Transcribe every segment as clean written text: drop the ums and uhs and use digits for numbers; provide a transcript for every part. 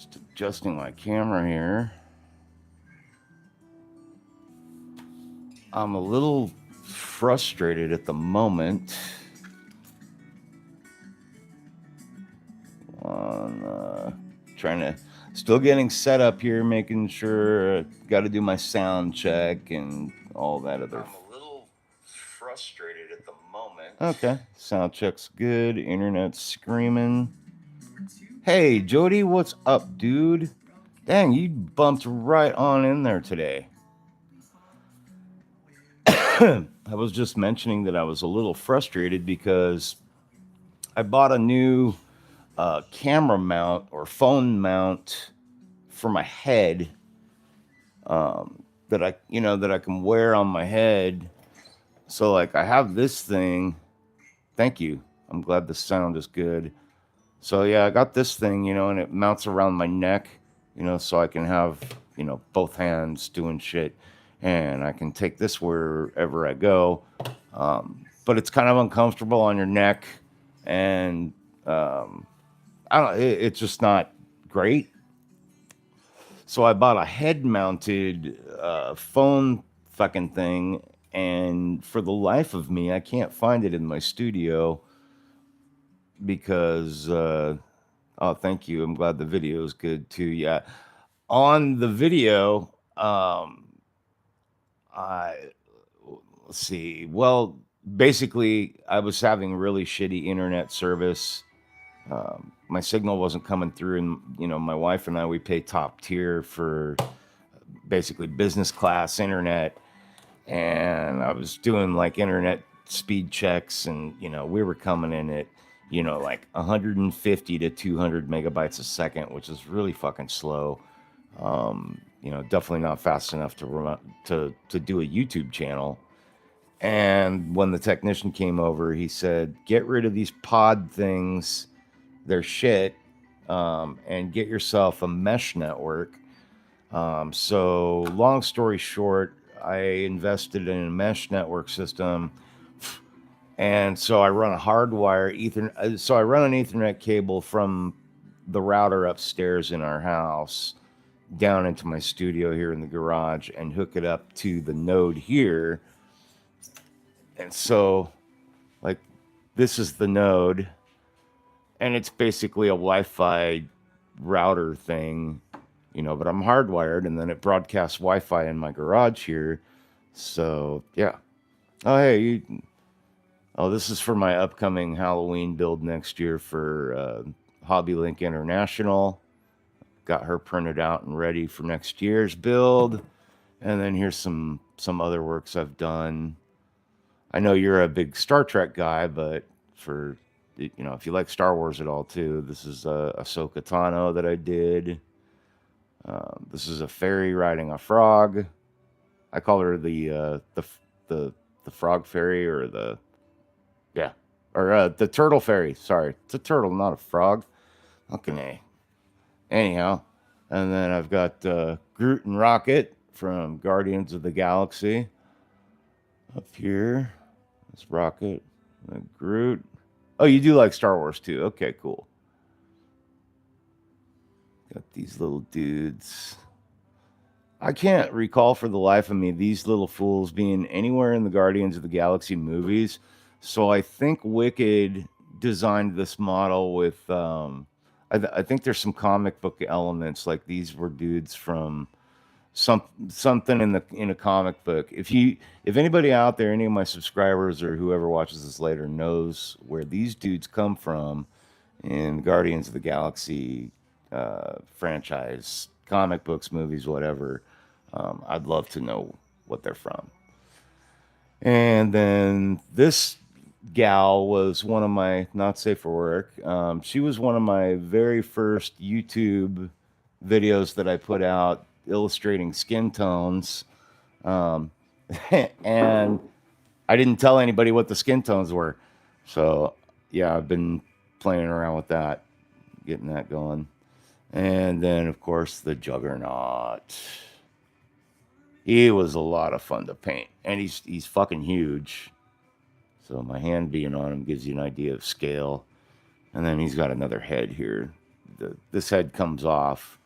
Just adjusting my camera here. I'm a little frustrated at the moment on trying to still getting set up here, making sure got to do my sound check and all that other. I'm a little frustrated at the moment. Okay, sound check's good. Internet's screaming. Hey, Jody, what's up, dude? Dang, you bumped right on in there today. I was just mentioning that I was a little frustrated because I bought a new camera mount or phone mount for my head that I can wear on my head. So like I have this thing. Thank you. I'm glad the sound is good. So yeah, I got this thing, and it mounts around my neck, so I can have, both hands doing shit, and I can take this wherever I go. But it's kind of uncomfortable on your neck, and I don't. It's just not great. So I bought a head-mounted phone fucking thing, and for the life of me, I can't find it in my studio because. Oh, thank you. I'm glad the video is good too. Yeah, on the video, I let's see. Well, basically, I was having really shitty internet service. My signal wasn't coming through, and my wife and I we pay top tier for basically business class internet, and I was doing like internet speed checks, and we were coming in at like 150 to 200 megabytes a second, which is really fucking slow. Definitely not fast enough to do a YouTube channel. And when the technician came over, he said, "Get rid of these pod things; they're shit, and get yourself a mesh network." So, long story short, I invested in a mesh network system, and so I run a hardwire Ethernet. So I run an Ethernet cable from the router upstairs in our house down into my studio here in the garage and hook it up to the node here. And so, like, this is the node, and it's basically a Wi-Fi router thing, but I'm hardwired, and then it broadcasts Wi-Fi in my garage here. So, yeah. Oh, hey, this is for my upcoming Halloween build next year for HobbyLink International. Got her printed out and ready for next year's build. And then here's some other works I've done. I know you're a big Star Trek guy, but for, if you like Star Wars at all too, this is Ahsoka Tano that I did. This is a fairy riding a frog. I call her the frog fairy, or the turtle fairy. Sorry, it's a turtle, not a frog. Okay. Anyhow, and then I've got Groot and Rocket from Guardians of the Galaxy up here. That's Rocket and Groot. Oh, you do like Star Wars too? Okay, cool. Got these little dudes. I can't recall for the life of me these little fools being anywhere in the Guardians of the Galaxy movies. So I think Wicked designed this model with. I think there's some comic book elements. Like these were dudes from something in a comic book. If anybody out there, any of my subscribers or whoever watches this later knows where these dudes come from in Guardians of the Galaxy franchise, comic books, movies, whatever, I'd love to know what they're from. And then this gal was one of my, not safe for work, she was one of my very first YouTube videos that I put out illustrating skin tones. And I didn't tell anybody what the skin tones were. So yeah, I've been playing around with that, getting that going. And then of course the Juggernaut. He was a lot of fun to paint, and he's fucking huge. So my hand being on him gives you an idea of scale. And then he's got another head here this head comes off,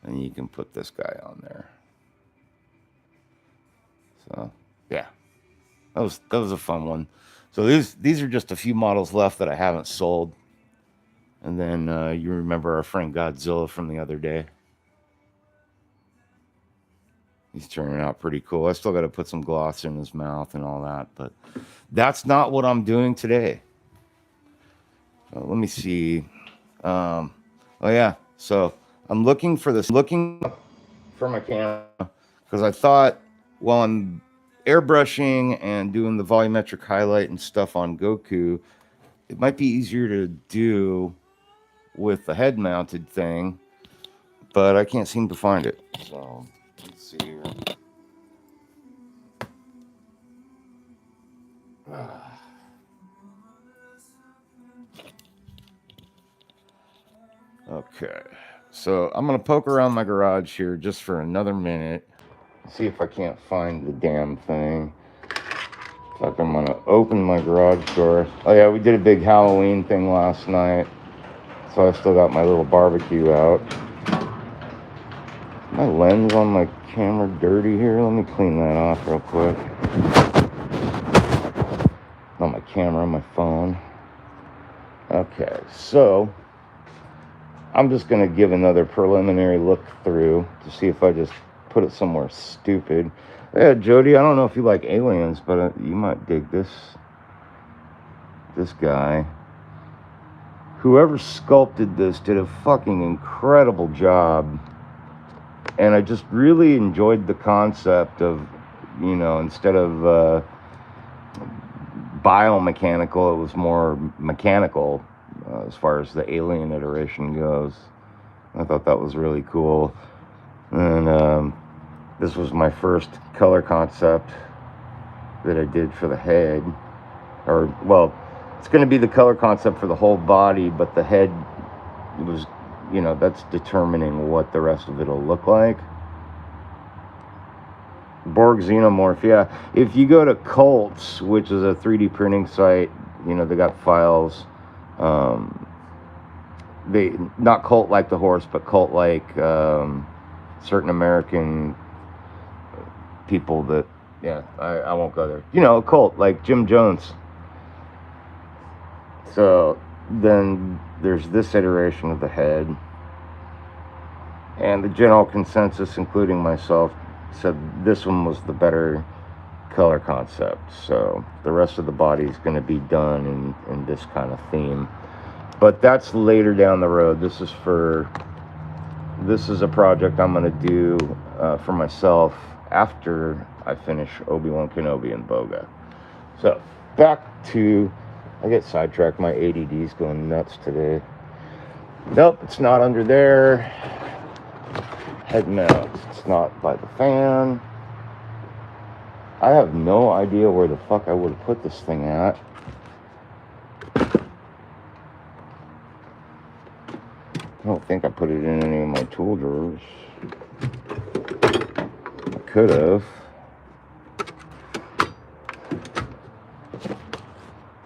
and you can put this guy on there. So yeah, that was a fun one. So these are just a few models left that I haven't sold. And then you remember our friend Godzilla from the other day. He's turning out pretty cool. I still got to put some gloss in his mouth and all that, but that's not what I'm doing today. Let me see. Oh yeah, so I'm looking for my camera because I thought while I'm airbrushing and doing the volumetric highlight and stuff on Goku, it might be easier to do with the head mounted thing, but I can't seem to find it. So let's see here. Okay, so I'm gonna poke around my garage here just for another minute, see if I can't find the damn thing. In fact, I'm gonna open my garage door. Oh yeah, we did a big Halloween thing last night, so I still got my little barbecue out. My lens on my camera dirty here. Let me clean that off real quick. Not my camera, my phone. Okay, so I'm just gonna give another preliminary look through to see if I just put it somewhere stupid. Yeah, Jody, I don't know if you like aliens, but you might dig this guy. Whoever sculpted this did a fucking incredible job. And I just really enjoyed the concept of, instead of biomechanical, it was more mechanical as far as the alien iteration goes. I thought that was really cool. And this was my first color concept that I did for the head. Or, well, it's going to be the color concept for the whole body, but the head was, that's determining what the rest of it will look like. Borg Xenomorph, yeah. If you go to Cults, which is a 3D printing site, they got files. They not Cult like the horse, but Cult like certain American people that, yeah, I won't go there. Cult like Jim Jones. So then there's this iteration of the head, and the general consensus, including myself, said this one was the better color concept. So the rest of the body is going to be done in this kind of theme, but that's later down the road. This is a project I'm going to do for myself after I finish Obi-Wan Kenobi and Boga. So back to, I get sidetracked. My ADD's going nuts today. Nope, it's not under there. Head mount, it's not by the fan. I have no idea where the fuck I would have put this thing at. I don't think I put it in any of my tool drawers. I could have.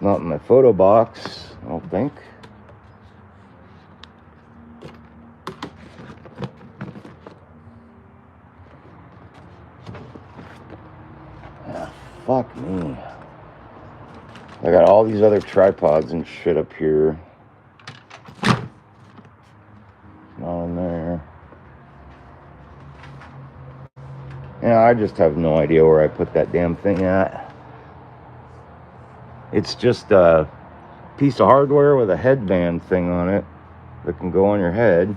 Not in my photo box, I don't think. Fuck me. I got all these other tripods and shit up here. Not in there. Yeah, I just have no idea where I put that damn thing at. It's just a piece of hardware with a headband thing on it that can go on your head.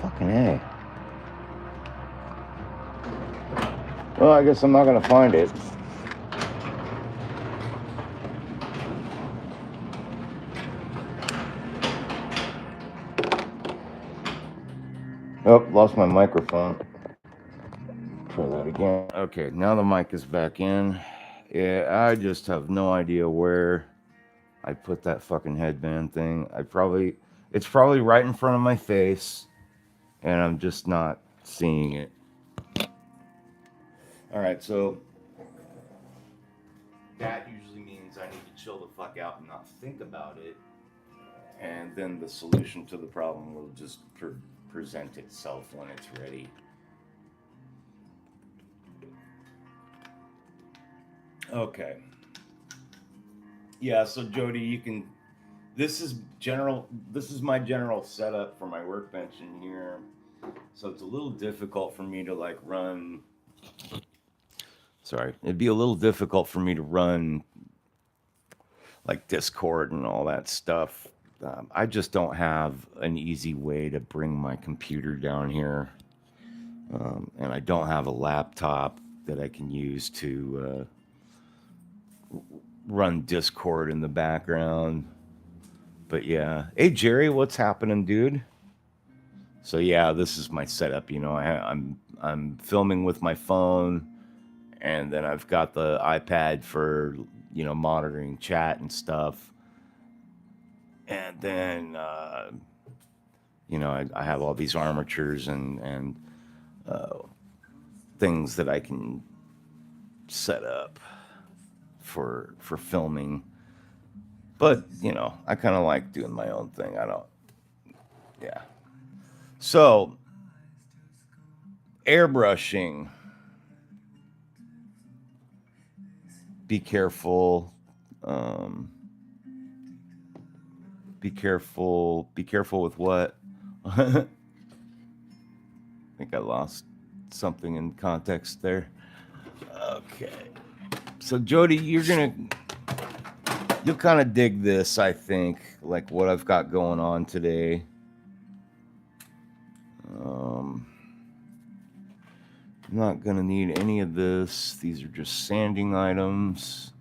Fucking A. Well, I guess I'm not gonna find it. Oh, lost my microphone. Try that again. Okay, now the mic is back in. Yeah, I just have no idea where I put that fucking headband thing. It's probably right in front of my face, and I'm just not seeing it. All right, so that usually means I need to chill the fuck out and not think about it. And then the solution to the problem will just present itself when it's ready. Okay. Yeah, so Jody, you can. This is general. This is my general setup for my workbench in here. So it's a little difficult for me to like run. Sorry, it'd be a little difficult for me to run like Discord and all that stuff. I just don't have an easy way to bring my computer down here, and I don't have a laptop that I can use to run Discord in the background. But yeah, hey Jerry, what's happening, dude? So yeah, this is my setup. You know, I'm filming with my phone, and then I've got the iPad for monitoring chat and stuff. And then I have all these armatures and things that I can set up for filming. But I kind of like doing my own thing. Yeah. So airbrushing. Be careful. Be careful with what? I think I lost something in context there. Okay. So Jody, you'll kind of dig this, I think, like what I've got going on today. I'm not gonna need any of this. These are just sanding items.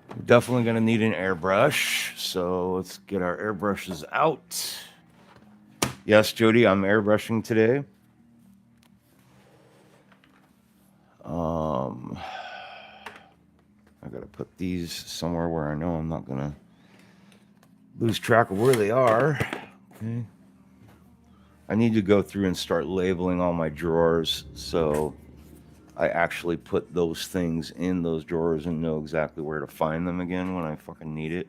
We're definitely gonna need an airbrush, so let's get our airbrushes out. Yes, Jody, I'm airbrushing today. I gotta put these somewhere where I know I'm not gonna lose track of where they are. Okay. I need to go through and start labeling all my drawers so I actually put those things in those drawers and know exactly where to find them again when I fucking need it.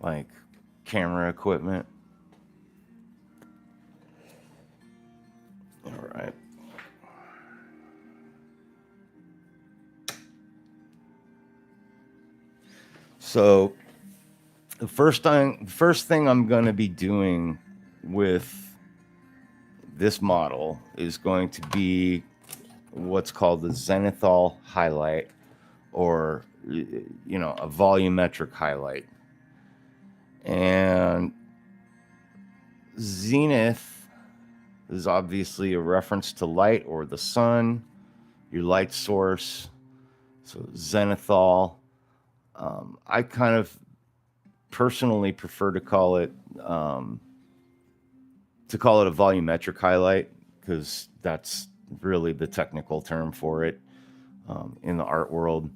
Like camera equipment. All right. So the first thing I'm going to be doing with this model is going to be what's called the Zenithal highlight, or a volumetric highlight. And Zenith is obviously a reference to light or the sun, your light source. So Zenithal. I kind of personally prefer to call it a volumetric highlight, because that's really the technical term for it in the art world.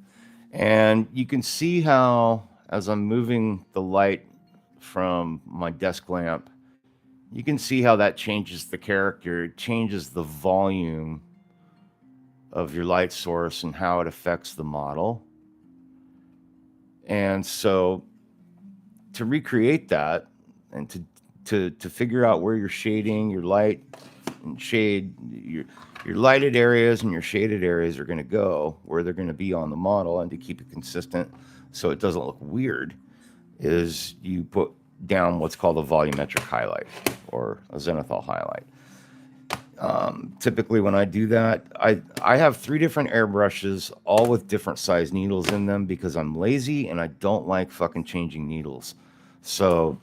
And you can see how, as I'm moving the light from my desk lamp, you can see how that changes the character. It changes the volume of your light source and how it affects the model. And so to recreate that and to figure out where your shading, your light and shade, your lighted areas and your shaded areas are going to go, where they're going to be on the model, and to keep it consistent so it doesn't look weird, is you put down what's called a volumetric highlight or a zenithal highlight. Typically when I do that, I have 3 different airbrushes, all with different size needles in them, because I'm lazy and I don't like fucking changing needles. So,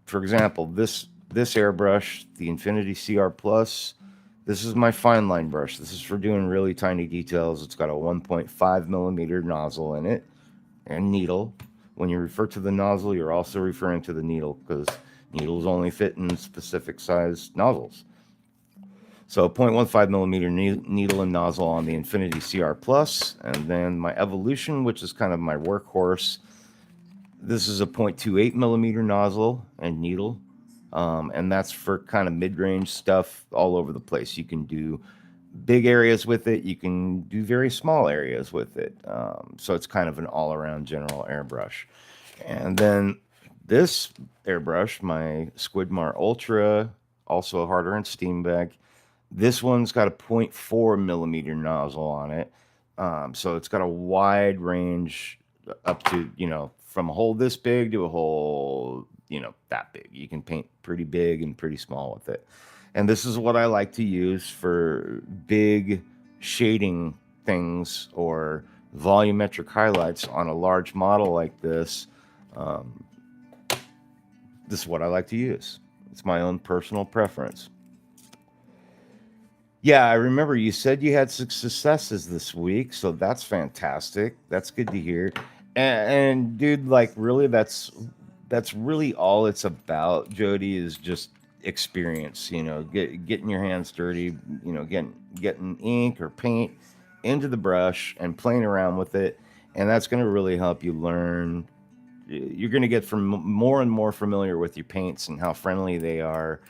for example, this airbrush, the Infinity CR Plus, this is my fine line brush. This is for doing really tiny details. It's got a 1.5 millimeter nozzle in it and needle. When you refer to the nozzle, you're also referring to the needle, because needles only fit in specific size nozzles. So 0.15 millimeter needle and nozzle on the Infinity CR Plus, and then my Evolution, which is kind of my workhorse. This is a 0.28 millimeter nozzle and needle, and that's for kind of mid-range stuff all over the place. You can do big areas with it. You can do very small areas with it. So it's kind of an all-around general airbrush. And then this airbrush, my Squidmar Ultra, also a harder and steam bag. This one's got a 0.4 millimeter nozzle on it. So it's got a wide range up to, from a hole this big to a hole, that big. You can paint pretty big and pretty small with it. And this is what I like to use for big shading things or volumetric highlights on a large model like this. Um, this is what I like to use. It's my own personal preference. Yeah, I remember you said you had some successes this week, so that's fantastic. That's good to hear. And dude, like really that's really all it's about, Jody, is just experience, getting your hands dirty, getting ink or paint into the brush and playing around with it. And that's going to really help you learn. You're going to get more and more familiar with your paints and how friendly they are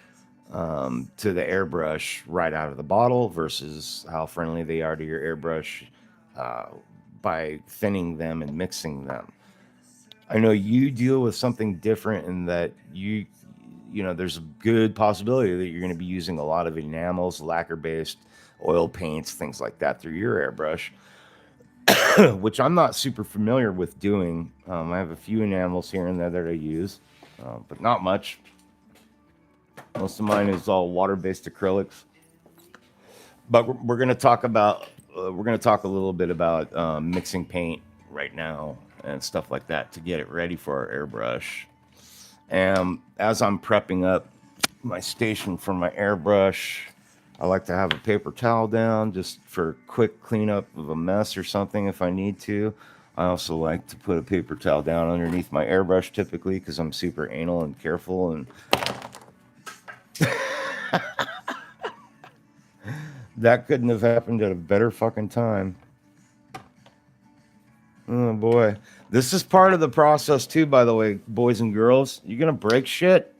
to the airbrush right out of the bottle versus how friendly they are to your airbrush uh, by thinning them and mixing them. I know you deal with something different in that there's a good possibility that you're going to be using a lot of enamels, lacquer-based oil paints, things like that through your airbrush, which I'm not super familiar with doing. I have a few enamels here and there that I use, but not much. Most of mine is all water-based acrylics. But we're going to talk a little bit about mixing paint right now and stuff like that to get it ready for our airbrush. And as I'm prepping up my station for my airbrush, I like to have a paper towel down just for quick cleanup of a mess or something if I need to. I also like to put a paper towel down underneath my airbrush typically because I'm super anal and careful. And that couldn't have happened at a better fucking time. Oh boy. This is part of the process too, by the way, boys and girls. You're gonna break shit.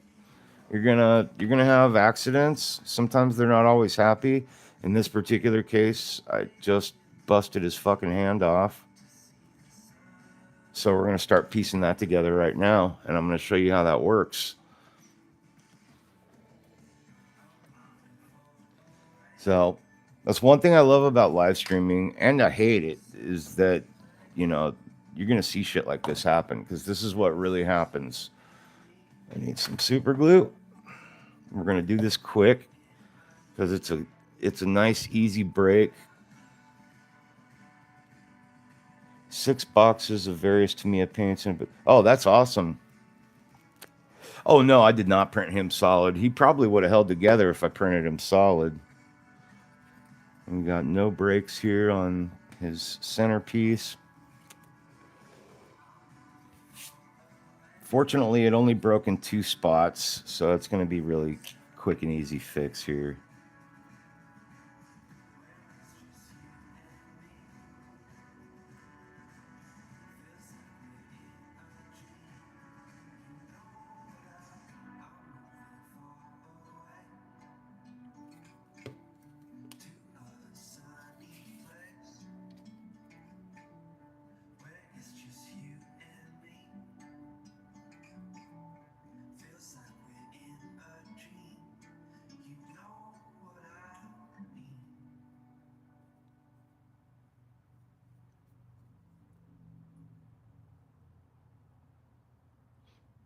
You're gonna have accidents. Sometimes they're not always happy. In this particular case, I just busted his fucking hand off. So we're gonna start piecing that together right now, and I'm gonna show you how that works. So that's one thing I love about live streaming, and I hate it, is that, you're going to see shit like this happen because this is what really happens. I need some super glue. We're going to do this quick because it's a nice, easy break. 6 boxes of various Tamiya paints. Oh, that's awesome. Oh, no, I did not print him solid. He probably would have held together if I printed him solid. We got no breaks here on his centerpiece. Fortunately, it only broke in 2 spots, so it's going to be really quick and easy fix here.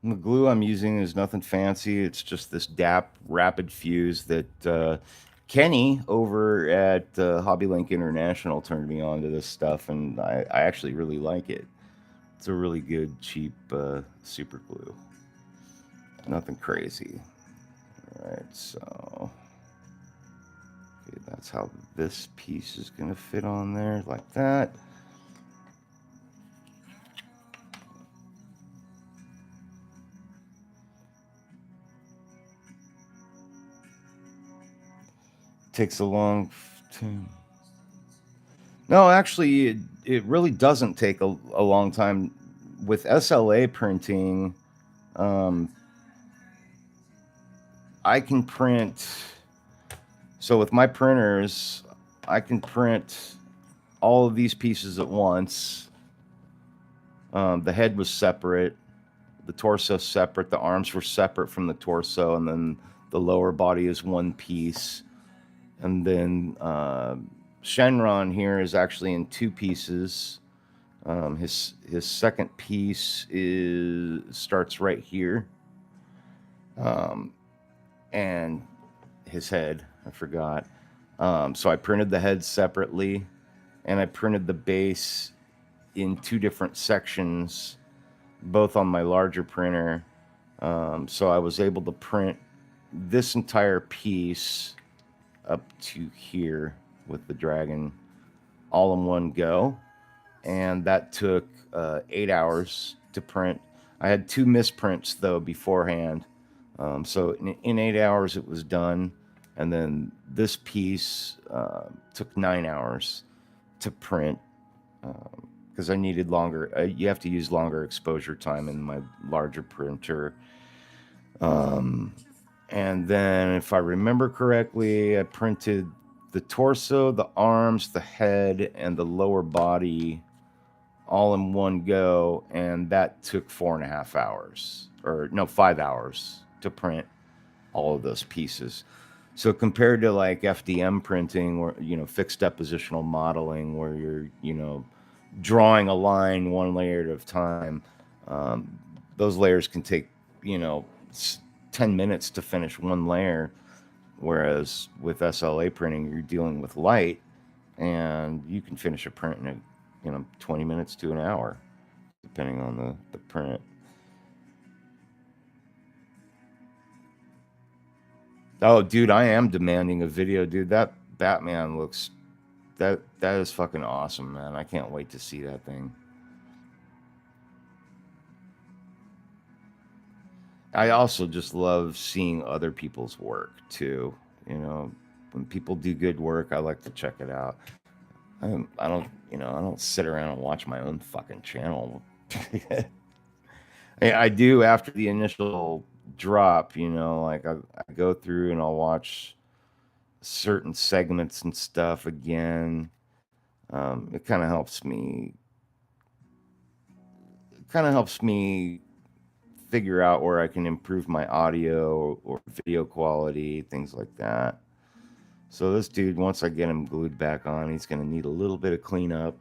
The glue I'm using is nothing fancy. It's just this DAP Rapid Fuse that Kenny over at Hobby Link International turned me on to this stuff, and I actually really like it. It's a really good, cheap super glue. Nothing crazy. All right, so okay, that's how this piece is going to fit on there, like that. Takes a long time. No, actually, it really doesn't take a long time. With SLA printing, I can print. So with my printers, I can print all of these pieces at once. The head was separate, the torso separate, the arms were separate from the torso, and then the lower body is one piece. And then Shenron here is actually in two pieces. His second piece starts right here, and his head, I forgot. So I printed the head separately, and I printed the base in two different sections, both on my larger printer. So I was able to print this entire piece up to here with the dragon all in one go. And that took 8 hours to print. I had 2 misprints, though, beforehand. So in 8 hours, it was done. And then this piece took 9 hours to print because I needed longer. You have to use longer exposure time in my larger printer. And then, if I remember correctly, I printed the torso, the arms, the head, and the lower body all in one go, and that took 4.5 hours, or no, 5 hours to print all of those pieces. So compared to like FDM printing, or fixed depositional modeling, where you're drawing a line one layer at a time, those layers can take 10 minutes to finish one layer, whereas with SLA printing, you're dealing with light, and you can finish a print in 20 minutes to an hour, depending on the print. Oh, dude, I am demanding a video, dude. That Batman looks, that is fucking awesome, man. I can't wait to see that thing. I also just love seeing other people's work too. When people do good work, I like to check it out. I don't sit around and watch my own fucking channel. I do after the initial drop, like I go through and I'll watch certain segments and stuff again. It kind of helps me. It kind of helps me figure out where I can improve my audio or video quality, things like that. So this dude, once I get him glued back on, he's going to need a little bit of cleanup,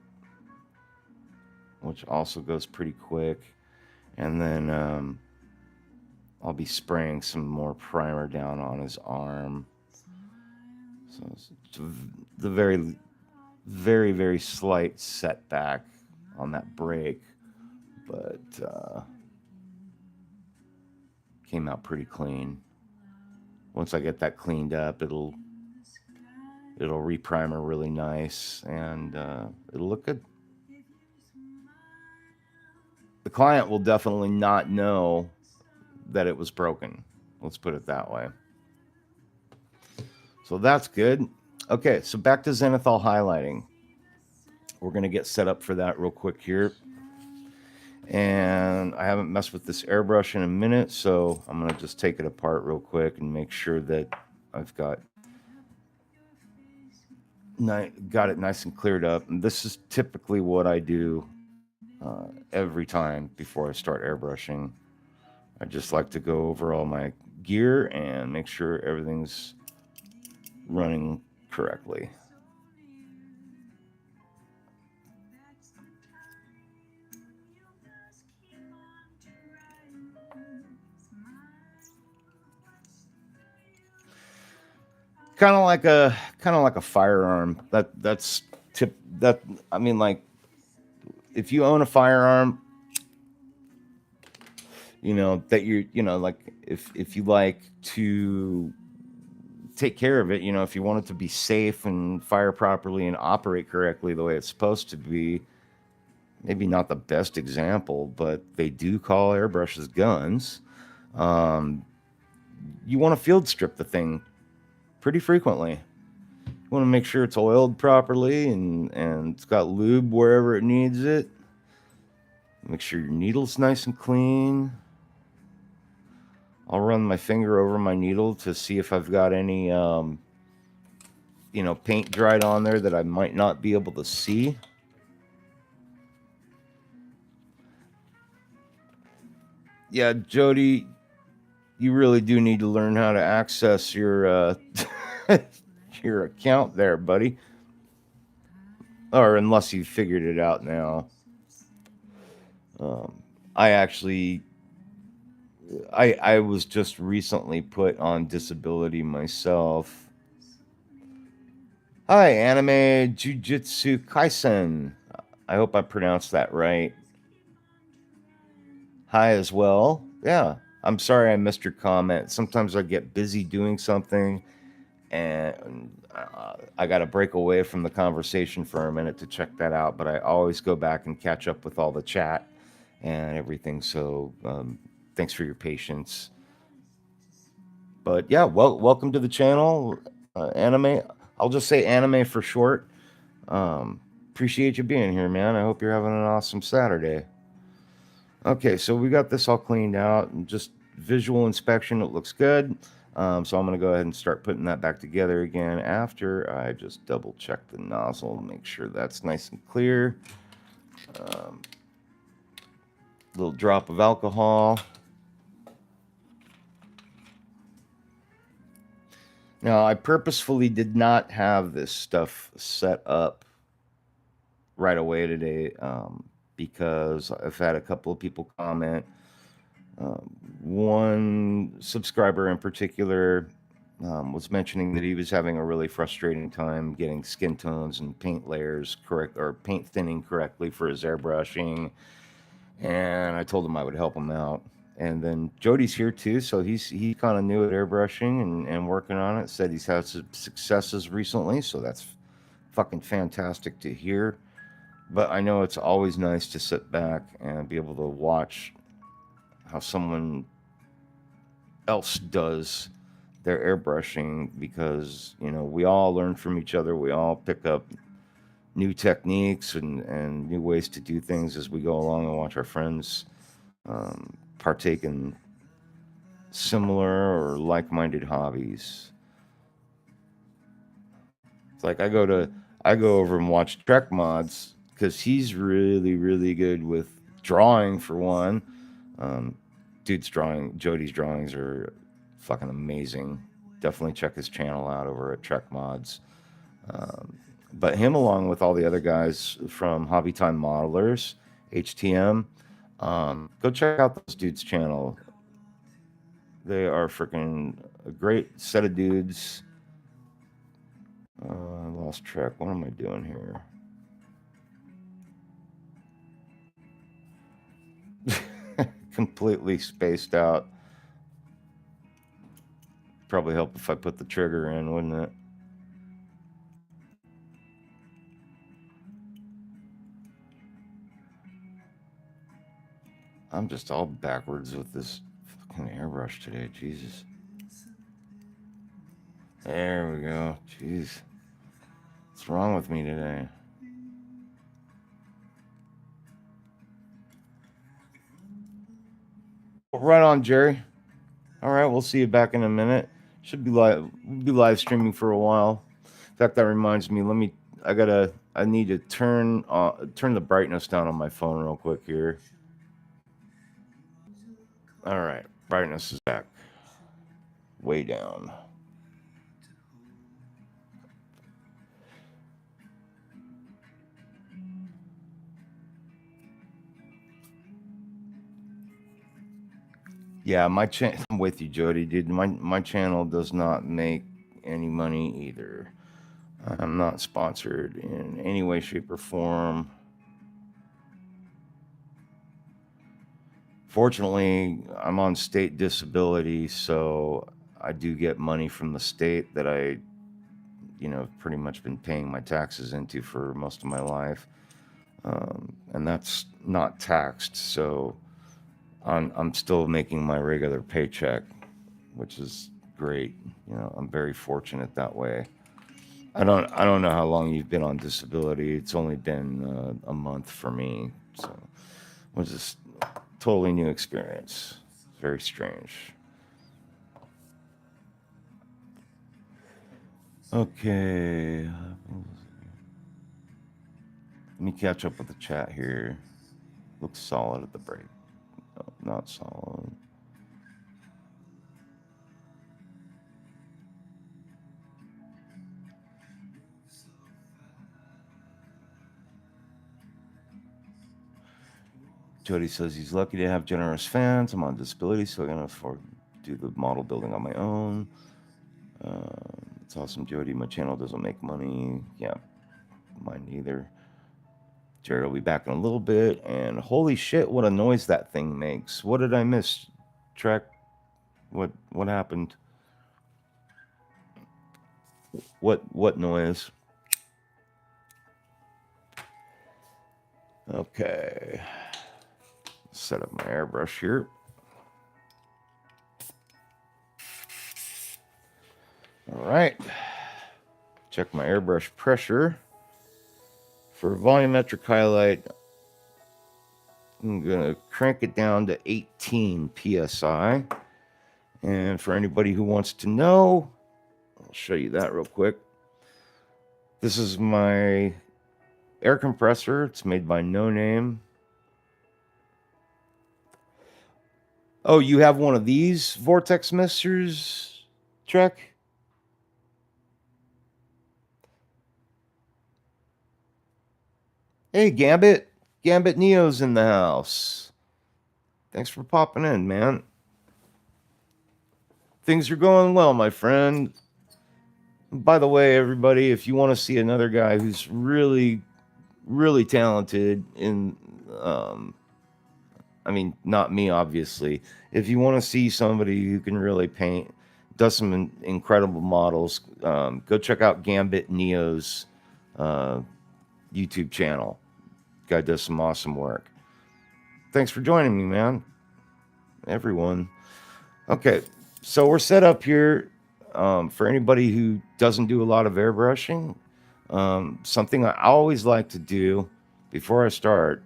which also goes pretty quick. And then I'll be spraying some more primer down on his arm. So it's the very, very, very slight setback on that break, but came out pretty clean. Once I get that cleaned up, it'll reprimer really nice, and it'll look good. The client will definitely not know that it was broken. Let's put it that way. So that's good. Okay, so back to Zenithal highlighting. We're going to get set up for that real quick here. And I haven't messed with this airbrush in a minute, so I'm going to just take it apart real quick and make sure that I've got it nice and cleared up. And this is typically what I do every time before I start airbrushing. I just like to go over all my gear and make sure everything's running correctly. Kind of like a firearm. I mean, like, if you own a firearm, that like, if you like to take care of it, if you want it to be safe and fire properly and operate correctly the way it's supposed to be, maybe not the best example, but they do call airbrushes guns. You want to field strip the thing pretty frequently. You want to make sure it's oiled properly and it's got lube wherever it needs it. Make sure your needle's nice and clean. I'll run my finger over my needle to see if I've got any paint dried on there that I might not be able to see. Yeah, Jody, you really do need to learn how to access your your account there, buddy. Or unless you figured it out now. I actually, I was just recently put on disability myself. Hi, Anime Jujutsu Kaisen. I hope I pronounced that right. Hi as well. Yeah, I'm sorry I missed your comment. Sometimes I get busy doing something, and I got to break away from the conversation for a minute to check that out. But I always go back and catch up with all the chat and everything. So thanks for your patience. But yeah, welcome to the channel, Anime. I'll just say Anime for short. Appreciate you being here, man. I hope you're having an awesome Saturday. Okay, so we got this all cleaned out and just visual inspection. It looks good. So I'm going to go ahead and start putting that back together again after I just double check the nozzle, make sure that's nice and clear. Little drop of alcohol. Now, I purposefully did not have this stuff set up right away today because I've had a couple of people comment. One subscriber in particular was mentioning that he was having a really frustrating time getting skin tones and paint layers correct or paint thinning correctly for his airbrushing, and I told him I would help him out. And then Jody's here too, so he kind of new at airbrushing and working on it. Said he's had some successes recently, so that's fucking fantastic to hear. But I know it's always nice to sit back and be able to watch how someone else does their airbrushing, because we all learn from each other. We all pick up new techniques and new ways to do things as we go along, and watch our friends partake in similar or like-minded hobbies. It's like I go over and watch Trek Mods because he's really good with drawing for one. Jody's drawings are fucking amazing. Definitely check his channel out over at Trek Mods. But him, along with all the other guys from Hobby Time Modelers, HTM, go check out those dudes' channel. They are freaking a great set of dudes. I lost track. What am I doing here? Completely spaced out. Probably help if I put the trigger in, wouldn't it? I'm just all backwards with this fucking airbrush today. Jesus. There we go. Jeez. What's wrong with me today? Right on, Jerry. All right, we'll see you back in a minute. Should be live. We'll be live streaming for a while. In fact, that reminds me. I need to turn the brightness down on my phone real quick here. All right, brightness is back. Way down. Yeah, I'm with you, Jody, dude. My channel does not make any money either. I'm not sponsored in any way, shape, or form. Fortunately, I'm on state disability, so I do get money from the state that I, pretty much been paying my taxes into for most of my life, and that's not taxed. So I'm still making my regular paycheck, which is great. I'm very fortunate that way. I don't know how long you've been on disability. It's only been a month for me, so which is totally new experience. Very strange. Okay. Let me catch up with the chat here. Looks solid at the break. No, not solid. Jody says he's lucky to have generous fans. I'm on disability, so I can afford to do the model building on my own. It's awesome, Jody. My channel doesn't make money. Yeah, mine neither. Jared will be back in a little bit. And holy shit, what a noise that thing makes. What did I miss? Trek? What happened? What noise? Okay. Set up my airbrush here. All right. Check my airbrush pressure. For volumetric highlight, I'm going to crank it down to 18 psi. And for anybody who wants to know, I'll show you that real quick. This is my air compressor. It's made by No Name. Oh, you have one of these vortex mixers, Trek? Hey, Gambit. Gambit Neo's in the house. Thanks for popping in, man. Things are going well, my friend. By the way, everybody, if you want to see another guy who's really, really talented in, I mean, not me, obviously. If you want to see somebody who can really paint, does some incredible models, go check out Gambit Neo's YouTube channel. Guy does some awesome work. Thanks for joining me, man. Everyone. Okay, so we're set up here. For anybody who doesn't do a lot of airbrushing, something I always like to do before I start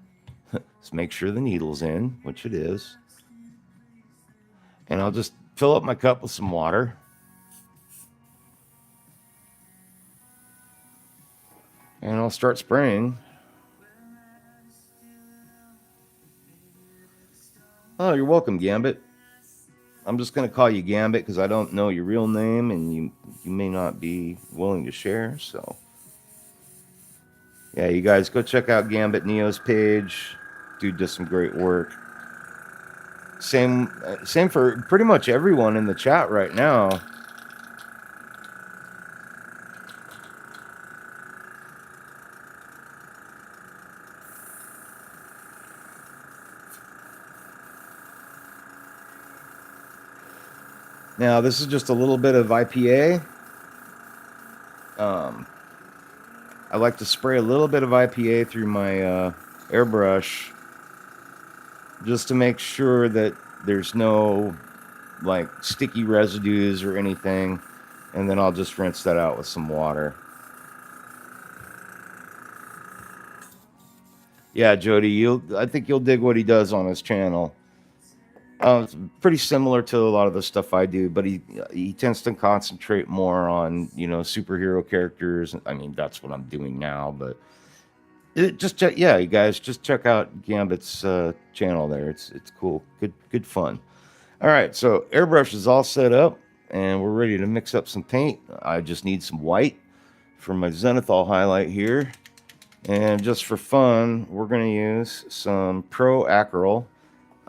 is make sure the needle's in, which it is. And I'll just fill up my cup with some water. And I'll start spraying. Oh, you're welcome, Gambit. I'm just going to call you Gambit because I don't know your real name and you may not be willing to share. So, yeah, you guys go check out Gambit Neo's page. Dude does some great work. Same for pretty much everyone in the chat right now. Now, this is just a little bit of IPA. I like to spray a little bit of IPA through my airbrush just to make sure that there's no like sticky residues or anything. And then I'll just rinse that out with some water. Yeah, Jody, I think you'll dig what he does on his channel. It's pretty similar to a lot of the stuff I do, but he tends to concentrate more on, you know, superhero characters. I mean, that's what I'm doing now, but just check, yeah, you guys just check out Gambit's channel there. It's cool, good fun. All right, so airbrush is all set up, and we're ready to mix up some paint. I just need some white for my Zenithal highlight here, and just for fun, we're gonna use some Pro Acryl.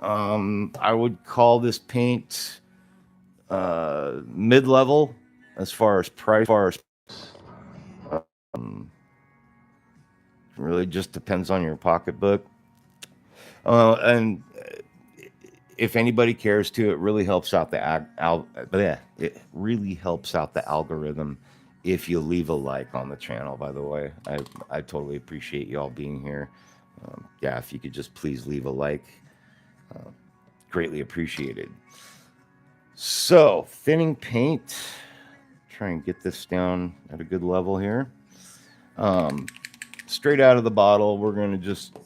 I would call this paint mid-level as far as price. Really just depends on your pocketbook. And if anybody cares to, it really helps out it really helps out the algorithm if you leave a like on the channel. By the way, I totally appreciate you all being here. Yeah, if you could just please leave a like. Greatly appreciated. So, thinning paint. Try and get this down at a good level here. Straight out of the bottle, we're going to just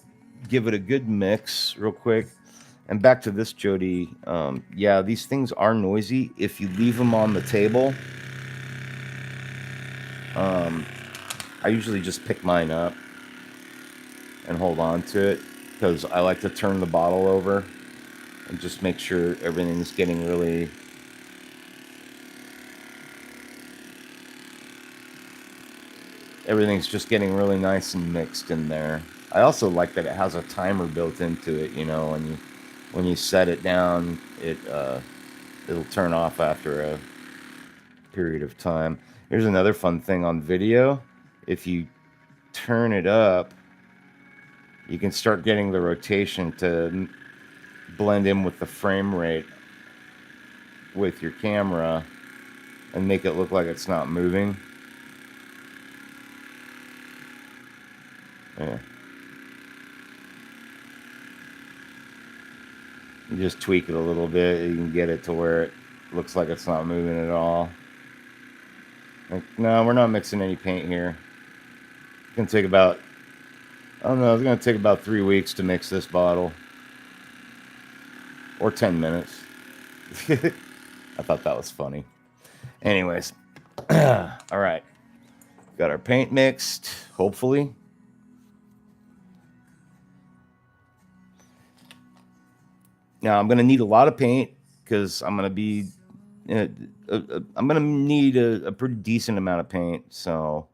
give it a good mix real quick. And back to this, Jody. Yeah, these things are noisy. If you leave them on the table, I usually just pick mine up and hold on to it because I like to turn the bottle over and just make sure everything's getting really nice and mixed in there. I also like that it has a timer built into it, you know, when you set it down, it'll turn off after a period of time. Here's another fun thing on video. If you turn it up, you can start getting the rotation to blend in with the frame rate with your camera and make it look like it's not moving. Yeah. You just tweak it a little bit, you can get it to where it looks like it's not moving at all. Like, no, we're not mixing any paint here. It's gonna take about, I don't know, it's gonna take about 3 weeks to mix this bottle. Or 10 minutes. I thought that was funny. Anyways. Alright. Got our paint mixed, hopefully. Now I'm gonna need a lot of paint because I'm gonna be I'm gonna need a pretty decent amount of paint, so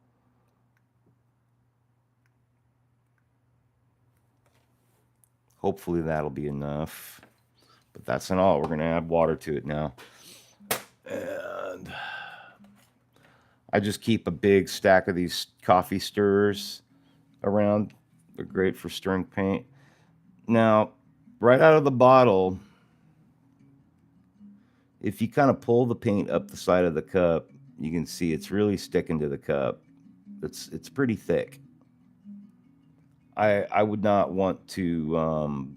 hopefully that'll be enough. But that's not all. We're gonna add water to it now. And I just keep a big stack of these coffee stirrers around. They're great for stirring paint. Now, right out of the bottle, if you kind of pull the paint up the side of the cup, you can see it's really sticking to the cup. It's pretty thick. I would not want to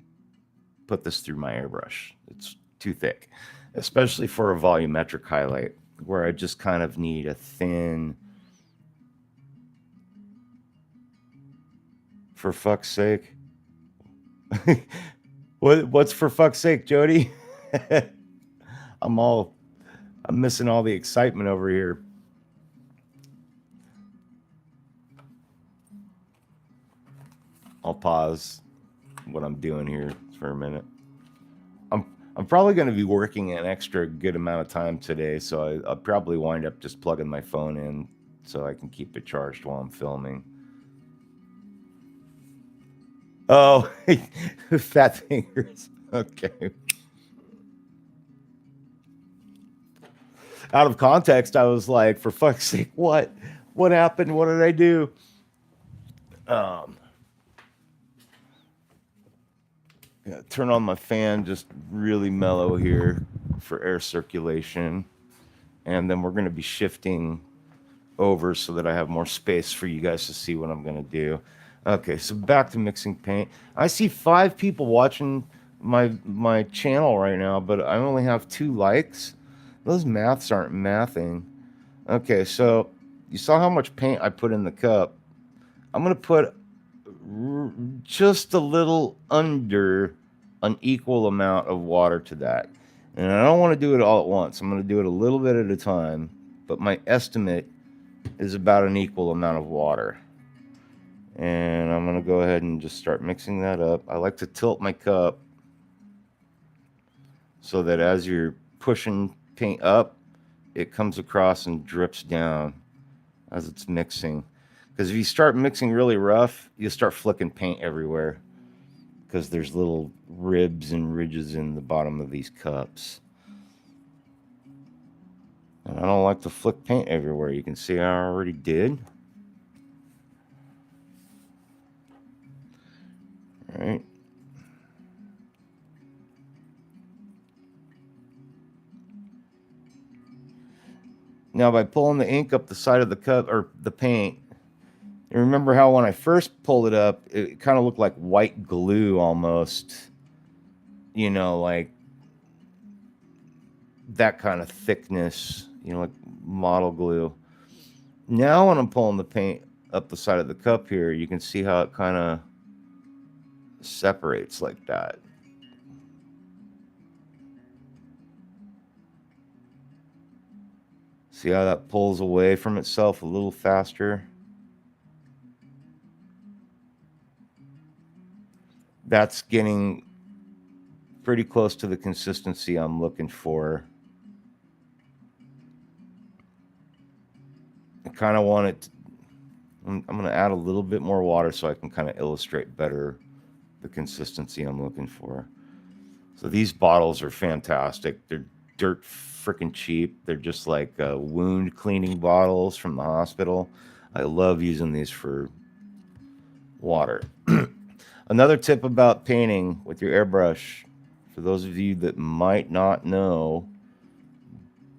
put this through my airbrush. It's too thick, especially for a volumetric highlight where I just kind of need a thin. For fuck's sake. What's for fuck's sake, Jody? I'm missing all the excitement over here. I'll pause what I'm doing here for a minute. I'm probably going to be working an extra good amount of time today, so I'll probably wind up just plugging my phone in so I can keep it charged while I'm filming. Oh, fat fingers. Okay. Out of context, I was like, for fuck's sake, what? What happened? What did I do? Yeah, turn on my fan just really mellow here for air circulation. And then we're going to be shifting over so that I have more space for you guys to see what I'm going to do. Okay, so back to mixing paint. I see 5 people watching my channel right now, but I only have 2 likes. Those maths aren't mathing. Okay, so you saw how much paint I put in the cup. I'm going to put just a little under an equal amount of water to that. And I don't want to do it all at once. I'm going to do it a little bit at a time. But my estimate is about an equal amount of water. And I'm going to go ahead and just start mixing that up. I like to tilt my cup so that as you're pushing paint up, it comes across and drips down as it's mixing. Because if you start mixing really rough, you'll start flicking paint everywhere because there's little ribs and ridges in the bottom of these cups. And I don't like to flick paint everywhere. You can see I already did. All right. Now, by pulling the ink up the side of the cup, or the paint, you remember how when I first pulled it up, it kind of looked like white glue almost. You know, like that kind of thickness, you know, like model glue. Now when I'm pulling the paint up the side of the cup here, you can see how it kind of separates like that. See how that pulls away from itself a little faster? That's getting pretty close to the consistency I'm looking for. I kind of want it. I'm going to add a little bit more water so I can kind of illustrate better the consistency I'm looking for. So these bottles are fantastic. They're dirt freaking cheap. They're just like wound cleaning bottles from the hospital. I love using these for water. Another tip about painting with your airbrush, for those of you that might not know,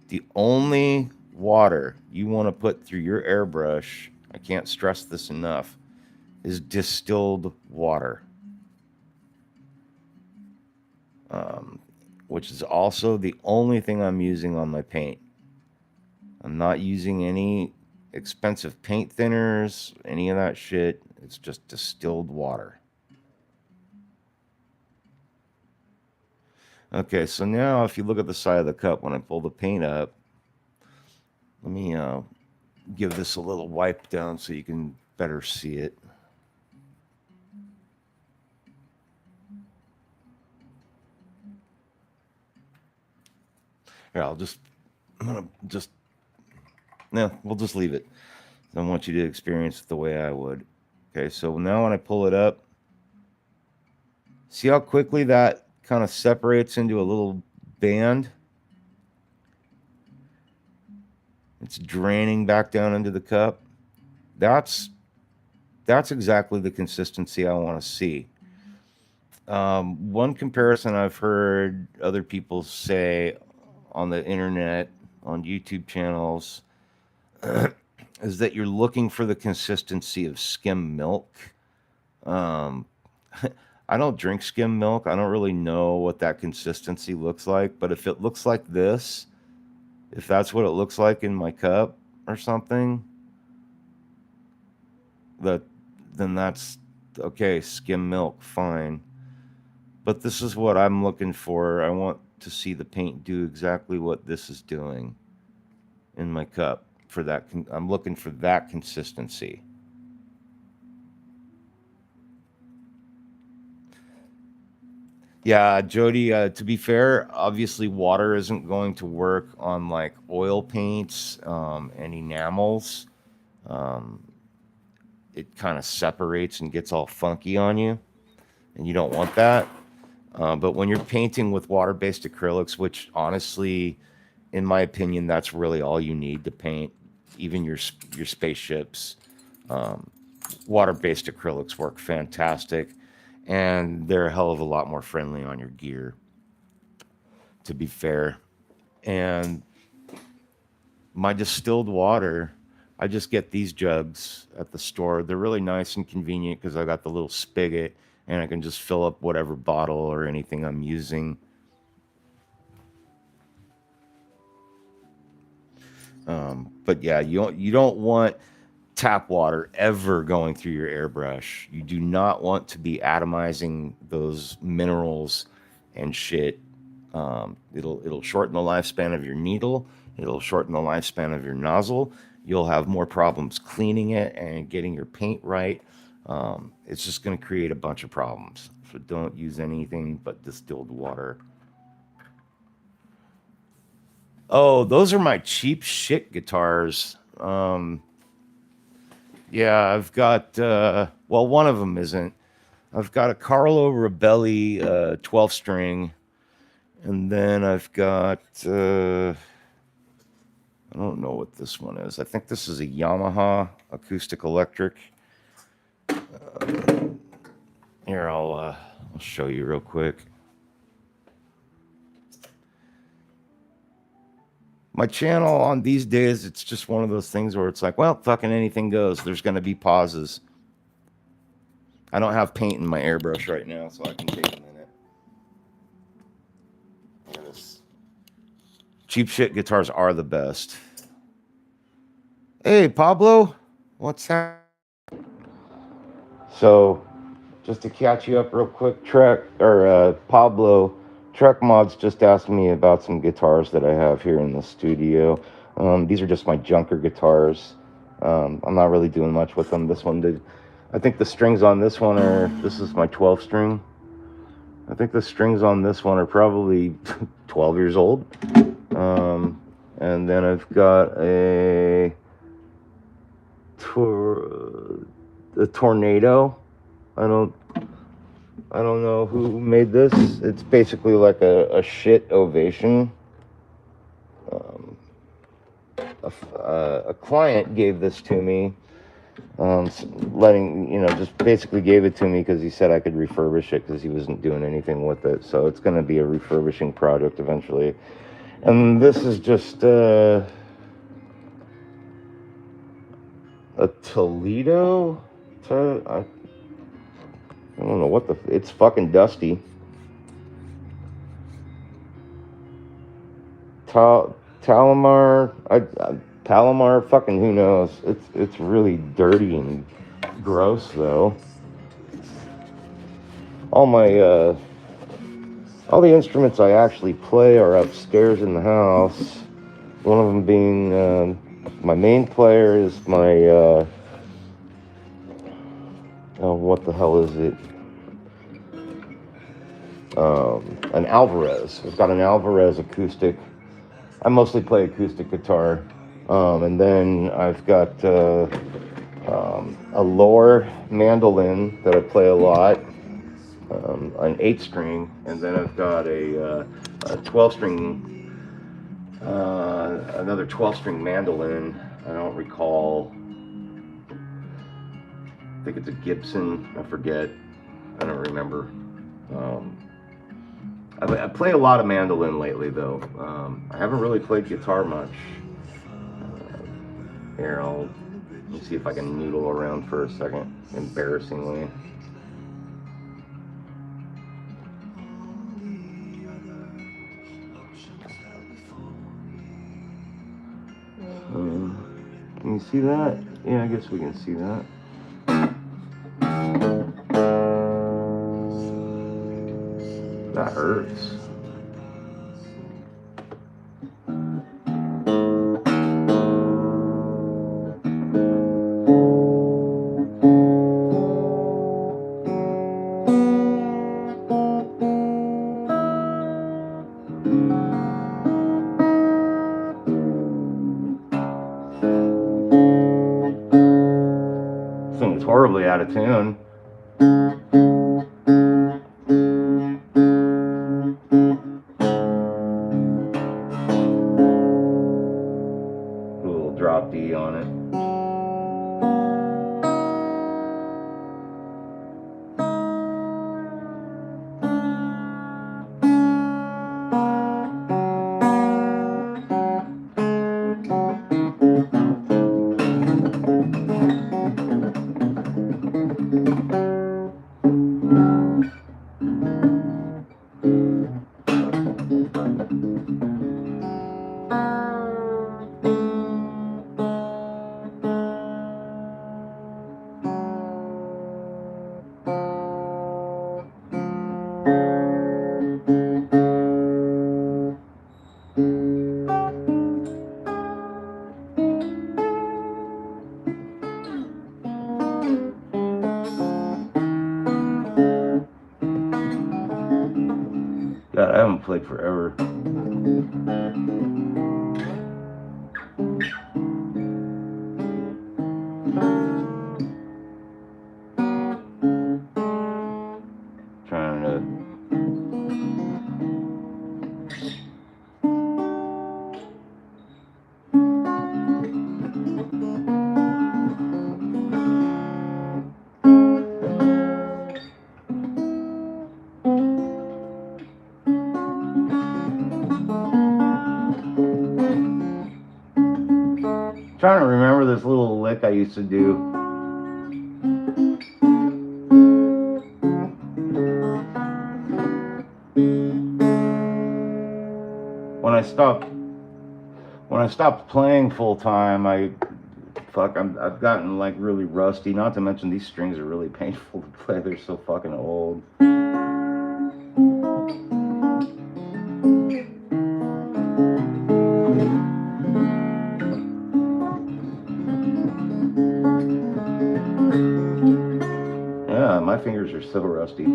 the only water you want to put through your airbrush, I can't stress this enough, is distilled water. Which is also the only thing I'm using on my paint. I'm not using any expensive paint thinners, any of that shit. It's just distilled water. Okay, so now if you look at the side of the cup, when I pull the paint up, let me give this a little wipe down so you can better see it. Here, we'll just leave it. I want you to experience it the way I would. Okay, so now when I pull it up, see how quickly that kind of separates into a little band? It's draining back down into the cup. That's exactly the consistency I want to see. One comparison I've heard other people say on the internet, on YouTube channels, is that you're looking for the consistency of skim milk. I don't drink skim milk. I don't really know what that consistency looks like. But if it looks like this, if that's what it looks like in my cup or something, then that's okay. Skim milk, fine. But this is what I'm looking for. I want to see the paint do exactly what this is doing in my cup. For that, I'm looking for that consistency. Yeah, Jody, to be fair, obviously water isn't going to work on like oil paints and enamels. Um, it kind of separates and gets all funky on you, and you don't want that. But when you're painting with water-based acrylics, which honestly, in my opinion, that's really all you need to paint, even your spaceships. Water-based acrylics work fantastic, and they're a hell of a lot more friendly on your gear, to be fair. And my distilled water, I just get these jugs at the store. They're really nice and convenient because I got the little spigot and I can just fill up whatever bottle or anything I'm using. But yeah, you don't want tap water ever going through your airbrush. You do not want to be atomizing those minerals and shit. It'll shorten the lifespan of your needle. It'll shorten the lifespan of your nozzle. You'll have more problems cleaning it and getting your paint right. It's just going to create a bunch of problems. So don't use anything but distilled water. Oh, those are my cheap shit guitars. Yeah, I've got, well, one of them isn't. I've got a Carlo Rebelli 12 string, and then I've got, I don't know what this one is. I think this is a Yamaha acoustic electric. Here, I'll show you real quick. My channel on these days, it's just one of those things where it's like, well, fucking anything goes. There's going to be pauses. I don't have paint in my airbrush right now, so I can take a minute. Yes. Cheap shit guitars are the best. Hey, Pablo, what's that? So, just to catch you up real quick, Pablo, Trek Mods just asked me about some guitars that I have here in the studio. These are just my junker guitars. I'm not really doing much with them. This one did. I think the strings on this one are. This is my 12 string. I think the strings on this one are probably 12 years old. And then I've got a tornado. I don't know who made this. It's basically like a shit ovation. A client gave this to me, just basically gave it to me because he said I could refurbish it because he wasn't doing anything with it. So it's going to be a refurbishing project eventually. And this is just a Toledo. I don't know what it's fucking dusty. Palomar, Palomar, fucking who knows? It's really dirty and gross though. All the instruments I actually play are upstairs in the house. One of them being my main player is my what the hell is it? An Alvarez. I've got an Alvarez acoustic. I mostly play acoustic guitar. And then I've got a lower mandolin that I play a lot, an 8-string, and then I've got a 12-string, another 12-string mandolin. I don't recall. I think it's a Gibson. I forget. I don't remember. I play a lot of mandolin lately, though. I haven't really played guitar much. Here, let me see if I can noodle around for a second, embarrassingly. Can you see that? Yeah, I guess we can see that. That hurts. This thing is horribly out of tune. A little drop D on it. God, I haven't played forever. Trying to. Trying to remember this little lick I used to do. When I stopped playing full time, I've gotten like really rusty. Not to mention these strings are really painful to play. They're so fucking old. fingers are so rusty.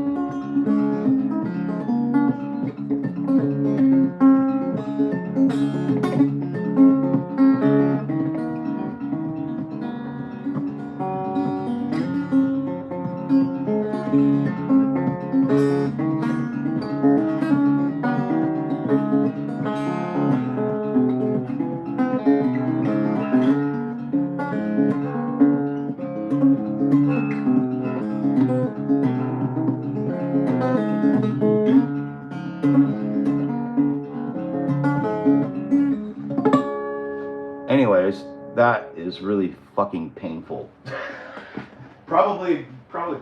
Anyways, that is really fucking painful. probably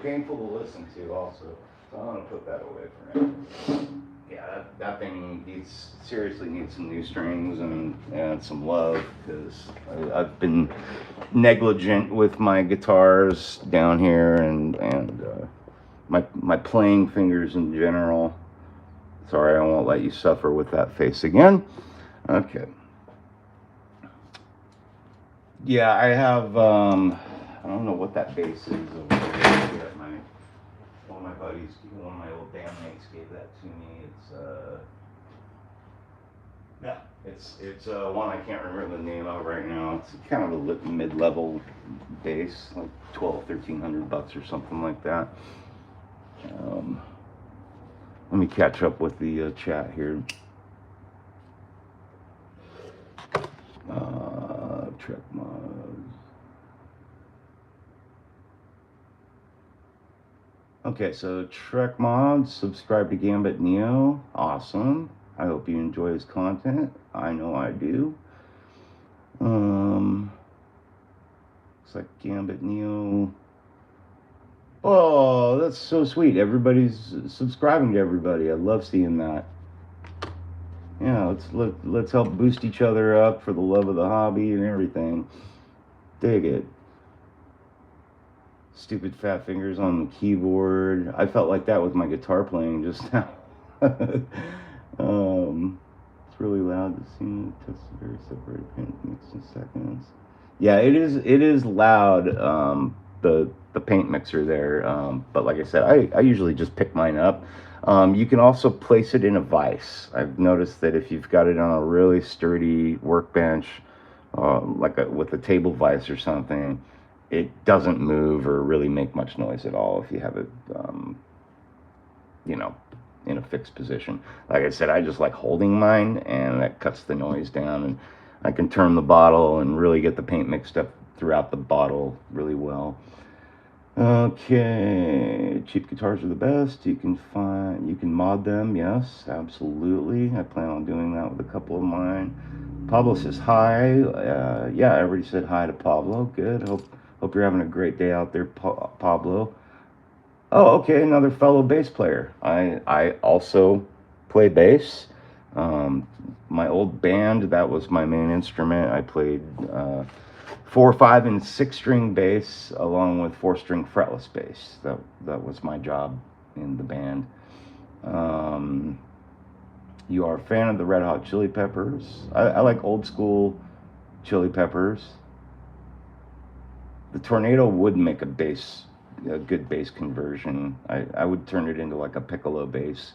painful to listen to also. So I'm gonna put that away for now. Yeah, that thing seriously needs some new strings and some love, because I've been negligent with my guitars down here and my playing fingers in general. Sorry, I won't let you suffer with that face again. Okay. Yeah, I have, I don't know what that bass is over there. One of my buddies, one of my old bandmates gave that to me. It's one I can't remember the name of right now. It's kind of a mid-level bass, like $1,200-$1,300 or something like that. Let me catch up with the chat here. Trek mods. Okay, so Trek mods, subscribe to Gambit Neo. Awesome. I hope you enjoy his content. I know I do. Looks like Gambit Neo. Oh, that's so sweet. Everybody's subscribing to everybody. I love seeing that. Yeah, let's help boost each other up for the love of the hobby and everything. Dig it. Stupid fat fingers on the keyboard. I felt like that with my guitar playing just now. It's really loud. The scene tests very separated paint mix in seconds. Yeah, it is loud. The paint mixer there. But like I said, I usually just pick mine up. You can also place it in a vise. I've noticed that if you've got it on a really sturdy workbench, with a table vise or something, it doesn't move or really make much noise at all if you have it, in a fixed position. Like I said, I just like holding mine, and that cuts the noise down, and I can turn the bottle and really get the paint mixed up throughout the bottle really well. Okay, cheap guitars are the best. You can mod them. Yes, absolutely. I plan on doing that with a couple of mine. Pablo says hi. Yeah, I already said hi to Pablo. Good. Hope you're having a great day out there, Pablo. Oh, okay, another fellow bass player. I also play bass. My old band, that was my main instrument. I played 4, 5, and 6-string bass, along with 4-string fretless bass. That was my job in the band. You are a fan of the Red Hot Chili Peppers. I like old school Chili Peppers. The Tornado would make a good bass conversion. I would turn it into like a piccolo bass.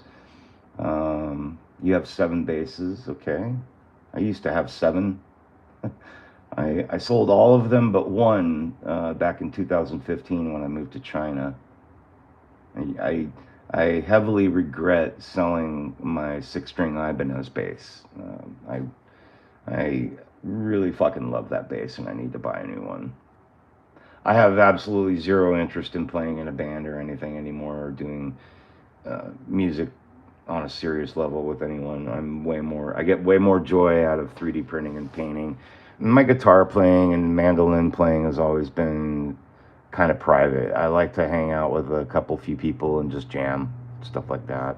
You have 7 basses, okay. I used to have 7. I sold all of them but one back in 2015 when I moved to China. I heavily regret selling my 6-string Ibanez bass. I really fucking love that bass, and I need to buy a new one. I have absolutely zero interest in playing in a band or anything anymore, or doing music on a serious level with anyone. I get way more joy out of 3D printing and painting. My guitar playing and mandolin playing has always been kind of private. I like to hang out with a few people and just jam, stuff like that.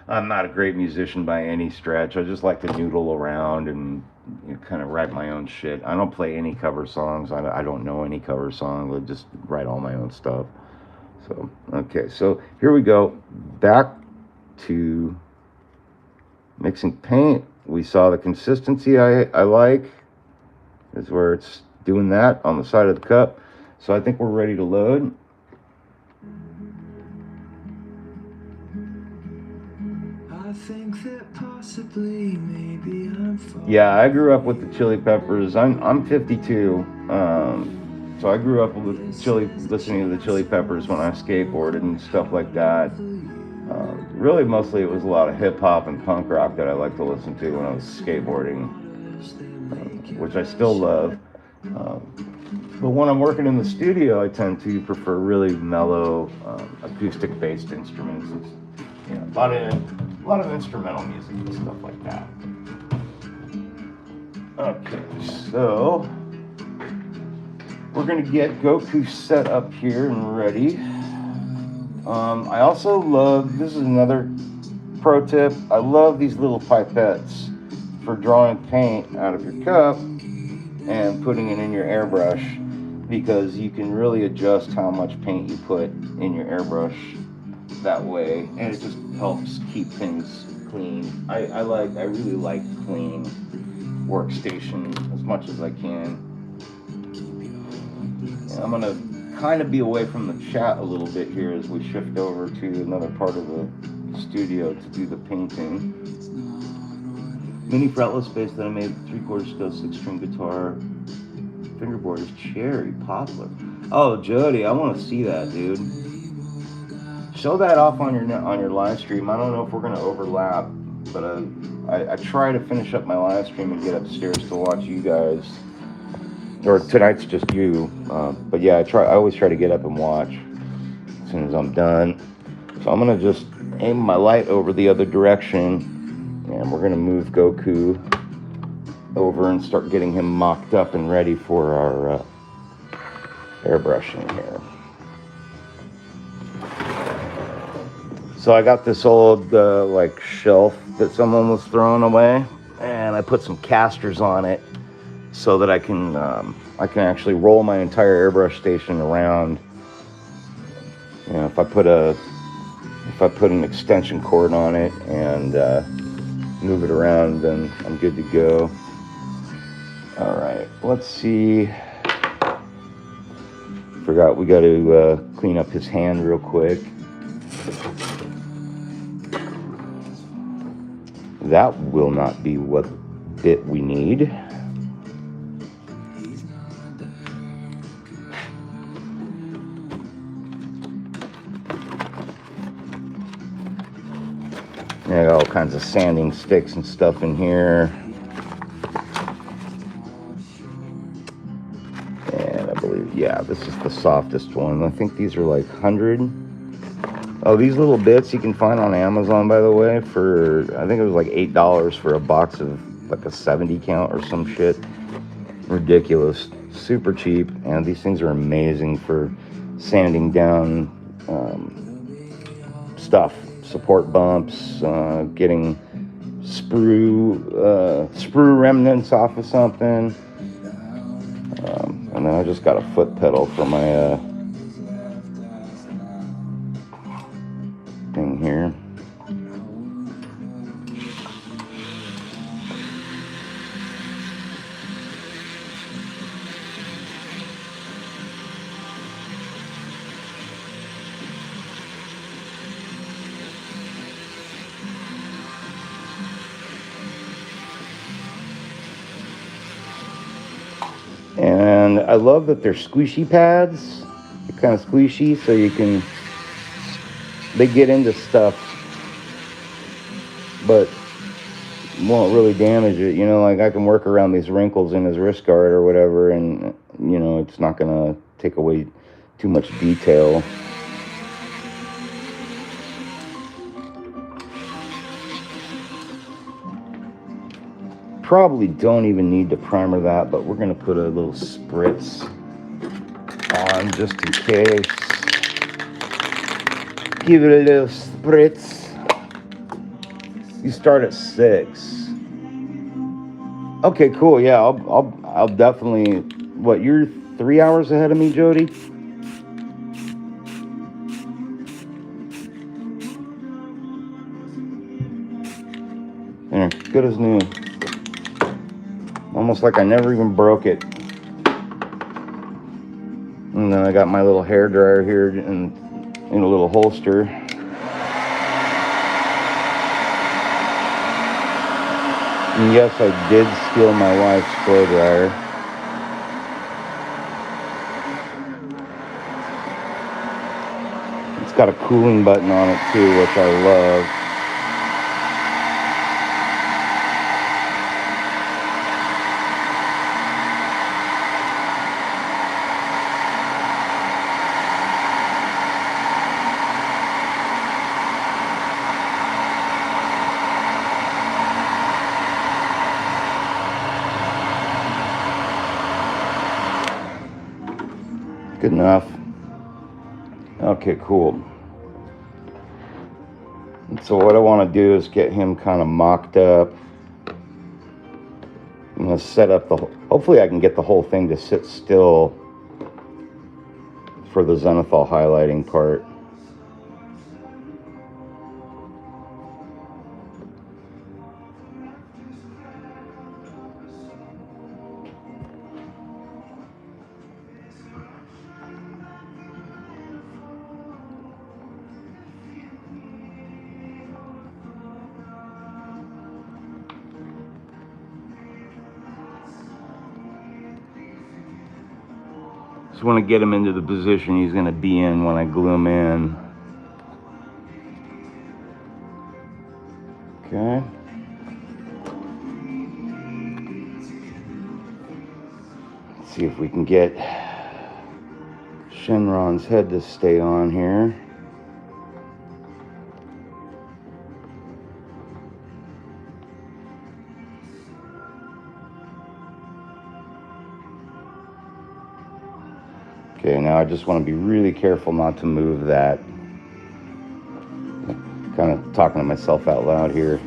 I'm not a great musician by any stretch. I just like to noodle around and kind of write my own shit. I don't play any cover songs. I don't know any cover songs. I just write all my own stuff. So, okay, so here we go. Back to mixing paint. We saw the consistency I like is where it's doing that on the side of the cup. So I think we're ready to load. Yeah, I grew up with the Chili Peppers. I'm 52. So I grew up with listening to the Chili Peppers when I skateboarded and stuff like that. Really, mostly it was a lot of hip hop and punk rock that I liked to listen to when I was skateboarding, which I still love. But when I'm working in the studio, I tend to prefer really mellow, acoustic-based instruments. And, a lot of instrumental music and stuff like that. Okay, so we're gonna get Goku set up here and ready. I also love, this is another pro tip, I love these little pipettes for drawing paint out of your cup and putting it in your airbrush, because you can really adjust how much paint you put in your airbrush that way, and it just helps keep things clean. I really like clean workstation as much as I can. And I'm gonna kind of be away from the chat a little bit here as we shift over to another part of the studio to do the painting. Mini fretless bass that I made with 3/4 scale 6-string guitar. Fingerboard is cherry poplar. Oh, Jody, I want to see that, dude. Show that off on your live stream. I don't know if we're gonna overlap, but I try to finish up my live stream and get upstairs to watch you guys. Or tonight's just you, but yeah, I always try to get up and watch as soon as I'm done. So I'm gonna just aim my light over the other direction, and we're gonna move Goku over and start getting him mocked up and ready for our airbrushing here. So I got this old like shelf that someone was throwing away, and I put some casters on it so that I can actually roll my entire airbrush station around. You know, if I put an extension cord on it and move it around, then I'm good to go. All right, let's see. Forgot we got to clean up his hand real quick. That will not be what bit we need. I got all kinds of sanding sticks and stuff in here. And I believe, yeah, this is the softest one. I think these are like 100. Oh, these little bits you can find on Amazon, by the way, for, I think it was like $8 for a box of like a 70 count or some shit. Ridiculous. Super cheap. And these things are amazing for sanding down stuff. Support bumps, getting sprue remnants off of something. And then I just got a foot pedal for my thing here. And I love that they're squishy pads. They're kind of squishy, so they get into stuff, but won't really damage it. You know, like I can work around these wrinkles in his wrist guard or whatever, and, you know, it's not gonna take away too much detail. Probably don't even need to primer that, but we're gonna put a little spritz on just in case. Give it a little spritz. You start at 6. Okay, cool. Yeah, I'll definitely. What, you're 3 hours ahead of me, Jody? There, good as new. Almost like I never even broke it. And And then I got my little hair dryer here in a little holster. And yes, I did steal my wife's blow dryer. It's got a cooling button on it too, which I love. Good enough. Okay, cool. So what I want to do is get him kind of mocked up. I'm going to set up hopefully I can get the whole thing to sit still for the Zenithal highlighting part. Just want to get him into the position he's going to be in when I glue him in. Okay. Let's see if we can get Shenron's head to stay on here. Okay, now I just want to be really careful not to move that. Kind of talking to myself out loud here.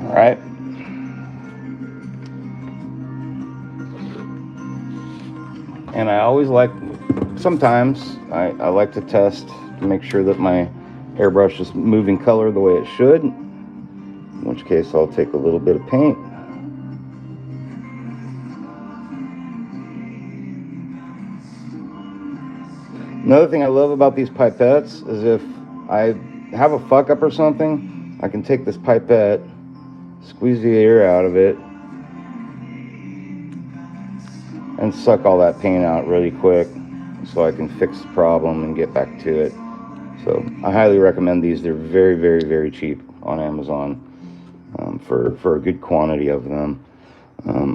All right. And I always sometimes I like to test to make sure that my airbrush is moving color the way it should, in which case I'll take a little bit of paint. Another thing I love about these pipettes is if I have a fuck up or something, I can take this pipette, squeeze the air out of it, and suck all that paint out really quick so I can fix the problem and get back to it. So I highly recommend these. They're very, very, very cheap on Amazon for a good quantity of them.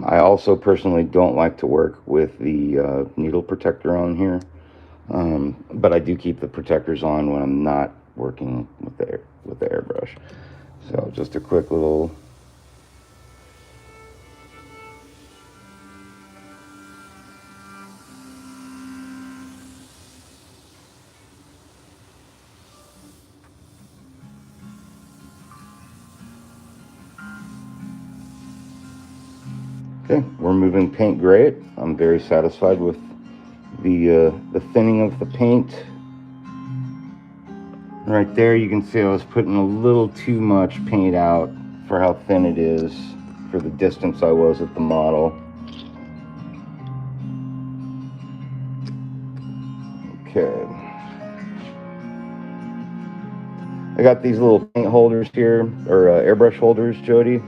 I also personally don't like to work with the needle protector on here, but I do keep the protectors on when I'm not working with the airbrush. So just a quick little Okay, we're moving paint great. I'm very satisfied with the thinning of the paint. Right there, you can see I was putting a little too much paint out for how thin it is for the distance I was at the model. Okay. I got these little paint holders here, or airbrush holders, Jody.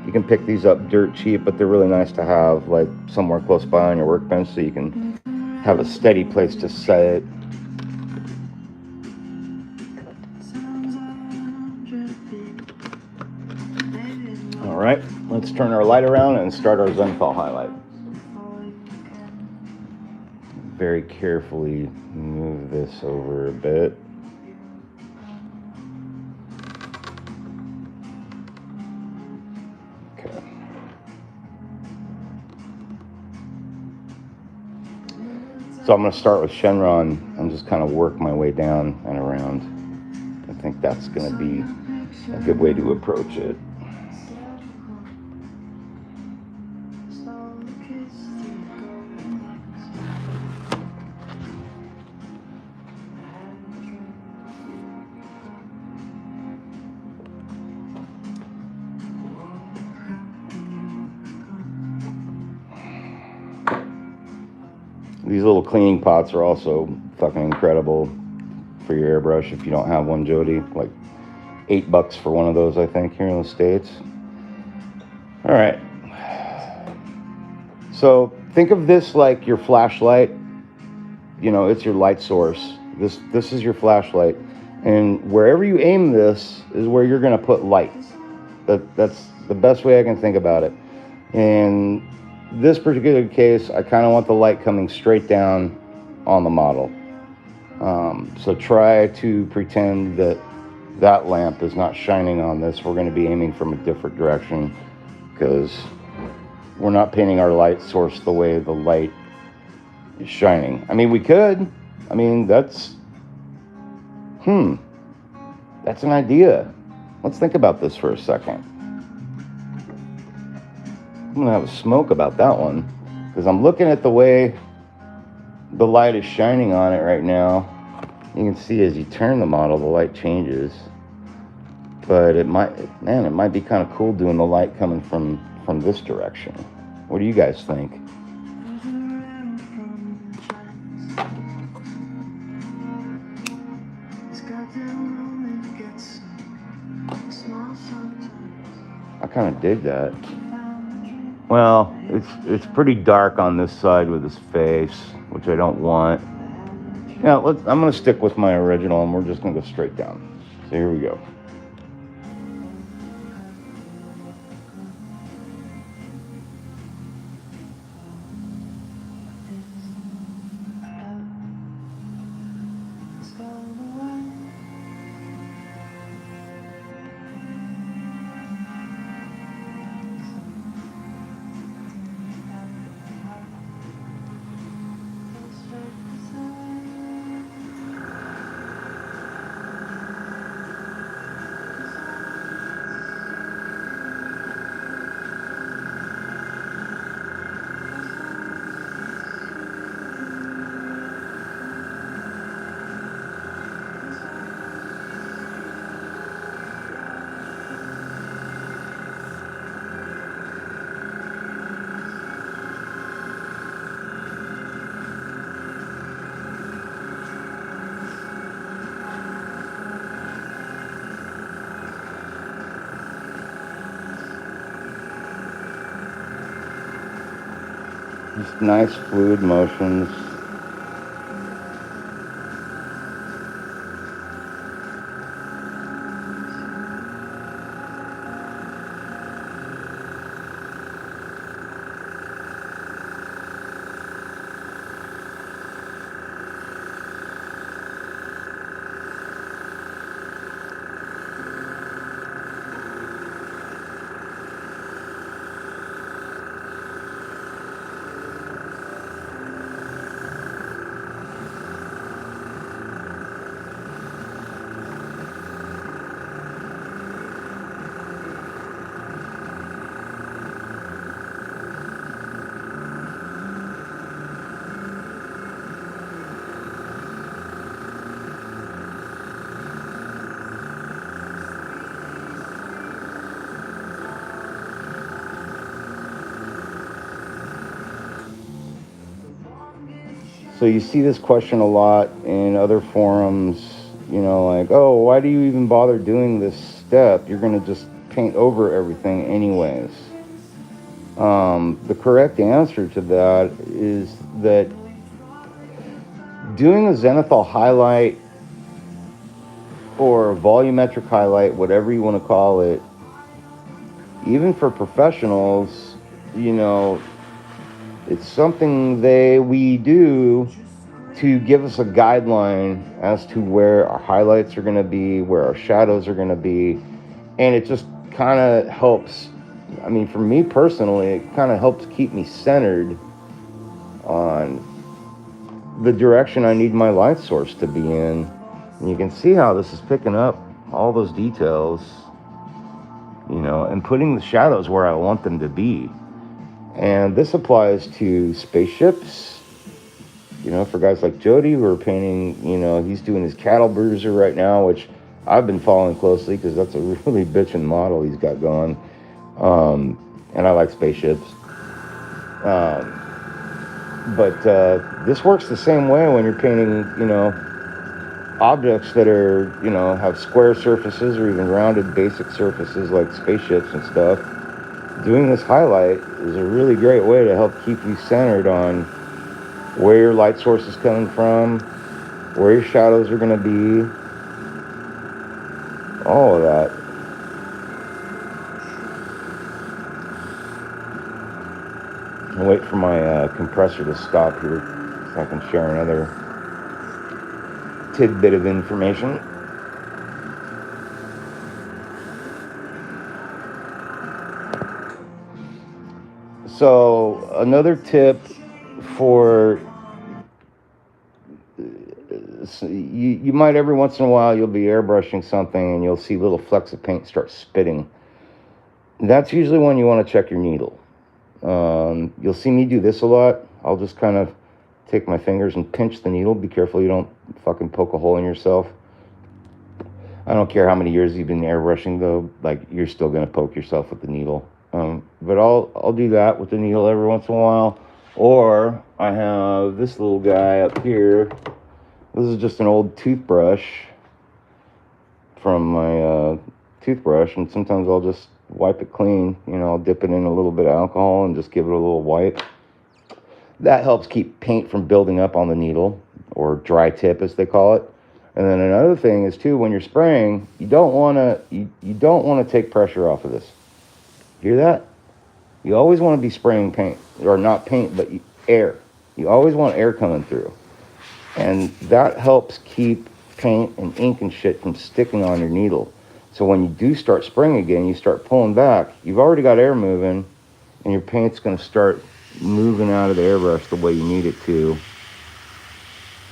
You can pick these up dirt cheap, but they're really nice to have like somewhere close by on your workbench so you can have a steady place to set it. All right, let's turn our light around and start our Zenithal highlight. Very carefully move this over a bit. Okay. So I'm going to start with Shenron and just kind of work my way down and around. I think that's going to be a good way to approach it. These little cleaning pots are also fucking incredible for your airbrush if you don't have one, Jody. Like $8 for one of those, I think, here in the States. All right. So think of this like your flashlight. You know, it's your light source. This is your flashlight. And wherever you aim this is where you're going to put light. That's the best way I can think about it. In this particular case, I kind of want the light coming straight down on the model. So try to pretend that that lamp is not shining on this. We're going to be aiming from a different direction because we're not painting our light source the way the light is shining. I mean, we could. I mean, that's an idea. Let's think about this for a second. I'm gonna have a smoke about that one because I'm looking at the way the light is shining on it right now. You can see as you turn the model, the light changes. But it might be kind of cool doing the light coming from this direction. What do you guys think? I kind of dig that. Well, it's pretty dark on this side with his face, which I don't want. Yeah, I'm going to stick with my original, and we're just going to go straight down. So here we go. Just nice fluid motions. So you see this question a lot in other forums, you know, like, oh, why do you even bother doing this step? You're going to just paint over everything anyways. The correct answer to that is that doing a zenithal highlight or a volumetric highlight, whatever you want to call it, even for professionals, you know, it's something we do to give us a guideline as to where our highlights are going to be, where our shadows are going to be. And it just kind of helps. I mean, for me personally, it kind of helps keep me centered on the direction I need my light source to be in. And you can see how this is picking up all those details, you know, and putting the shadows where I want them to be. And this applies to spaceships, you know, for guys like Jody who are painting, you know, he's doing his cattle bruiser right now, which I've been following closely because that's a really bitchin' model he's got going. And I like spaceships. But this works the same way when you're painting, you know, objects that are, you know, have square surfaces or even rounded basic surfaces like spaceships and stuff. Doing this highlight is a really great way to help keep you centered on where your light source is coming from, where your shadows are going to be, all of that. I'll wait for my compressor to stop here so I can share another tidbit of information. So another tip for you might every once in a while you'll be airbrushing something and you'll see little flecks of paint start spitting. That's usually when you want to check your needle. You'll see me do this a lot. I'll just kind of take my fingers and pinch the needle. Be careful you don't fucking poke a hole in yourself. I don't care how many years you've been airbrushing though, like you're still gonna poke yourself with the needle. But I'll do that with the needle every once in a while. Or I have this little guy up here. This is just an old toothbrush from my toothbrush, and sometimes I'll just wipe it clean. You know, I'll dip it in a little bit of alcohol and just give it a little wipe. That helps keep paint from building up on the needle, or dry tip as they call it. And then another thing is too, when you're spraying, you don't want to take pressure off of this. Hear that? You always want to be spraying paint, or not paint, but air. You always want air coming through, and that helps keep paint and ink and shit from sticking on your needle. So when you do start spraying again, you start pulling back. You've already got air moving, and your paint's going to start moving out of the airbrush the way you need it to,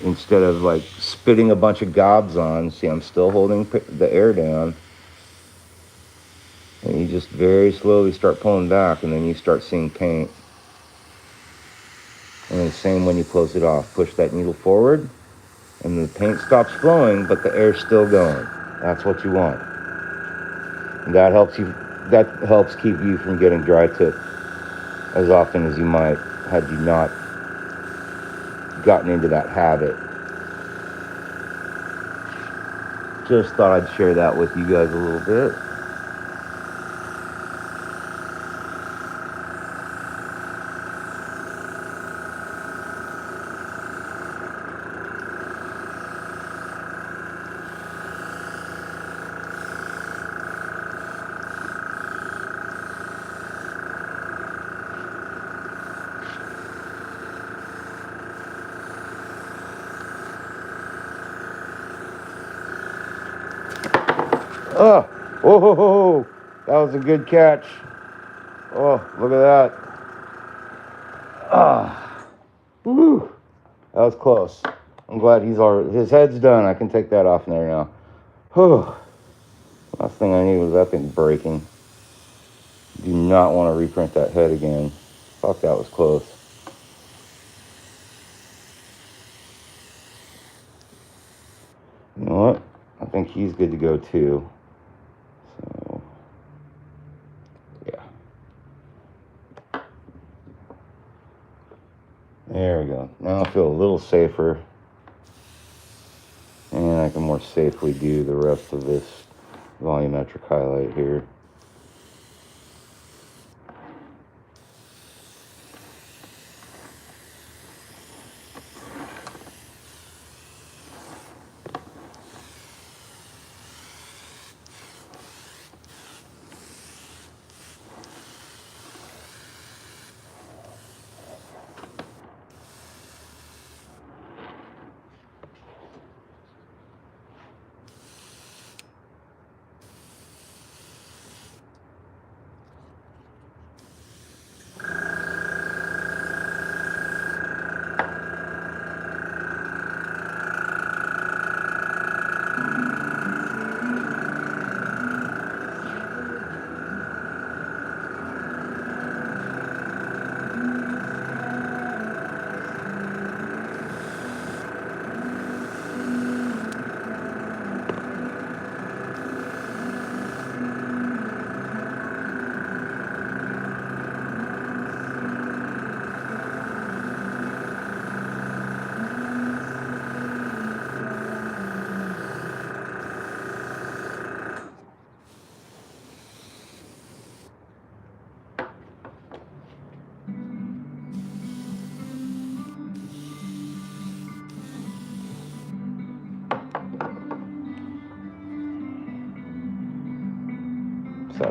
instead of like spitting a bunch of gobs on. See, I'm still holding the air down, and you just very slowly start pulling back, and then you start seeing paint. And then the same when you close it off. Push that needle forward, and the paint stops flowing, but the air's still going. That's what you want. And that helps you. That helps keep you from getting dry tip as often as you might had you not gotten into that habit. Just thought I'd share that with you guys a little bit. Oh, whoa, that was a good catch. Oh, look at that. Ah, woo, that was close. I'm glad his head's done. I can take that off there now. Whew. Last thing I need was that thing breaking. Do not want to reprint that head again. Fuck, that was close. You know what? I think he's good to go too. So, yeah. There we go. Now I feel a little safer. And I can more safely do the rest of this volumetric highlight here.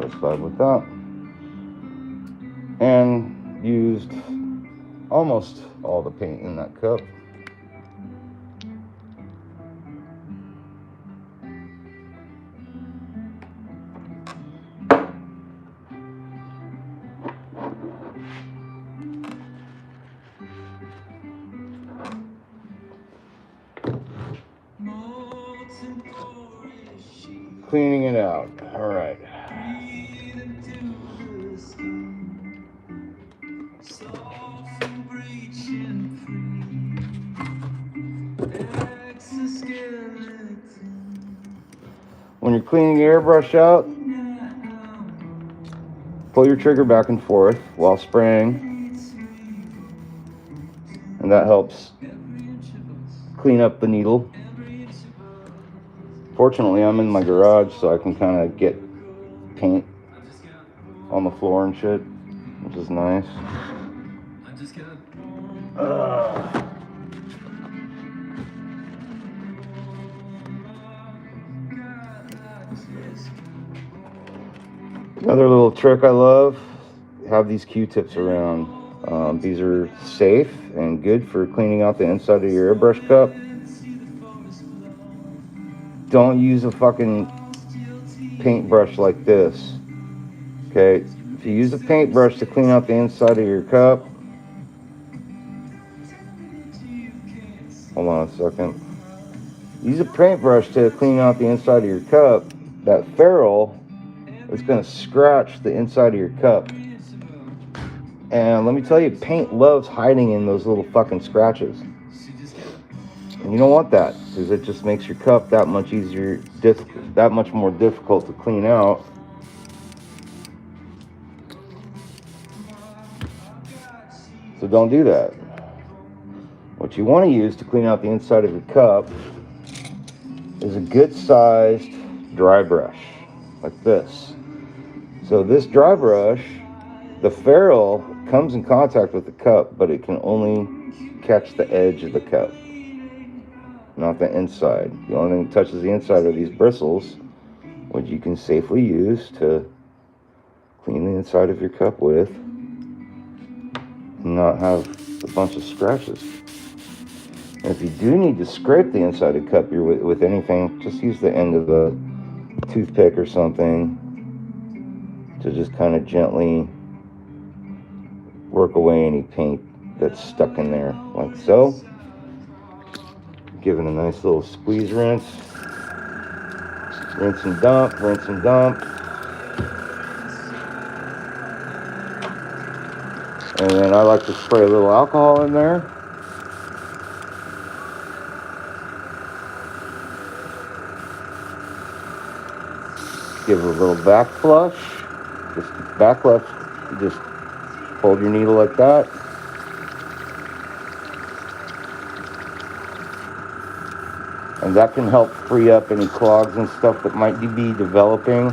satisfied with that. And used almost all the paint in that cup. Cleaning it out. All right. When you're cleaning your airbrush out, pull your trigger back and forth while spraying, and that helps clean up the needle. Fortunately, I'm in my garage, so I can kind of get paint on the floor and shit, which is nice. Another little trick I love, have these Q-tips around. These are safe and good for cleaning out the inside of your airbrush cup. Don't use a fucking paintbrush like this. Okay, if you use a paintbrush to clean out the inside of your cup, hold on a second. Use a paintbrush to clean out the inside of your cup. That ferrule is going to scratch the inside of your cup. And let me tell you, paint loves hiding in those little fucking scratches. And you don't want that, because it just makes your cup that much easier, that much more difficult to clean out. So don't do that. What you want to use to clean out the inside of your cup is a good sized dry brush, like this. So this dry brush, the ferrule comes in contact with the cup, but it can only catch the edge of the cup, not the inside. The only thing that touches the inside are these bristles, which you can safely use to clean the inside of your cup with and not have a bunch of scratches. And if you do need to scrape the inside of the cup with anything, just use the end of a toothpick or something to just kind of gently work away any paint that's stuck in there, like so. Give it a nice little squeeze rinse. Rinse and dump, rinse and dump. And then I like to spray a little alcohol in there. Give it a little back flush. Just back left, just hold your needle like that. And that can help free up any clogs and stuff that might be developing.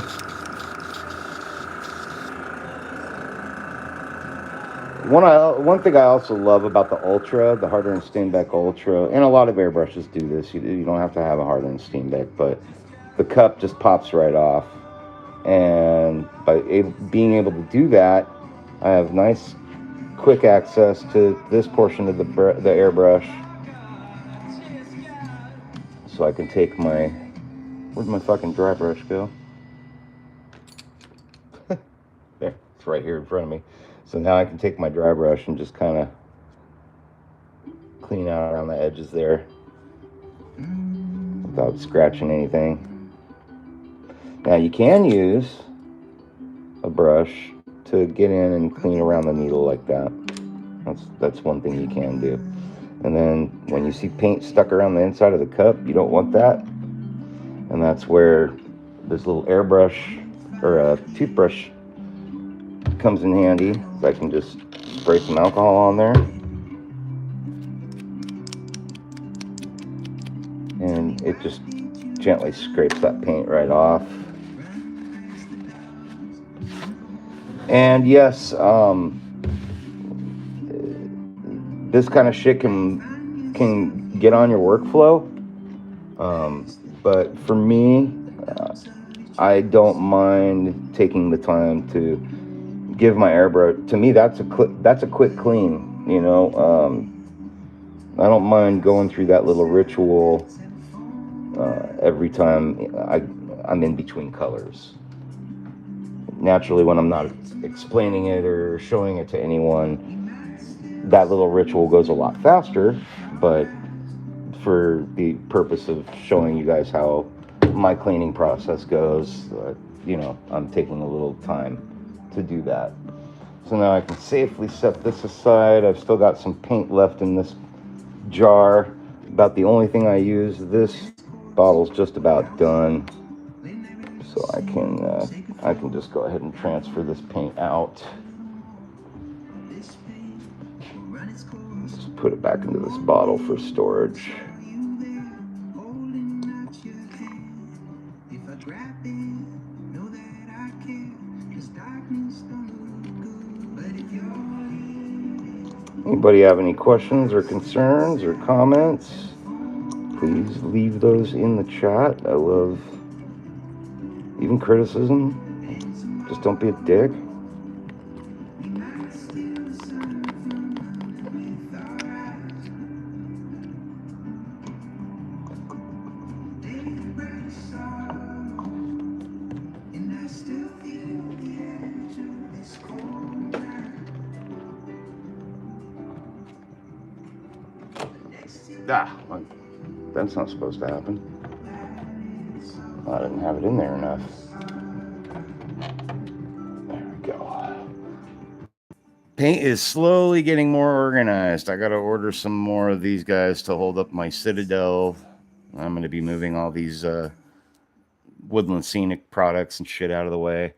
One thing I also love about the Ultra, the Harder & Steenbeck Ultra, and a lot of airbrushes do this. You don't have to have a Harder & Steenbeck, but the cup just pops right off. And by being able to do that, I have nice, quick access to this portion of the airbrush. So I can take my, where'd my fucking dry brush go? There, it's right here in front of me. So now I can take my dry brush and just kind of clean out around the edges there without scratching anything. Now you can use a brush to get in and clean around the needle like that. That's one thing you can do. And then when you see paint stuck around the inside of the cup, you don't want that. And that's where this little airbrush or a toothbrush comes in handy. I can just spray some alcohol on there. And it just gently scrapes that paint right off. And yes, this kind of shit can get on your workflow. But for me, I don't mind taking the time to give my airbrush. To me, that's a quick clean. You know, I don't mind going through that little ritual every time I'm in between colors. Naturally, when I'm not explaining it or showing it to anyone, that little ritual goes a lot faster. But for the purpose of showing you guys how my cleaning process goes, I'm taking a little time to do that. So now I can safely set this aside. I've still got some paint left in this jar. About the only thing I use. This bottle's just about done. So I can just go ahead and transfer this paint out. Just put it back into this bottle for storage. Anybody have any questions or concerns or comments? Please leave those in the chat. I love even criticism. Just don't be a dick. That's not supposed to happen. I didn't have it in there enough. There we go. Paint is slowly getting more organized. I got to order some more of these guys to hold up my Citadel. I'm going to be moving all these woodland scenic products and shit out of the way.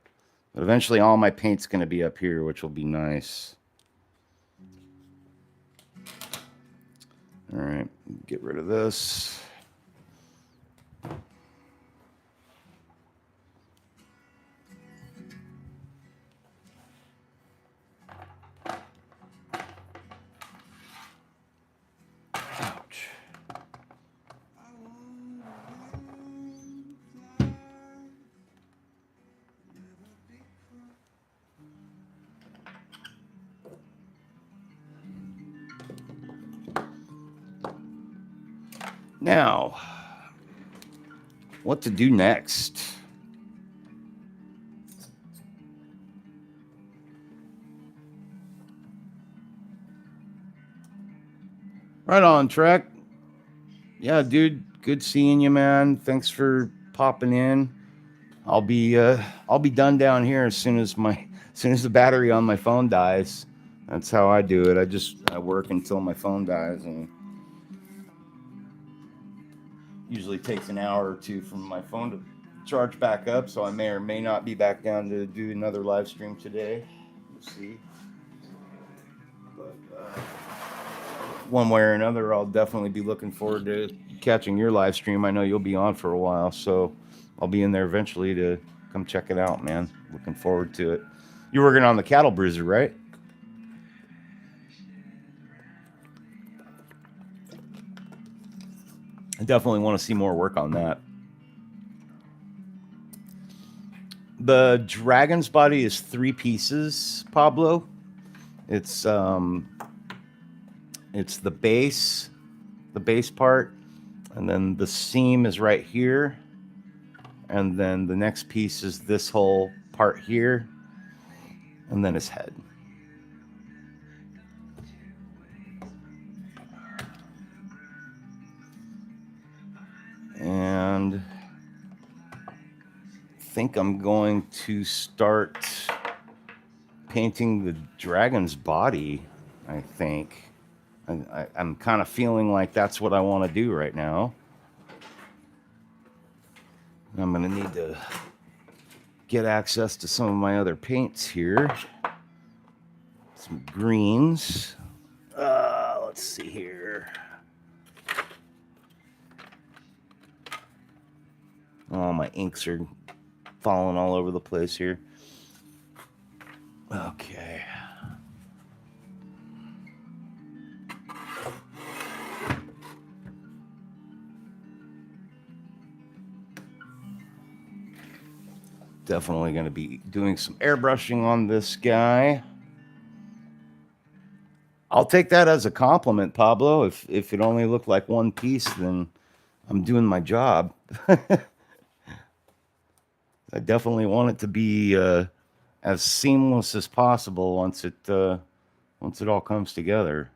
But eventually all my paint's going to be up here, which will be nice. All right, get rid of this. Ouch. Now, what to do next? Right on, Trek. Yeah, dude, good seeing you, man. Thanks for popping in. I'll be done down here as soon as the battery on my phone dies. That's how I do it. I work until my phone dies, and usually takes an hour or two for my phone to charge back up. So I may or may not be back down to do another live stream today. We'll see. But one way or another, I'll definitely be looking forward to catching your live stream. I know you'll be on for a while, so I'll be in there eventually to come check it out, man. Looking forward to it. You're working on the cattle bruiser, right? I definitely want to see more work on that. The dragon's body is 3 pieces, Pablo. It's the base part, and then the seam is right here, and then the next piece is this whole part here, and then his head. And I think I'm going to start painting the dragon's body, I think. I'm kind of feeling like that's what I want to do right now. I'm going to need to get access to some of my other paints here. Some greens. Let's see here. Oh, my inks are falling all over the place here. Okay. Definitely going to be doing some airbrushing on this guy. I'll take that as a compliment, Pablo. If it only looked like one piece, then I'm doing my job. I definitely want it to be as seamless as possible once it all comes together.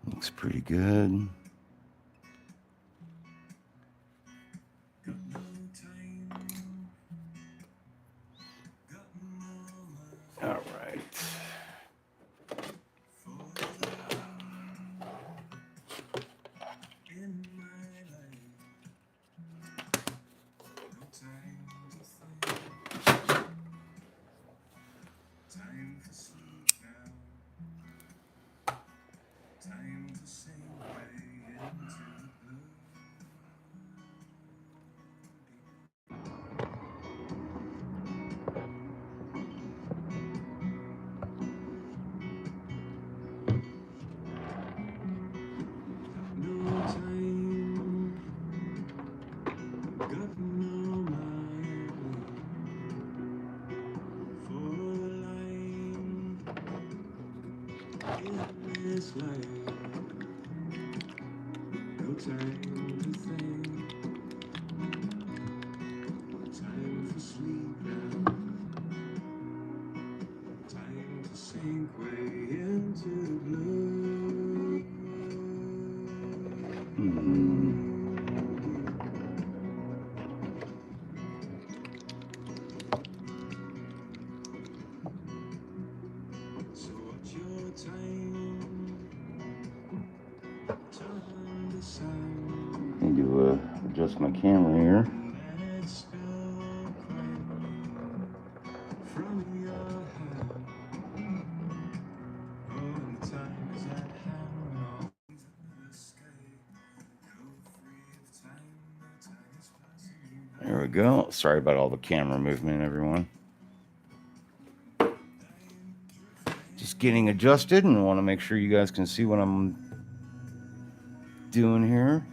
Looks pretty good. All right. Need to adjust my camera here. There we go. Sorry about all the camera movement, everyone. Just getting adjusted, and I want to make sure you guys can see what I'm doing here.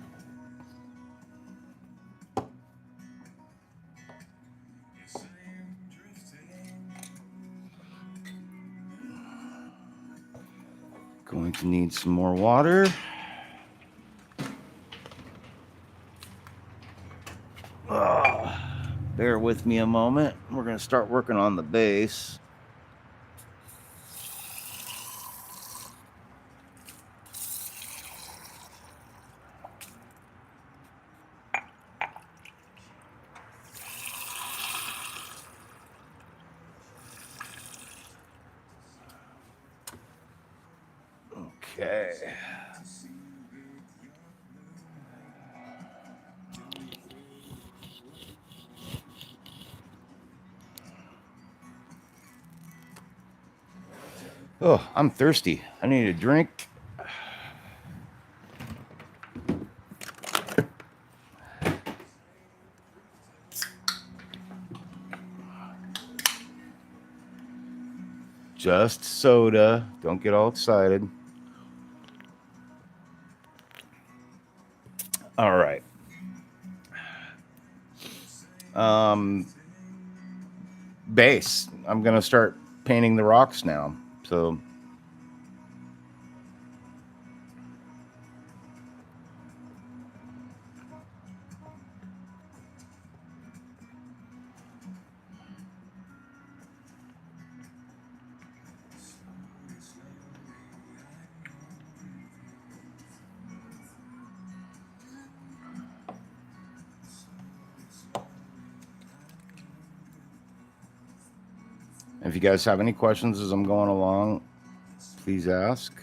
Going to need some more water. Bear with me a moment. We're going to start working on the base. Okay. Oh, I'm thirsty. I need a drink. Just soda. Don't get all excited. All right. Base. I'm going to start painting the rocks now. So if you guys have any questions as I'm going along, please ask.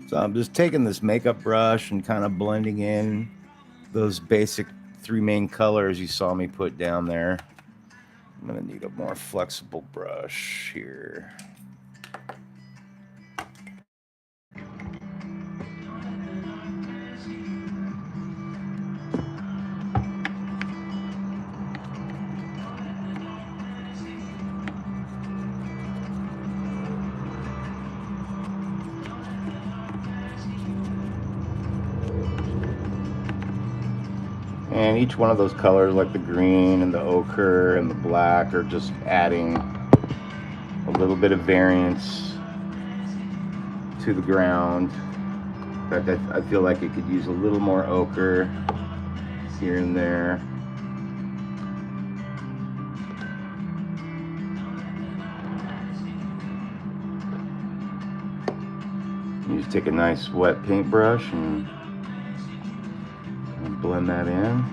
So I'm just taking this makeup brush and kind of blending in those basic 3 main colors you saw me put down there. I'm going to need a more flexible brush here. And each one of those colors, like the green and the ochre and the black, are just adding a little bit of variance to the ground. In fact, I feel like it could use a little more ochre here and there. You just take a nice wet paintbrush and blend that in.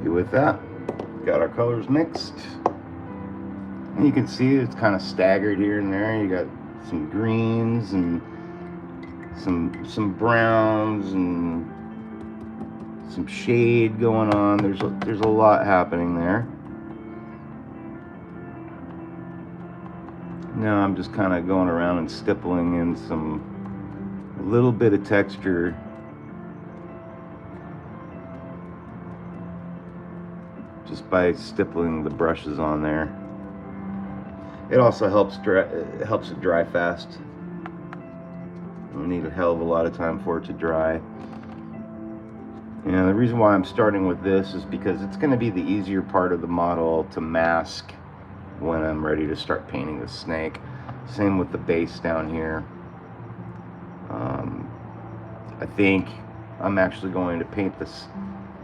With that, got our colors mixed, and you can see it's kind of staggered here and there. You got some greens and some browns and some shade going on. There's a lot happening there. Now I'm just kind of going around and stippling in a little bit of texture just by stippling the brushes on there. It also helps it dry fast. We need a hell of a lot of time for it to dry. And the reason why I'm starting with this is because it's going to be the easier part of the model to mask when I'm ready to start painting the snake. Same with the base down here. I think I'm actually going to paint this.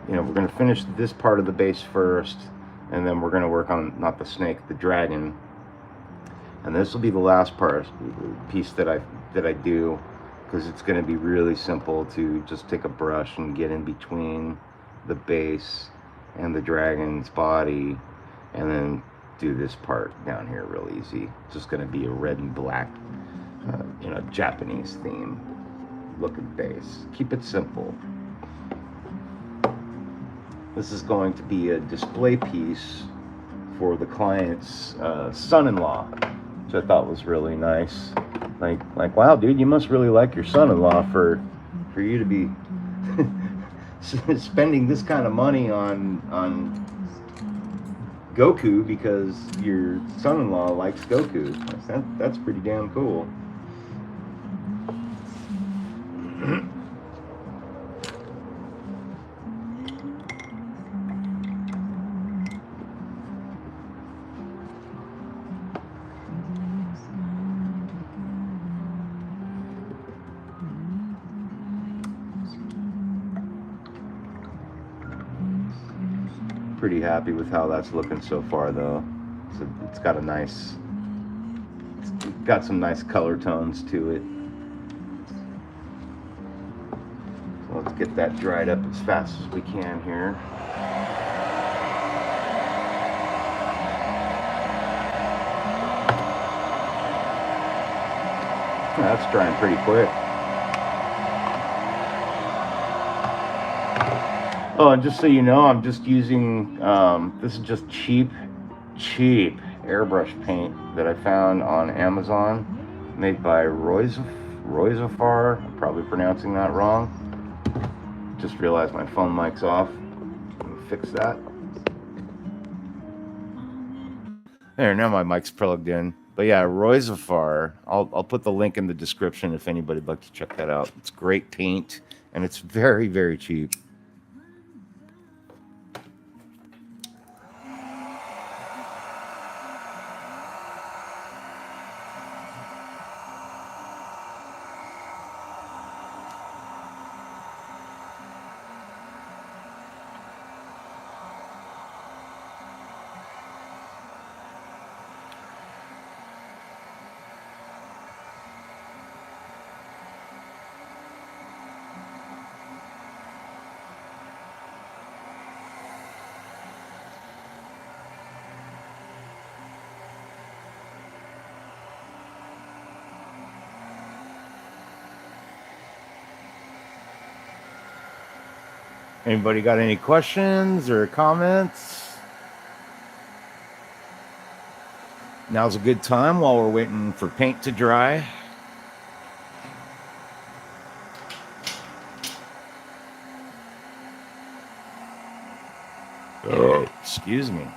We're going to finish this part of the base first, and then we're going to work on, not the snake, the dragon. And this will be the last piece that I do, because it's going to be really simple to just take a brush and get in between the base and the dragon's body, and then do this part down here real easy. It's just going to be a red and black, Japanese theme looking base. Keep it simple. This is going to be a display piece for the client's son-in-law, which I thought was really nice. Like, wow, dude, you must really like your son-in-law for for you to be spending this kind of money on Goku because your son-in-law likes Goku. That's pretty damn cool. Pretty happy with how that's looking so far, though. It's got a nice, it's got some nice color tones to it. So let's get that dried up as fast as we can here. That's drying pretty quick. Oh, and just so you know, I'm just using, this is just cheap airbrush paint that I found on Amazon, made by Roisafar. I'm probably pronouncing that wrong. Just realized my phone mic's off. Let me fix that. There, now my mic's plugged in. But yeah, Roisafar. I'll put the link in the description if anybody'd like to check that out. It's great paint, and it's very, very cheap. Anybody got any questions or comments? Now's a good time while we're waiting for paint to dry. Excuse me.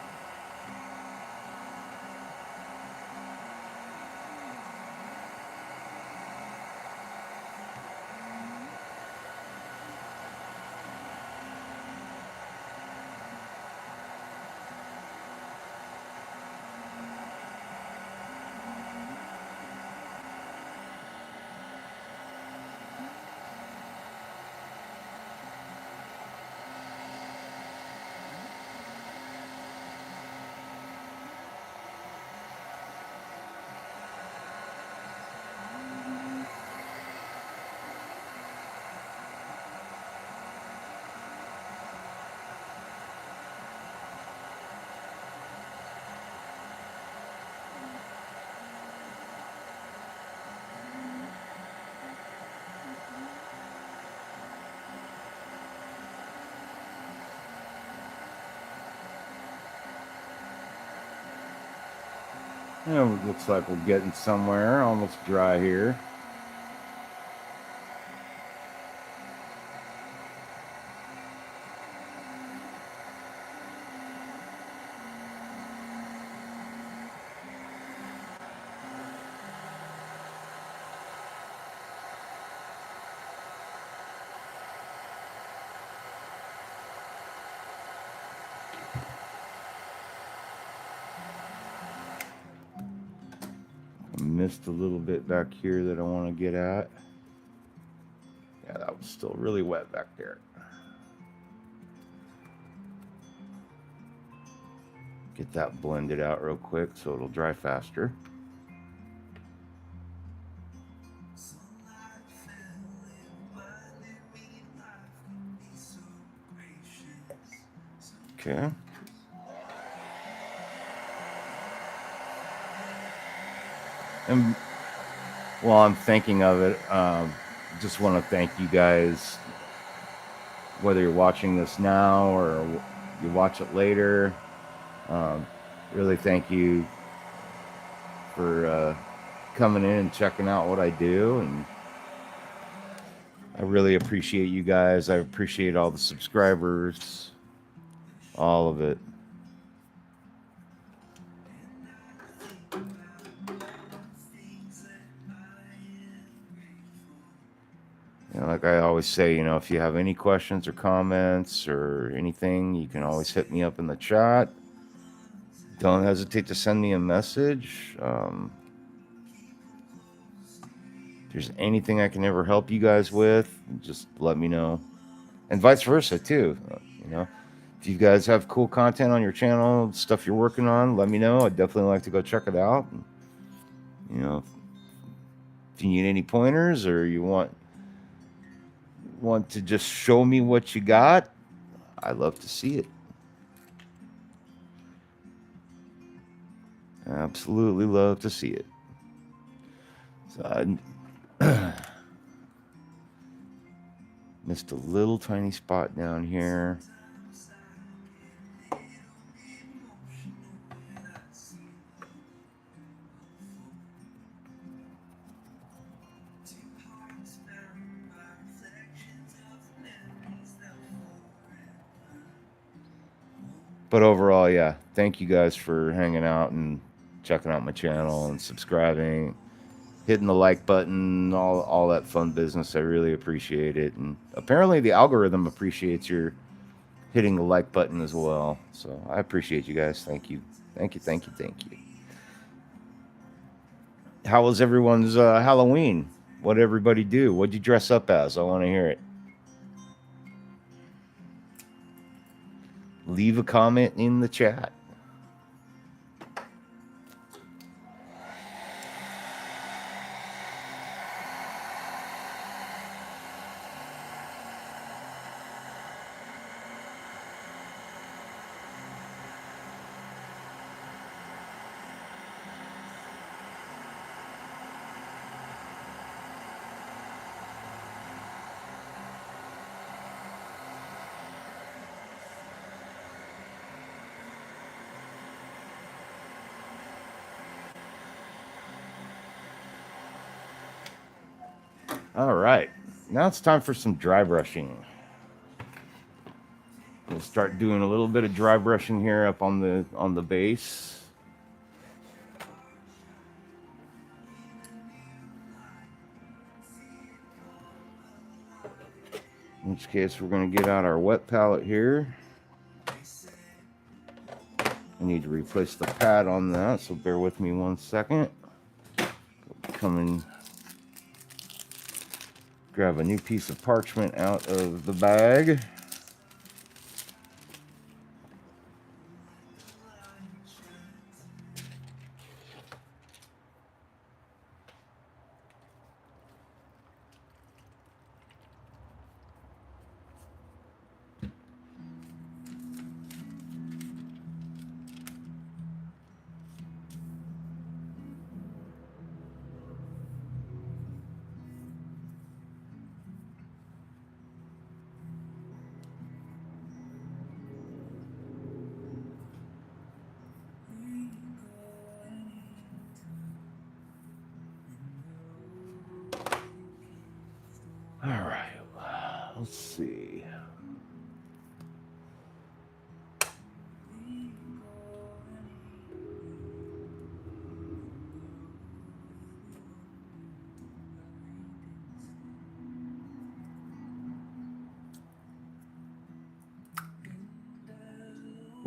Yeah, it looks like we're getting somewhere. Almost dry here. Missed a little bit back here that I want to get at. Yeah, that was still really wet back there. Get that blended out real quick so it'll dry faster. Okay. And while I'm thinking of it, just want to thank you guys, whether you're watching this now or you watch it later. Really thank you for coming in and checking out what I do. And I really appreciate you guys. I appreciate all the subscribers, all of it. You know, like I always say, you know, if you have any questions or comments or anything, you can always hit me up in the chat. Don't hesitate to send me a message. If there's anything I can ever help you guys with, just let me know. And vice versa, too. You know, if you guys have cool content on your channel, stuff you're working on, let me know. I'd definitely like to go check it out. You know, if you need any pointers or you want to just show me what you got, I love to see it. Absolutely love to see it. So I missed a little tiny spot down here. But overall, yeah, thank you guys for hanging out and checking out my channel and subscribing, hitting the like button, all that fun business. I really appreciate it. And apparently the algorithm appreciates your hitting the like button as well. So I appreciate you guys. Thank you. Thank you. Thank you. Thank you. How was everyone's Halloween? What did everybody do? What'd you dress up as? I want to hear it. Leave a comment in the chat. All right, now it's time for some dry brushing. We'll start doing a little bit of dry brushing here up on the base. In which case, we're going to get out our wet palette here. I need to replace the pad on that, so bear with me 1 second. Come and grab a new piece of parchment out of the bag. All right, let's see.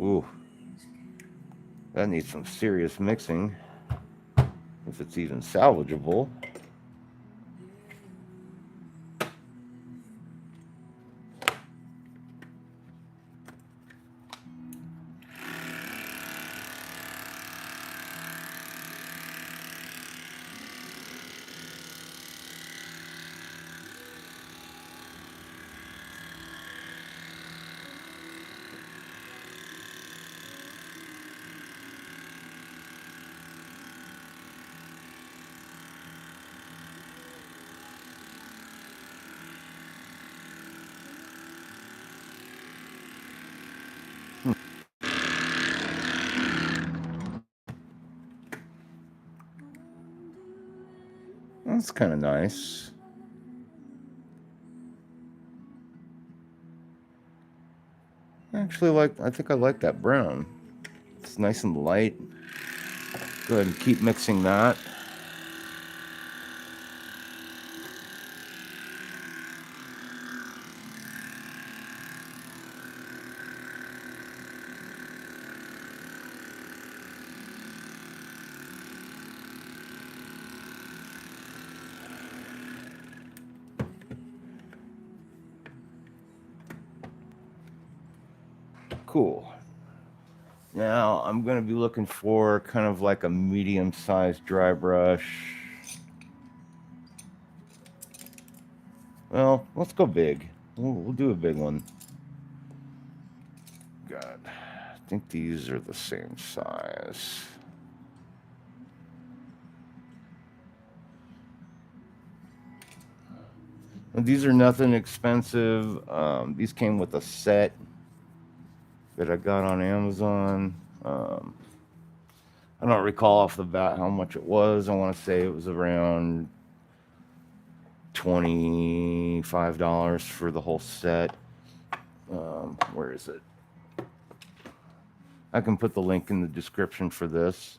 Ooh, that needs some serious mixing, if it's even salvageable. That's kind of nice. I think I like that brown. It's nice and light. Go ahead and keep mixing that. Cool. Now I'm going to be looking for kind of like a medium-sized dry brush. Well, let's go big. We'll do a big one. God, I think these are the same size. These are nothing expensive. These came with a set that I got on Amazon. I don't recall off the bat how much it was. I want to say it was around $25 for the whole set. Where is it? I can put the link in the description for this.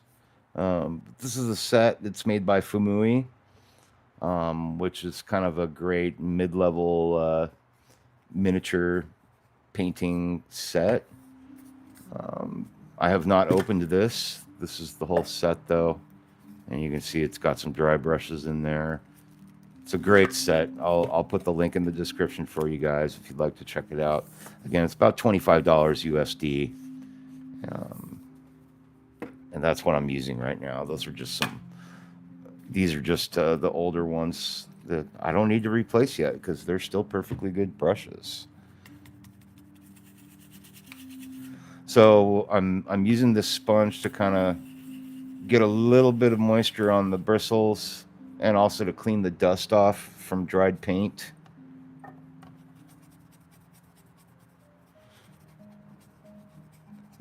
This is a set that's made by Fumui, which is kind of a great mid-level miniature painting set. I have not opened this. This is the whole set, though, and you can see it's got some dry brushes in there. It's a great set. I'll put the link in the description for you guys if you'd like to check it out. Again, it's about $25 USD. And that's what I'm using right now. These are just the older ones that I don't need to replace yet because they're still perfectly good brushes. So I'm using this sponge to kind of get a little bit of moisture on the bristles and also to clean the dust off from dried paint.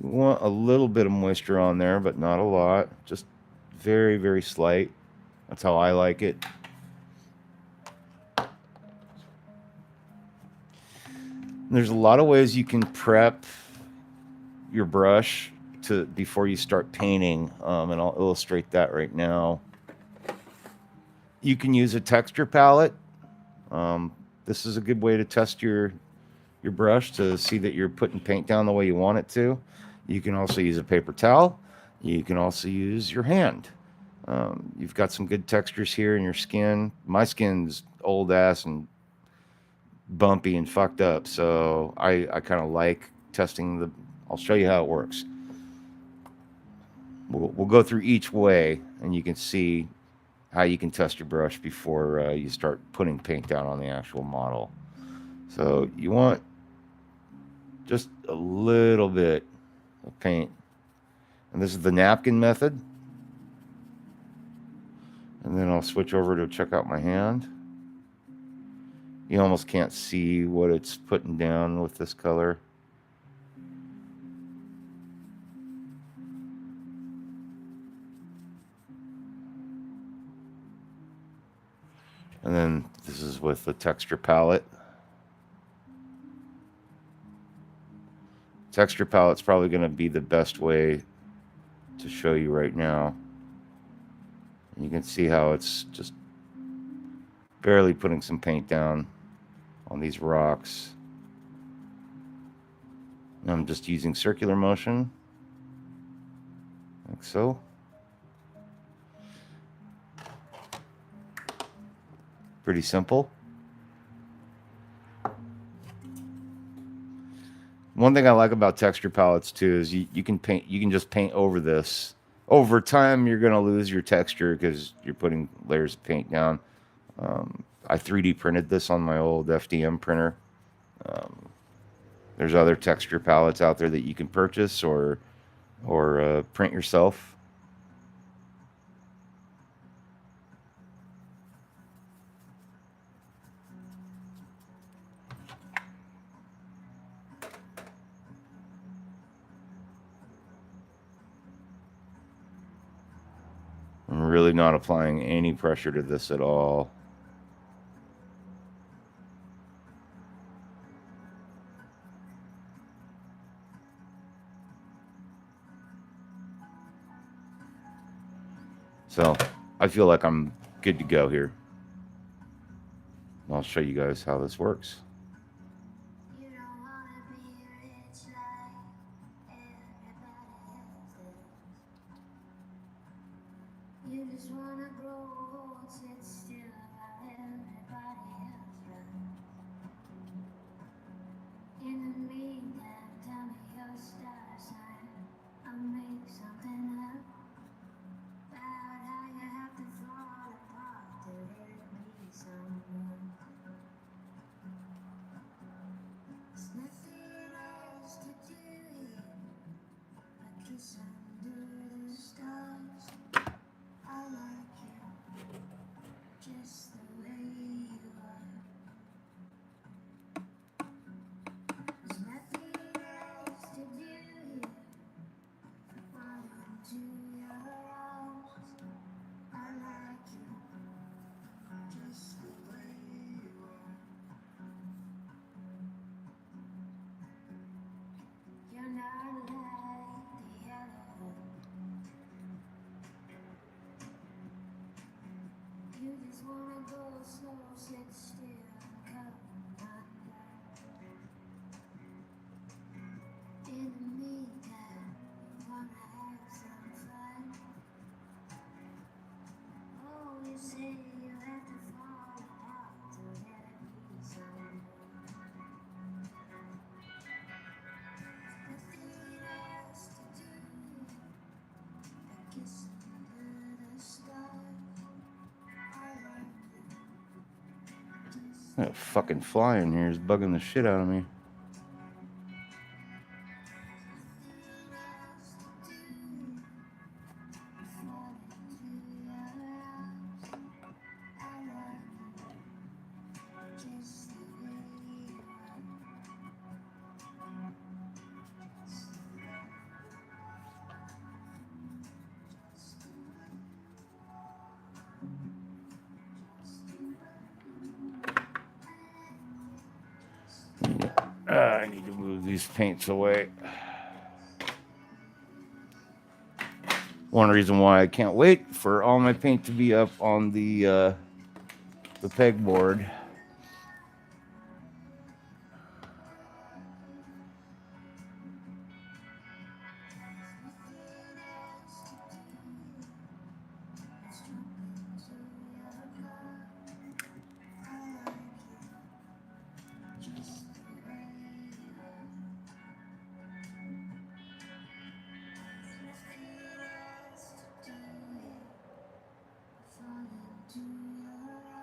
You want a little bit of moisture on there, but not a lot. Just very, very slight. That's how I like it. There's a lot of ways you can prep your brush before you start painting, and I'll illustrate that right now. You can use a texture palette. This is a good way to test your brush to see that you're putting paint down the way you want it to. You can also use a paper towel. You can also use your hand. You've got some good textures here in your skin. My skin's old ass and bumpy and fucked up, so I kind of like testing I'll show you how it works. We'll go through each way, and you can see how you can test your brush before you start putting paint down on the actual model. So you want just a little bit of paint. And this is the napkin method. And then I'll switch over to check out my hand. You almost can't see what it's putting down with this color. And then this is with the texture palette. Texture palette's probably going to be the best way to show you right now. And you can see how it's just barely putting some paint down on these rocks. And I'm just using circular motion, like so. Pretty simple. One thing I like about texture palettes too is you can just paint over this. Over time, you're going to lose your texture because you're putting layers of paint down. I 3D printed this on my old FDM printer. There's other texture palettes out there that you can purchase or print yourself. I'm really not applying any pressure to this at all. So I feel like I'm good to go here. I'll show you guys how this works. That fucking fly in here is bugging the shit out of me. I need to move these paints away. One reason why I can't wait for all my paint to be up on the pegboard.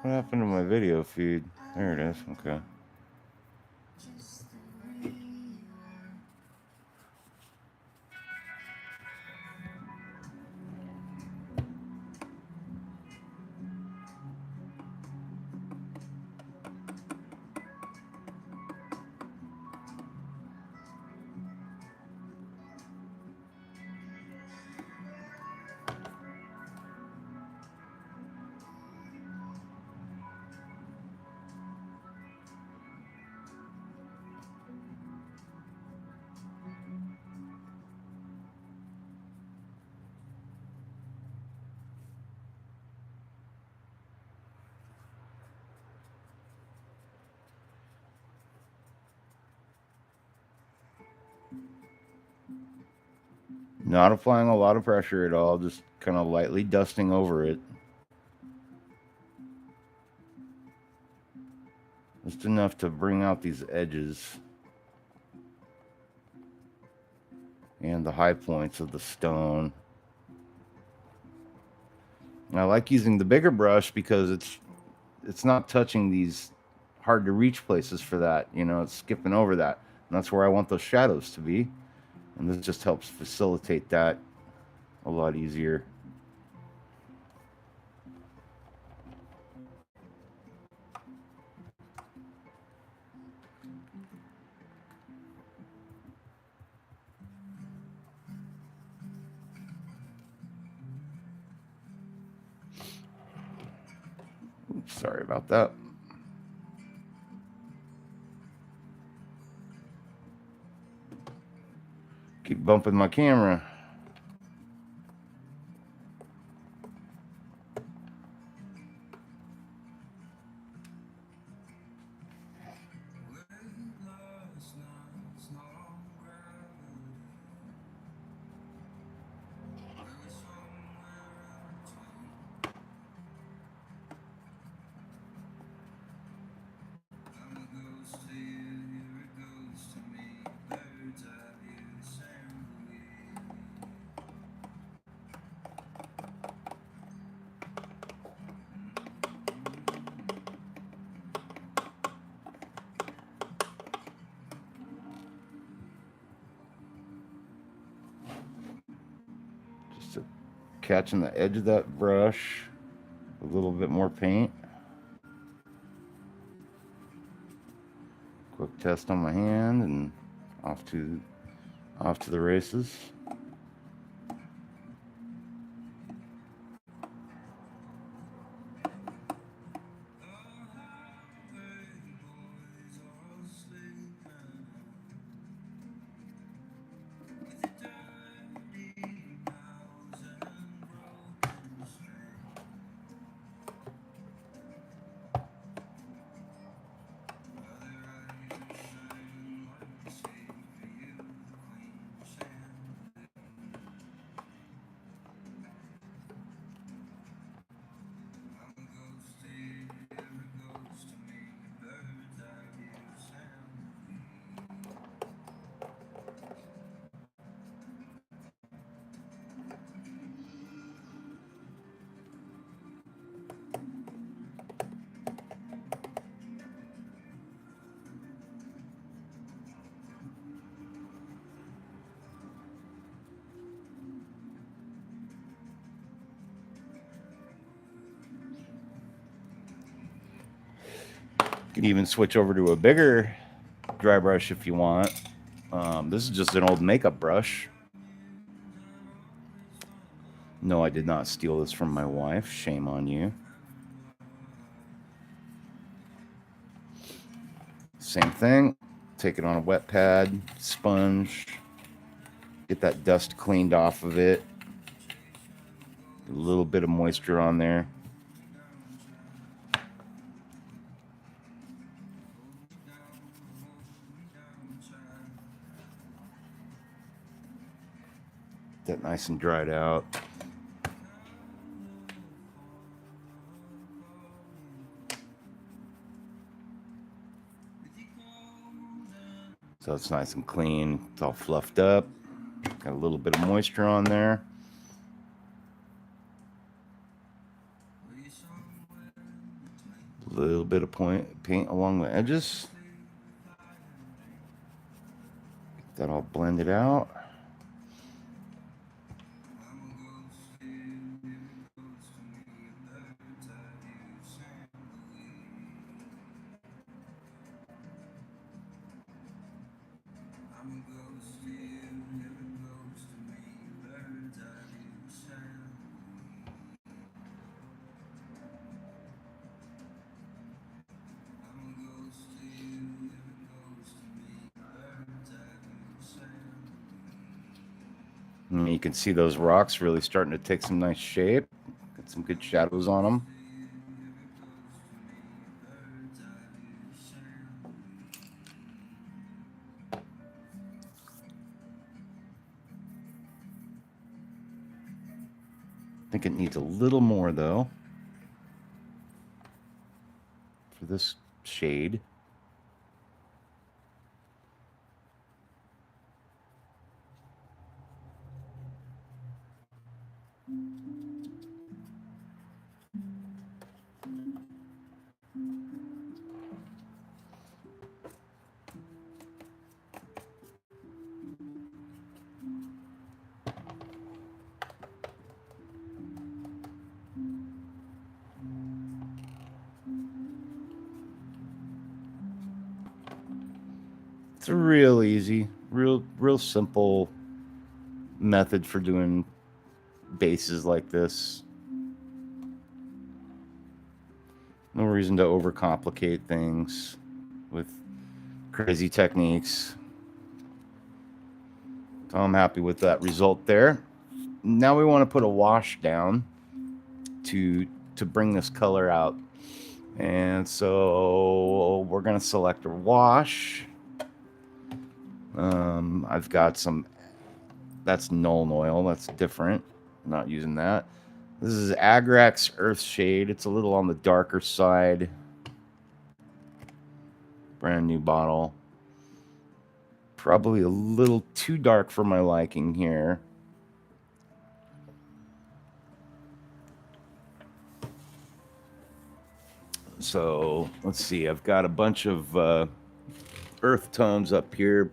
What happened to my video feed? There it is. Okay. Not applying a lot of pressure at all, just kind of lightly dusting over it. Just enough to bring out these edges and the high points of the stone. And I like using the bigger brush because it's not touching these hard to reach places for that. You know, it's skipping over that. And that's where I want those shadows to be. And this just helps facilitate that a lot easier. Oops, sorry about that. Keep bumping my camera. catching the edge of that brush. A little bit more paint. Quick test on my hand and off to the races. You can even switch over to a bigger dry brush if you want. This is just an old makeup brush. No, I did not steal this from my wife. Shame on you. Same thing. Take it on a wet pad, sponge. Get that dust cleaned off of it. A little bit of moisture on there. Get that nice and dried out. So it's nice and clean. It's all fluffed up. Got a little bit of moisture on there. A little bit of paint along the edges. Get that all blended out. And you can see those rocks really starting to take some nice shape. Got some good shadows on them. I think it needs a little more though for this shade. It's real easy, real simple method for doing bases like this. No reason to overcomplicate things with crazy techniques. So I'm happy with that result there. Now we want to put a wash down to bring this color out. And so we're going to select a wash. I've got some, that's Nuln Oil. That's different. I'm not using that. This is Agrax Earth Shade. It's a little on the darker side. Brand new bottle. Probably a little too dark for my liking here. So let's see. I've got a bunch of earth tones up here.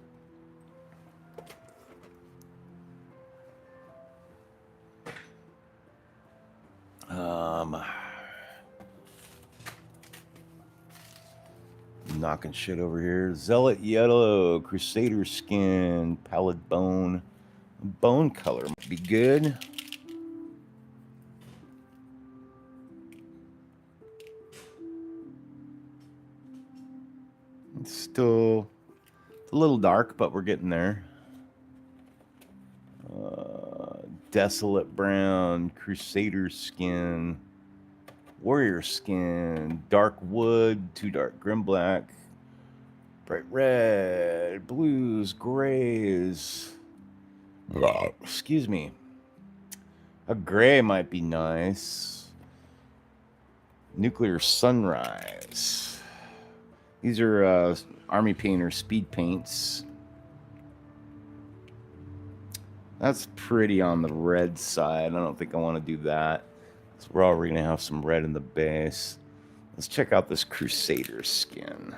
knocking shit over here. Zealot yellow, crusader skin, pallid bone. Bone color might be good. It's still a little dark, but we're getting there. Desolate brown, crusader skin, warrior skin, dark wood, too dark grim black, bright red, blues, grays. Excuse me. A gray might be nice. Nuclear sunrise. These are Army Painter speed paints. That's pretty on the red side. I don't think I want to do that. So we're already going to have some red in the base. Let's check out this crusader skin.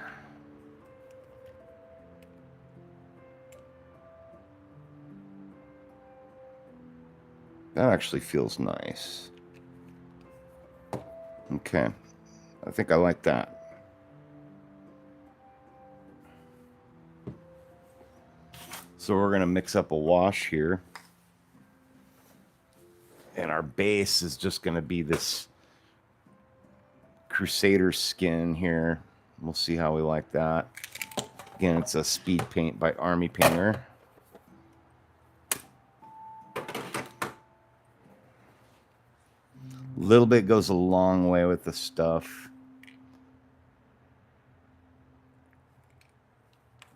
That actually feels nice. Okay. I think I like that. So we're going to mix up a wash here. And our base is just going to be this crusader skin here. We'll see how we like that. Again, it's a speed paint by Army Painter. A little bit goes a long way with the stuff.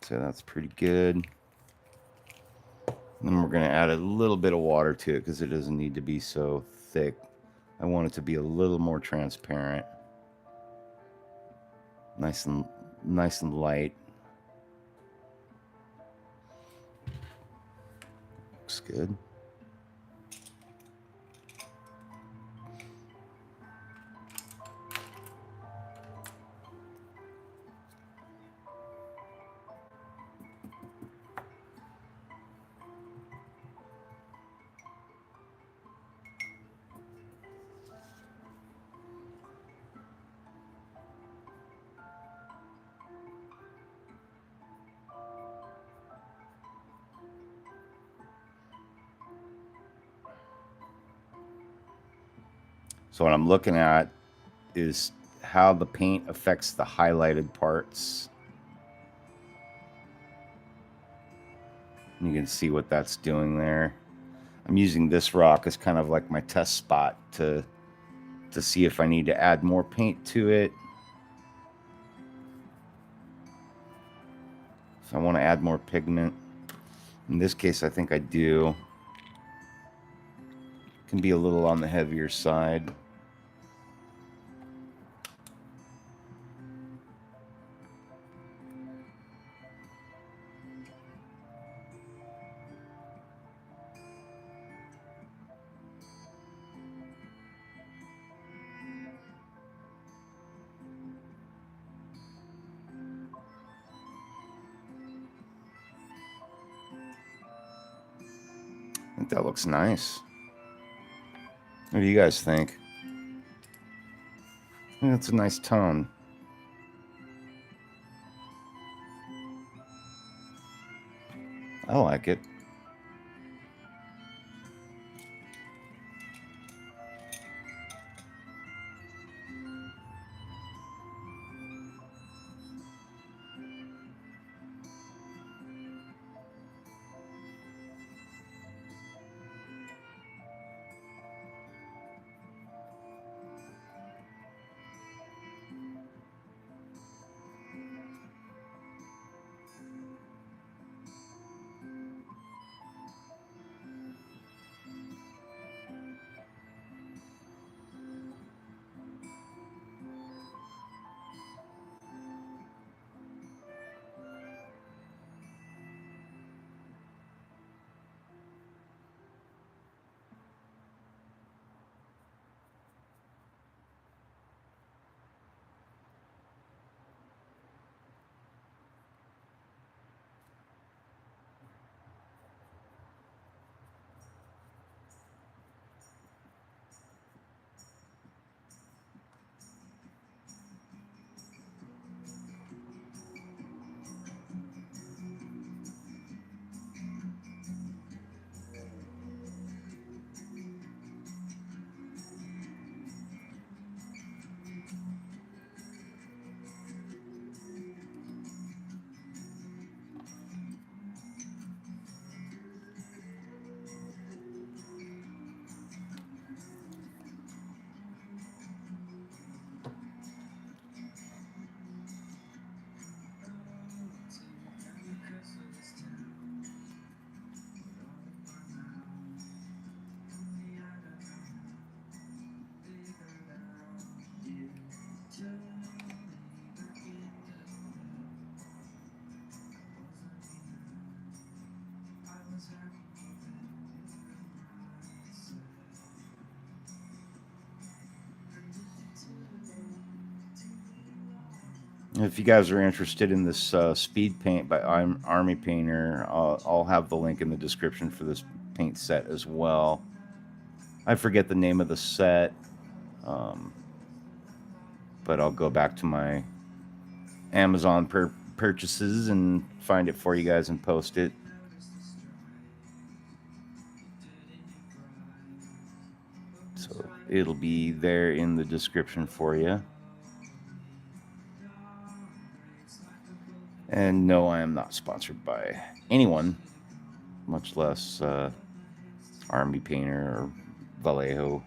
So that's pretty good. Then we're going to add a little bit of water to it because it doesn't need to be so thick. I want it to be a little more transparent. Nice and light. Looks good. So what I'm looking at is how the paint affects the highlighted parts. You can see what that's doing there. I'm using this rock as kind of like my test spot to see if I need to add more paint to it. If I want to add more pigment. In this case, I think I do. Can be a little on the heavier side. I think that looks nice. What do you guys think? I think that's a nice tone. I like it. If you guys are interested in this speed paint by Army Painter, I'll have the link in the description for this paint set as well. I forget the name of the set, but I'll go back to my Amazon purchases and find it for you guys and post it. So it'll be there in the description for you. And no, I am not sponsored by anyone, much less Army Painter or Vallejo.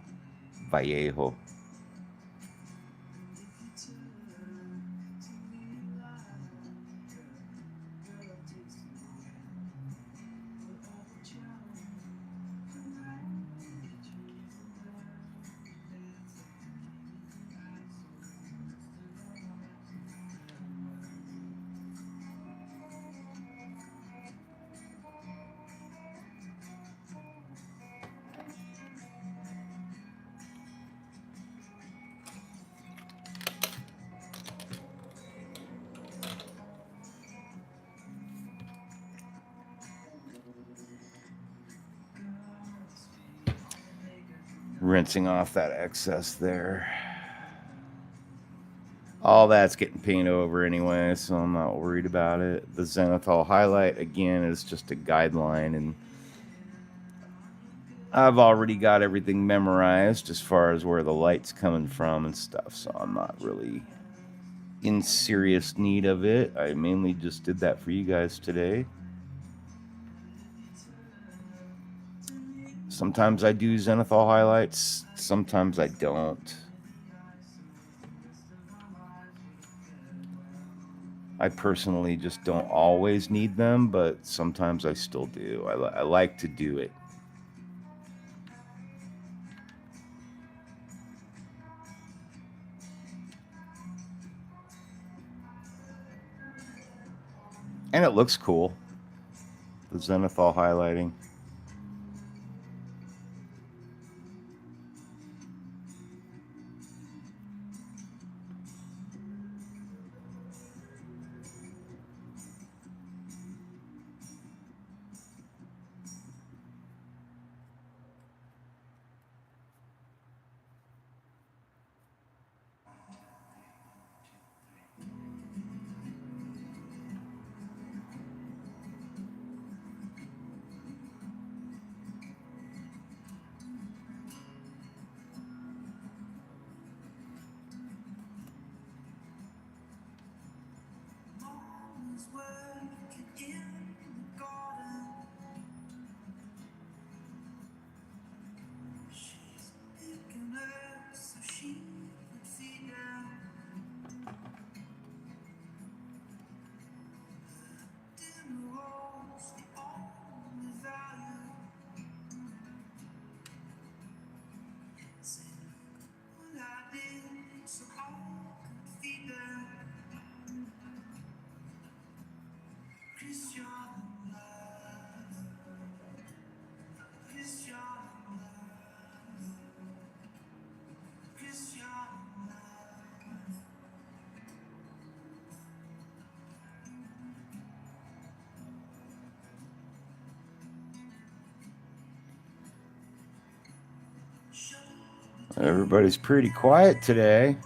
Rinsing off that excess there. All that's getting painted over anyway, so I'm not worried about it. The Zenithal highlight, again, is just a guideline, and I've already got everything memorized as far as where the light's coming from and stuff, so I'm not really in serious need of it. I mainly just did that for you guys today. Sometimes I do Zenithal highlights, sometimes I don't. I personally just don't always need them, but sometimes I still do. I like to do it. And it looks cool, the Zenithal highlighting. Everybody's pretty quiet today.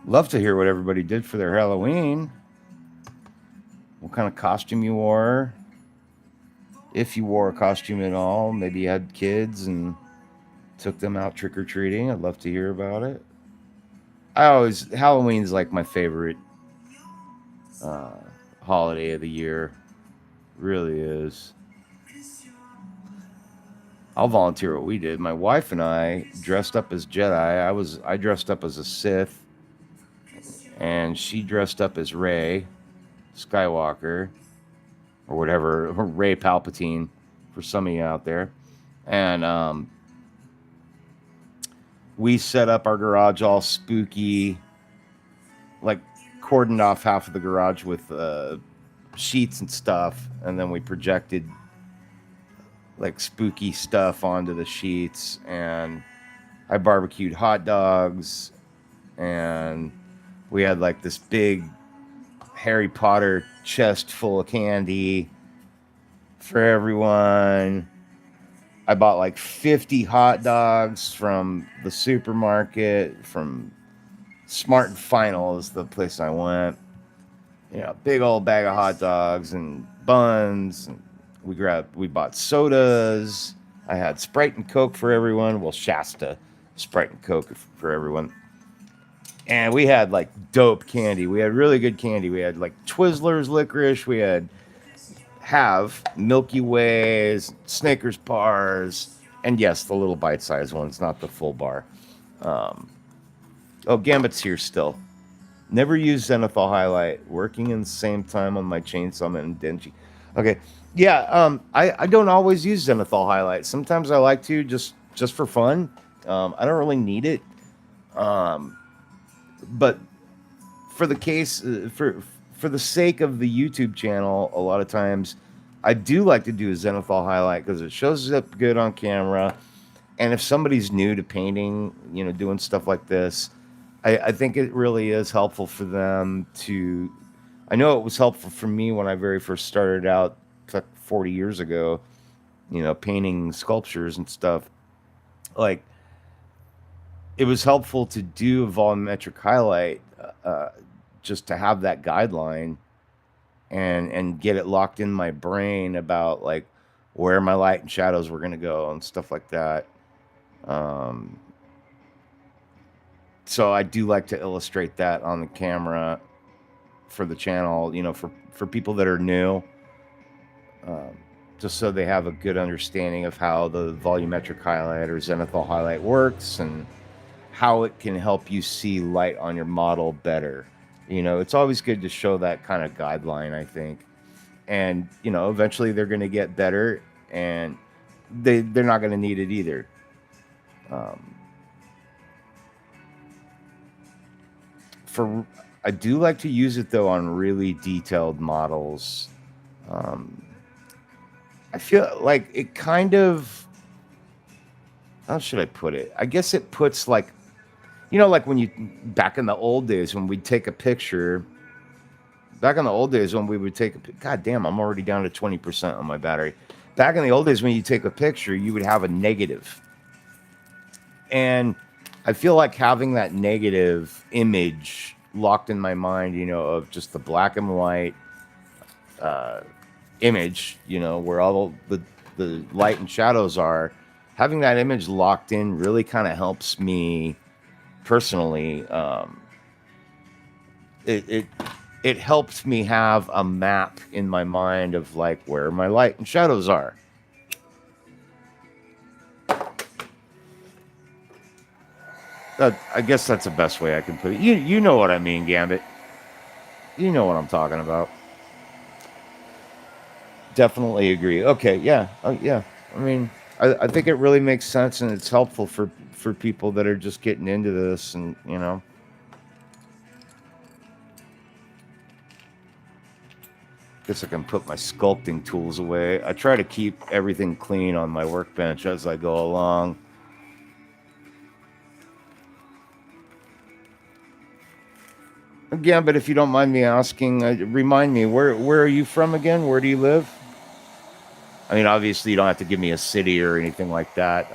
Love to hear what everybody did for their Halloween. What kind of costume you wore. If you wore a costume at all. Maybe you had kids and took them out trick-or-treating. I'd love to hear about it. Halloween's like my favorite holiday of the year. Really is. I'll volunteer what we did. My wife and I dressed up as Jedi. I dressed up as a Sith, and she dressed up as Rey Skywalker, or whatever, Rey Palpatine for some of you out there. And we set up our garage all spooky, like cordoned off half of the garage with sheets and stuff, and then we projected like spooky stuff onto the sheets, and I barbecued hot dogs, and we had like this big Harry Potter chest full of candy for everyone. I bought like 50 hot dogs from the supermarket, from Smart and Final is the place I went. You know, big old bag of hot dogs and buns. And we bought sodas. I had Sprite and Coke for everyone. Well, Shasta Sprite and Coke for everyone. And we had like dope candy. We had really good candy. We had like Twizzlers licorice. We had Milky Ways, Snickers bars, and yes, the little bite-sized ones, not the full bar. Gambit's here still. Never used Zenithal Highlight. Working in the same time on my Chain Summit and Denji. Okay, yeah. I don't always use Zenithal Highlight. Sometimes I like to just for fun. I don't really need it. But for the case for the sake of the YouTube channel, a lot of times I do like to do a Zenithal highlight because it shows up good on camera. And if somebody's new to painting, you know, doing stuff like this, I think it really is helpful for them to. I know it was helpful for me when I very first started out, like 40 years ago, you know, painting sculptures and stuff. Like, it was helpful to do a volumetric highlight, just to have that guideline and get it locked in my brain about like where my light and shadows were going to go and stuff like that. So I do like to illustrate that on the camera for the channel, you know, for people that are new, just so they have a good understanding of how the volumetric highlight or Zenithal highlight works and how it can help you see light on your model better. You know, it's always good to show that kind of guideline, I think. And, you know, eventually they're going to get better, and they're not going to need it either. I do like to use it, though, on really detailed models. I feel like it kind of... How should I put it? I guess it puts like... You know, like when you... Back in the old days when we'd take a picture... Back in the old days when we would take a... God damn, I'm already down to 20% on my battery. Back in the old days when you take a picture, you would have a negative. And I feel like having that negative image locked in my mind, you know, of just the black and white image, you know, where all the light and shadows are, having that image locked in really kind of helps me personally. It helps me have a map in my mind of like where my light and shadows are. I guess that's the best way I can put it. You know what I mean, Gambit. You know what I'm talking about. Definitely agree. Okay, yeah. Yeah. I mean, I think it really makes sense, and it's helpful for people that are just getting into this, and, you know. Guess I can put my sculpting tools away. I try to keep everything clean on my workbench as I go along. Again, but if you don't mind me asking, remind me, where are you from again? Where do you live? I mean, obviously, you don't have to give me a city or anything like that.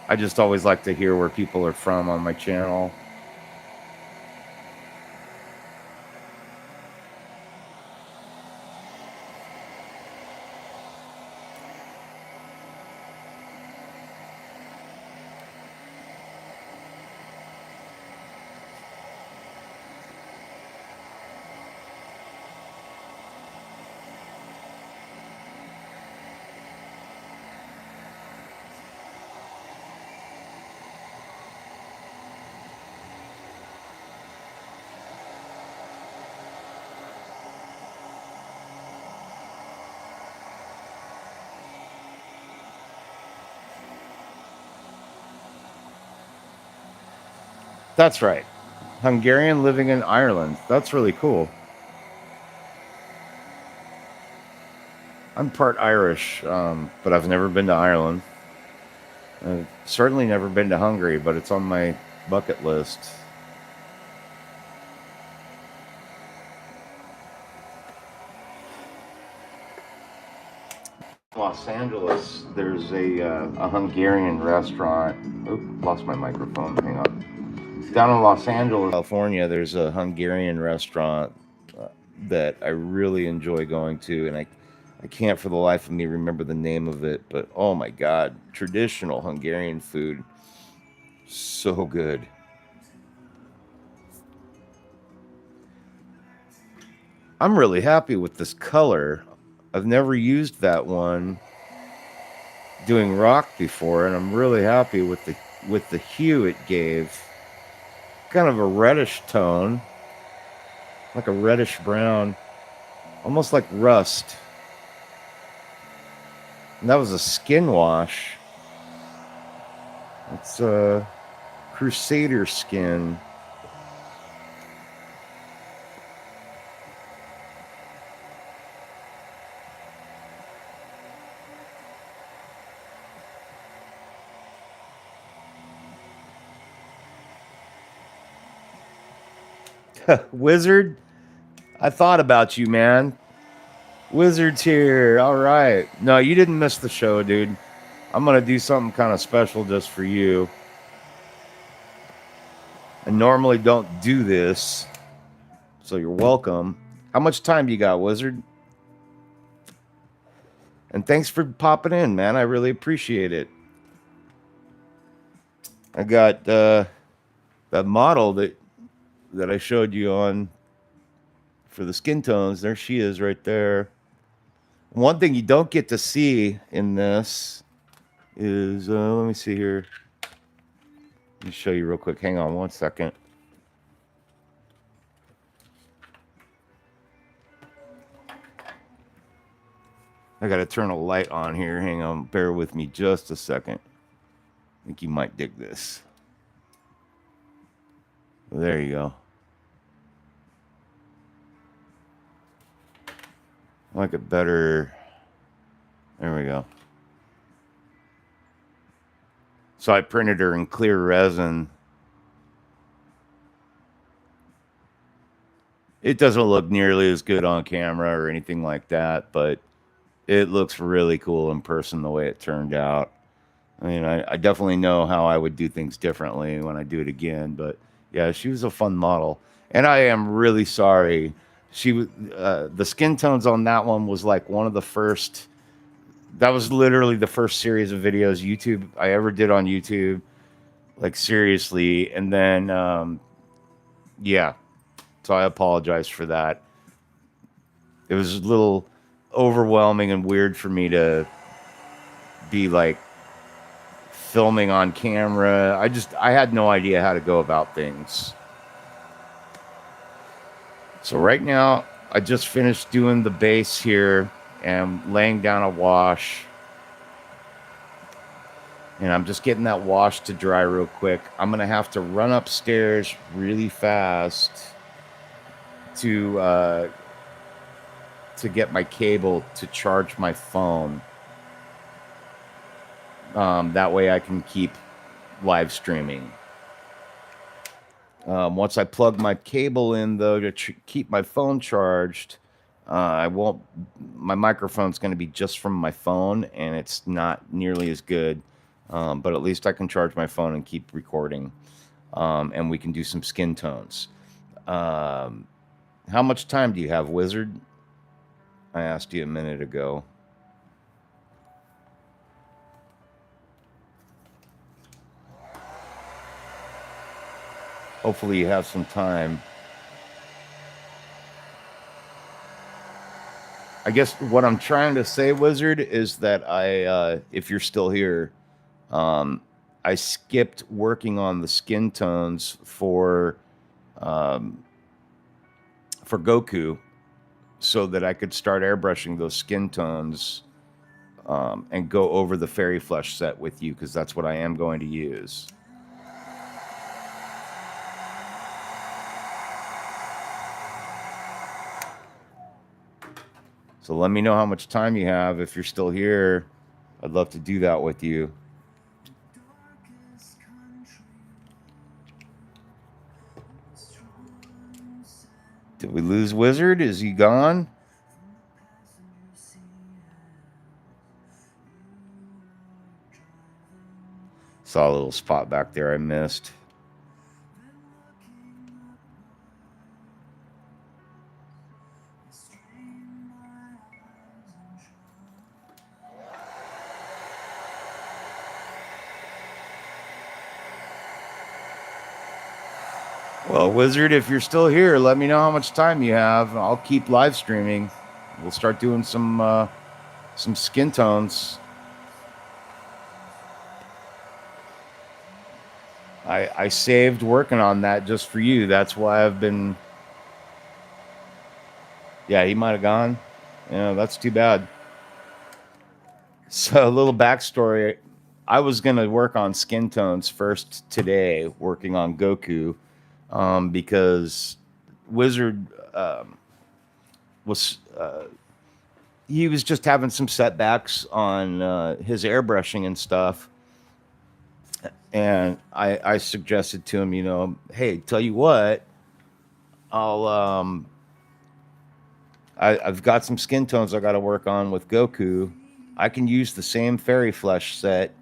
I just always like to hear where people are from on my channel. That's right. Hungarian living in Ireland. That's really cool. I'm part Irish, but I've never been to Ireland. I've certainly never been to Hungary, but it's on my bucket list. Los Angeles, there's a Hungarian restaurant. Oop, lost my microphone. Hang on. Down in Los Angeles, California, there's a Hungarian restaurant that I really enjoy going to, and I can't for the life of me remember the name of it, but oh my god, traditional Hungarian food. So good. I'm really happy with this color. I've never used that one doing rock before, and I'm really happy with the hue it gave. Kind of a reddish tone, like a reddish brown, almost like rust. And that was a skin wash. It's a Crusader skin. Wizard, I thought about you, man. Wizard's here. All right. No, you didn't miss the show, dude. I'm going to do something kind of special just for you. I normally don't do this, so you're welcome. How much time do you got, Wizard? And thanks for popping in, man. I really appreciate it. I got that model that I showed you on for the skin tones. There she is right there. One thing you don't get to see in this is, let me see here. Let me show you real quick. Hang on one second. I got to turn a light on here. Hang on. Bear with me just a second. I think you might dig this. There you go. I like it better. There we go. So I printed her in clear resin. It doesn't look nearly as good on camera or anything like that, but it looks really cool in person the way it turned out. I mean, I definitely know how I would do things differently when I do it again, but yeah, she was a fun model. And I am really sorry. She was the skin tones on that one was like one of the first. That was literally the first series of videos I ever did on YouTube, like seriously. And then, yeah, so I apologize for that. It was a little overwhelming and weird for me to be like filming on camera. I had no idea how to go about things. So right now, I just finished doing the base here and laying down a wash. And I'm just getting that wash to dry real quick. I'm going to have to run upstairs really fast to get my cable to charge my phone. That way I can keep live streaming. Once I plug my cable in, though, to keep my phone charged, my microphone's going to be just from my phone, and it's not nearly as good. But at least I can charge my phone and keep recording. And we can do some skin tones. How much time do you have, Wizard? I asked you a minute ago. Hopefully you have some time. I guess what I'm trying to say, Wizard, is that if you're still here, I skipped working on the skin tones for Goku so that I could start airbrushing those skin tones and go over the fairy flesh set with you, because that's what I am going to use. So let me know how much time you have. If you're still here, I'd love to do that with you. Did we lose Wizard? Is he gone? Saw a little spot back there I missed. Well, Wizard, if you're still here, let me know how much time you have. I'll keep live streaming. We'll start doing some skin tones. I saved working on that just for you. That's why I've been. Yeah, he might have gone. Yeah, that's too bad. So a little backstory. I was gonna work on skin tones first today, working on Goku, because Wizard was he was just having some setbacks on his airbrushing and stuff. And I suggested to him, hey, tell you what, I've got some skin tones I got to work on with Goku. I can use the same fairy flesh set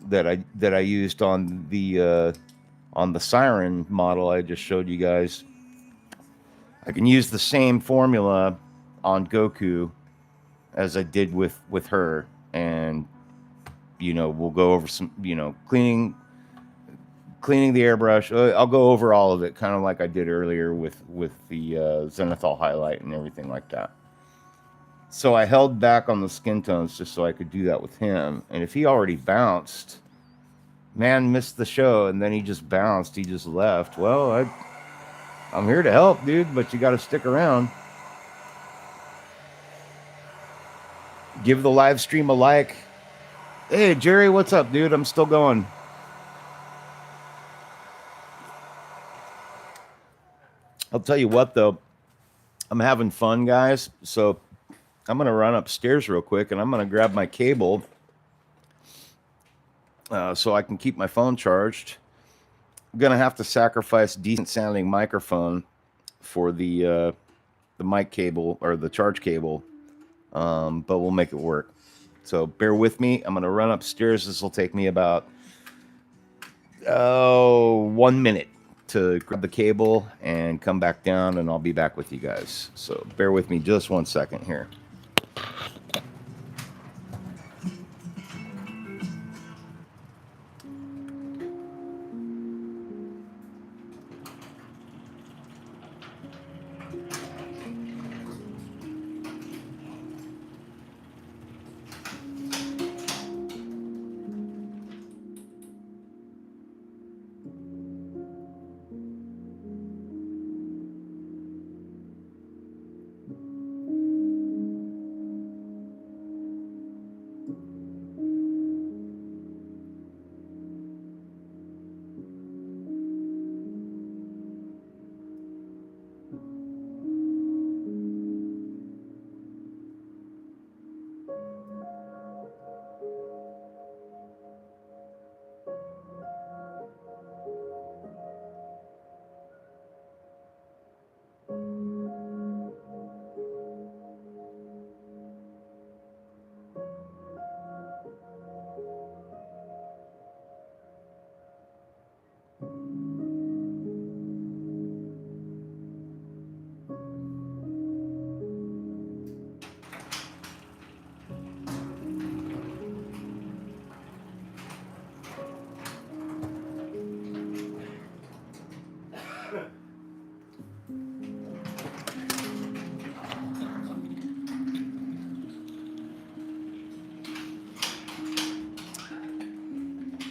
that I used on the Siren model I just showed you guys. I can use the same formula on Goku as I did with her, and we'll go over some cleaning the airbrush. I'll go over all of it, kind of like I did earlier with the Zenithal highlight and everything like that. So I held back on the skin tones just so I could do that with him. And if he already bounced, man missed the show, and then he just bounced, he just left. Well, I'm here to help, dude, but you got to stick around. Give the live stream a like. Hey, Jerry, what's up, dude? I'm still going. I'll tell you what, though. I'm having fun, guys. So I'm going to run upstairs real quick, and I'm going to grab my cable so I can keep my phone charged. I'm going to have to sacrifice decent-sounding microphone for the mic cable or the charge cable, but we'll make it work. So bear with me. I'm going to run upstairs. This will take me about 1 minute to grab the cable and come back down, and I'll be back with you guys. So bear with me just 1 second here.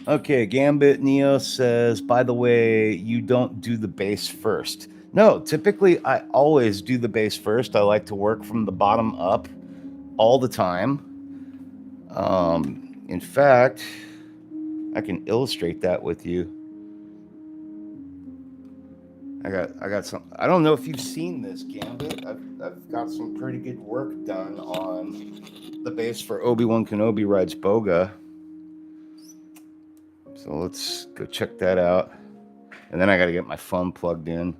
Okay, Gambit Neo says, by the way, you don't do the bass first. No, typically I always do the bass first. I like to work from the bottom up all the time. In fact, I can illustrate that with you. I got some. I don't know if you've seen this, Gambit. I've got some pretty good work done on the base for Obi-Wan Kenobi Rides Boga. So let's go check that out. And then I got to get my phone plugged in.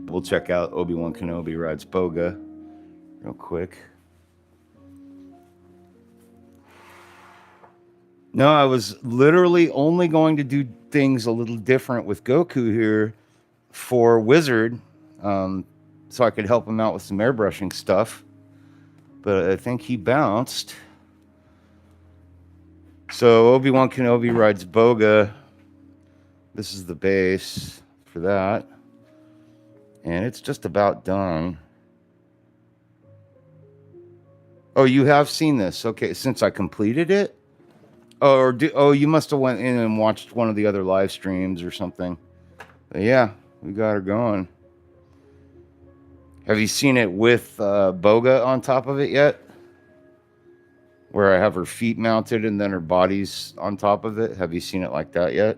We'll check out Obi-Wan Kenobi Rides Boga real quick. No, I was literally only going to do things a little different with Goku here for Wizard, so I could help him out with some airbrushing stuff. But I think he bounced. So Obi-Wan Kenobi Rides Boga. This is the base for that. And it's just about done. Oh, you have seen this. Okay, since I completed it? Oh, you must have went in and watched one of the other live streams or something. But yeah, we got her going. Have you seen it with Boga on top of it yet? Where I have her feet mounted and then her body's on top of it. Have you seen it like that yet?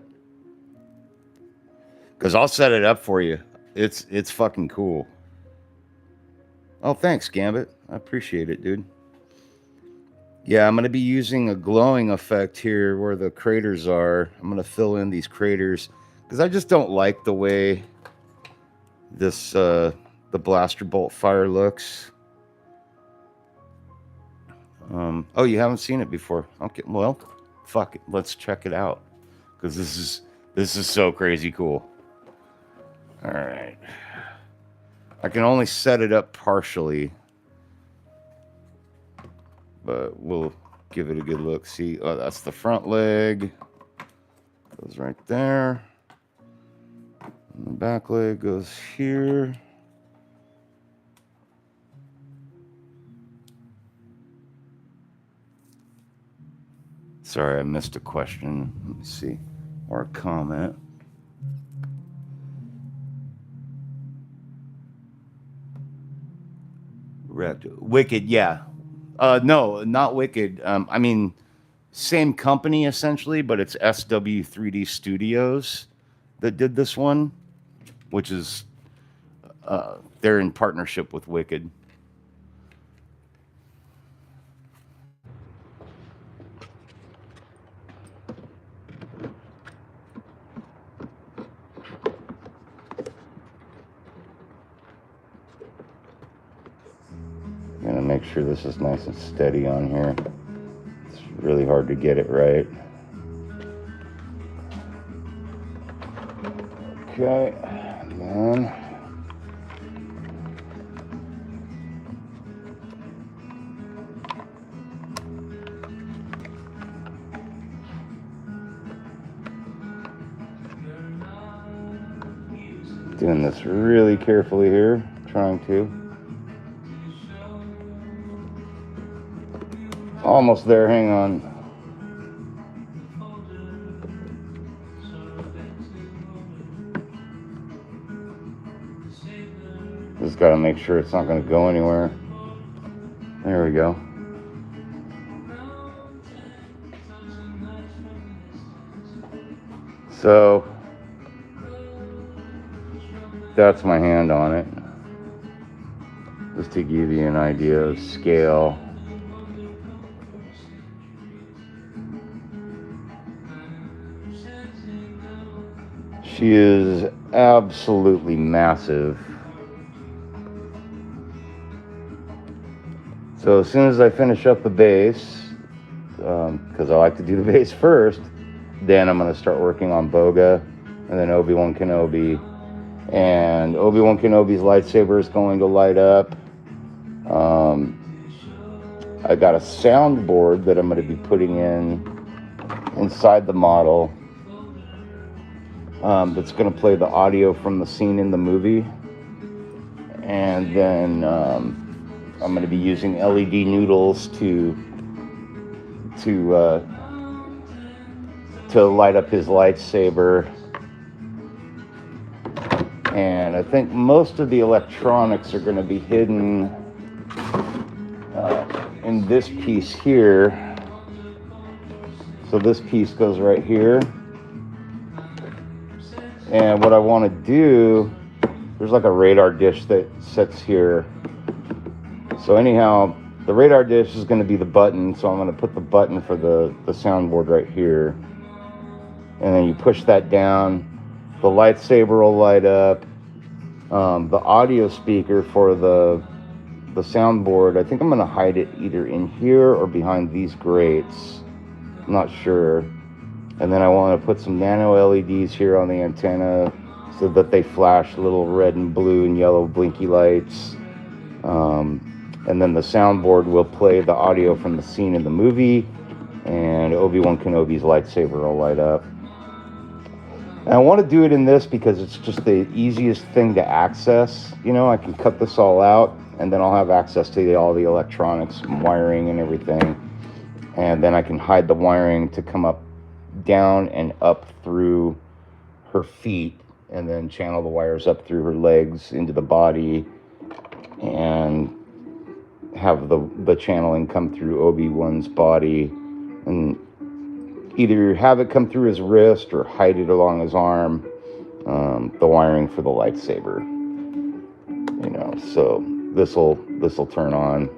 Because I'll set it up for you. It's fucking cool. Oh, thanks, Gambit. I appreciate it, dude. Yeah, I'm going to be using a glowing effect here where the craters are. I'm going to fill in these craters because I just don't like the way this the blaster bolt fire looks. Oh, you haven't seen it before. Okay, well, fuck it. Let's check it out because this is so crazy cool. All right. I can only set it up partially, but we'll give it a good look. See, oh, that's the front leg. Goes right there. And the back leg goes here. Sorry, I missed a question. Let me see. Or a comment. Wicked, yeah. No, not Wicked. I mean, same company essentially, but it's SW3D Studios that did this one, which is they're in partnership with Wicked. I'm gonna make sure this is nice and steady on here. It's really hard to get it right. Okay, and then doing this really carefully here, trying to. Almost there, hang on. Just gotta make sure it's not gonna go anywhere. There we go. So, that's my hand on it. Just to give you an idea of scale. She is absolutely massive. So as soon as I finish up the base, because I like to do the base first, then I'm going to start working on Boga and then Obi-Wan Kenobi. And Obi-Wan Kenobi's lightsaber is going to light up. I got a soundboard that I'm going to be putting inside the model. That's going to play the audio from the scene in the movie. And then I'm going to be using LED noodles to light up his lightsaber. And I think most of the electronics are going to be hidden in this piece here. So this piece goes right here. And what I want to do there's like a radar dish that sits here. So anyhow, the radar dish is going to be the button, so I'm going to put the button for the soundboard right here. And then you push that down, the lightsaber will light up. The audio speaker for the soundboard, I think I'm going to hide it either in here or behind these grates. I'm not sure. And then I want to put some nano LEDs here on the antenna so that they flash little red and blue and yellow blinky lights. And then the soundboard will play the audio from the scene in the movie, and Obi-Wan Kenobi's lightsaber will light up. And I want to do it in this because it's just the easiest thing to access. You know, I can cut this all out, and then I'll have access to all the electronics and wiring and everything. And then I can hide the wiring to come up, down, and up through her feet, and then channel the wires up through her legs into the body, and have the channeling come through Obi-Wan's body, and either have it come through his wrist or hide it along his arm, the wiring for the lightsaber. You know, so this'll turn on.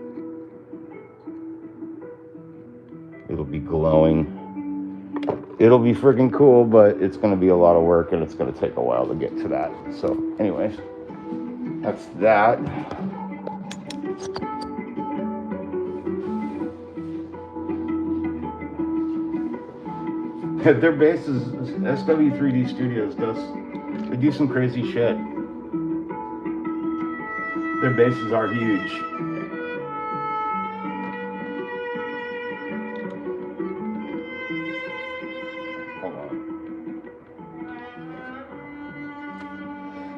It'll be glowing. It'll be freaking cool, but it's going to be a lot of work, and it's going to take a while to get to that. So anyways, that's that. Their base is SW3D Studios they do some crazy shit. Their bases are huge. Hold on.